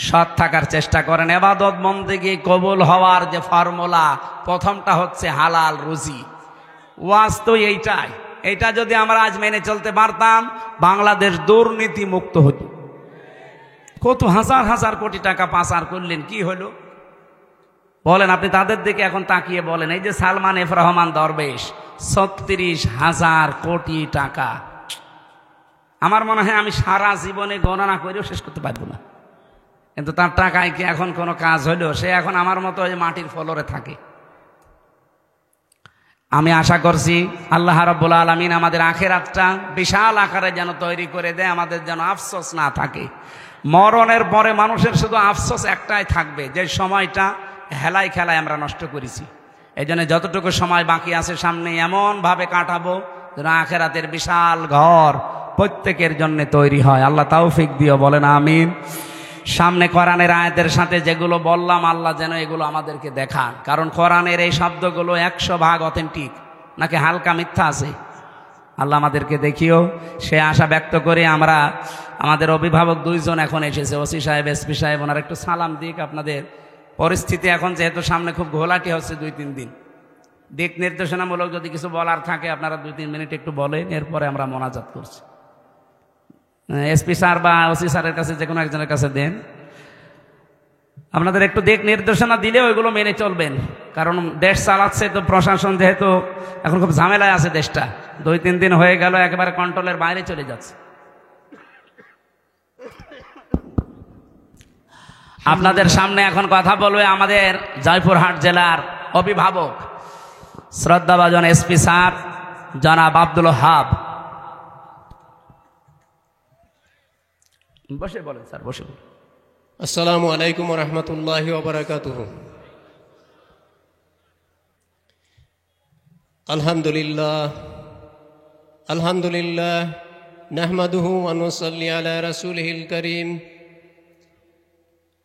সৎ থাকার চেষ্টা করেন। ইবাদত বন্দেগী কবুল হওয়ার যে ফর্মুলা, প্রথমটা হচ্ছে হালাল রুজি। ওয়াজ তো এইটাই। এইটা যদি আমরা আজ মেনে চলতে পারতাম, বাংলাদেশ দুর্নীতি মুক্ত হতো। কত হাজার হাজার কোটি টাকা পাচার করলেন, কি হলো বলেন? আপনি তাদের দিকে এখন তাকিয়ে বলেন, এই যে সালমান এফ রহমান দরবেশ, ৩৬,০০০ কোটি টাকা। আমার মনে হয় আমি সারা জীবনে গণনা করেও শেষ করতে পারবো না। কিন্তু তার টাকায় কি এখন কোনো কাজ হলো? সে এখন আমার মতো ওই মাটির ফ্লোরে থাকে। আমি আশা করছি আল্লাহ রাব্বুল আলামিন আমাদের আখিরাতটা বিশাল আকারে যেন তৈরি করে দেয়, আমাদের যেন আফসোস না থাকে। মরণের পরে মানুষের শুধু আফসোস একটাই থাকবে, যে সময়টা হেলায় খেলায় আমরা নষ্ট করেছি। এই জন্য যতটুকু সময় বাকি আছে সামনে এমনভাবে কাটাবো যেন আখিরাতের বিশাল ঘর প্রত্যেকের জন্য তৈরি হয়। আল্লাহ তৌফিক দিও, বলেন আমিন। সামনে কোরআনের আয়াতের সাথে যেগুলো বললাম, আল্লাহ যেন এগুলো আমাদেরকে দেখান। কারণ কোরআনের এই শব্দগুলো 100% অথেন্টিক, নাকি হালকা মিথ্যা আছে? আল্লাহ আমাদেরকে দেখিও, সে আশা ব্যক্ত করে আমরা আমাদের অভিভাবক 2 জন এখন এসেছে, ওসি সাহেব, এসপি সাহেব, ওনার একটু সালাম দিক। আপনাদের পরিস্থিতি এখন যেহেতু সামনে খুব ঘোলাটি হচ্ছে 2-3 দিন, দিক নির্দেশনামূলক যদি কিছু বলার থাকে আপনারা 2-3 মিনিট একটু বলেন, এরপরে আমরা মোনাজাত করছি। এসপি স্যার বা ওসি স্যারের কাছে যে কোনো একজনের কাছে দেন। আপনাদের একটু দিক নির্দেশনা দিলে ওইগুলো মেনে চলবেন। কারণ দেশ চালাচ্ছে তো প্রশাসন, যেহেতু এখন খুব ঝামেলায় আছে দেশটা, 2-3 দিন হয়ে গেল একেবারে কন্ট্রোলের বাইরে চলে যাচ্ছে। আপনাদের সামনে এখন কথা বলবে আমাদের জয়পুরহাট জেলার অভিভাবক শ্রদ্ধাভাজন এসপি স্যার জনাব আব্দুল ওহাব। বসে বলেন স্যার, বসে বলেন। আসসালামু আলাইকুম ওয়া রাহমাতুল্লাহি ওয়া বারাকাতুহু। আলহামদুলিল্লাহ নাহমাদুহু ওয়া নুসাল্লি আলা রাসূলিহিল কারীম।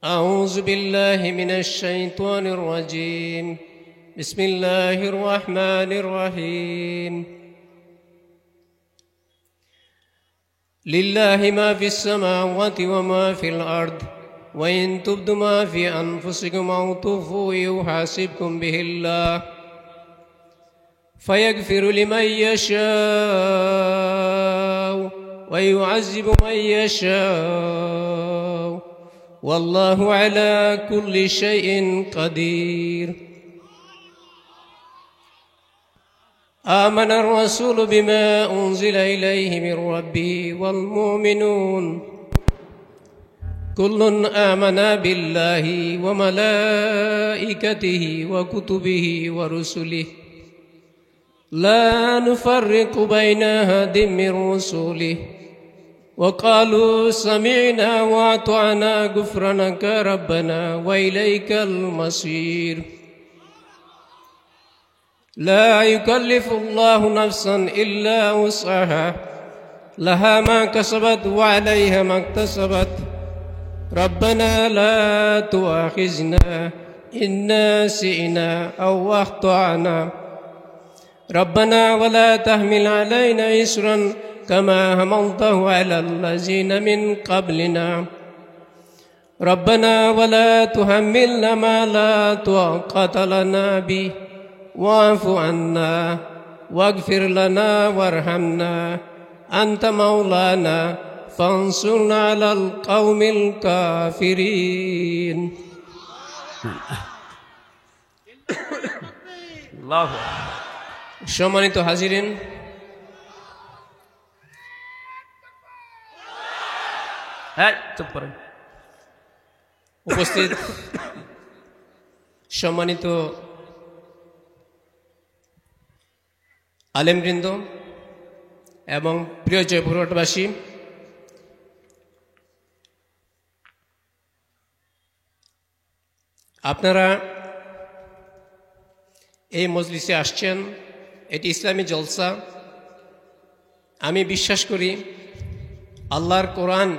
আউযু বিল্লাহি মিনাশ শাইতানির রাজীম। বিসমিল্লাহির রহমানির রহিম। লিল্লাহি মা ফিস সামাওয়াতি ওয়া মা ফিল আরদ ওয়া ইন তুবদু মা ফি আনফুসিকুম আও তুখফুহু ইউহাসিবকুম বিহিল্লাহ ফায়াগফিরু লিমান ইয়াশাউ ওয়া ইউআযযিবু মান ইয়াশাউ ওয়াল্লাহু আলা কুল্লি শাইইন কাদির। آمن الرسول بما أنزل إليه من ربه والمؤمنون كل آمن بالله وملائكته وكتبه ورسله لا نفرق بين أحد من رسله وقالوا سمعنا وأطعنا غفرانك ربنا وإليك المصير. لا يكلف الله نفسا إلا وسعها لها ما كسبت وعليها ما اكتسبت ربنا لا تؤاخذنا إن نسينا أو أخطأنا ربنا ولا تحمل علينا إصرا كما حملته على الذين من قبلنا ربنا ولا تحملنا ما لا طاقة لنا به واعف عنا واغفر لنا وارحمنا أنت مولانا فانصرنا على القوم الكافرين আল্লাহু সম্মানিত হাজিরিন, হ্যাঁ চুপ করেন। উপস্থিত সম্মানিত আলেমবৃন্দ এবং প্রিয় জয়পুরহাটবাসী, আপনারা এই মজলিসে আসছেন, এটি ইসলামী জলসা। আমি বিশ্বাস করি আল্লাহর কোরআন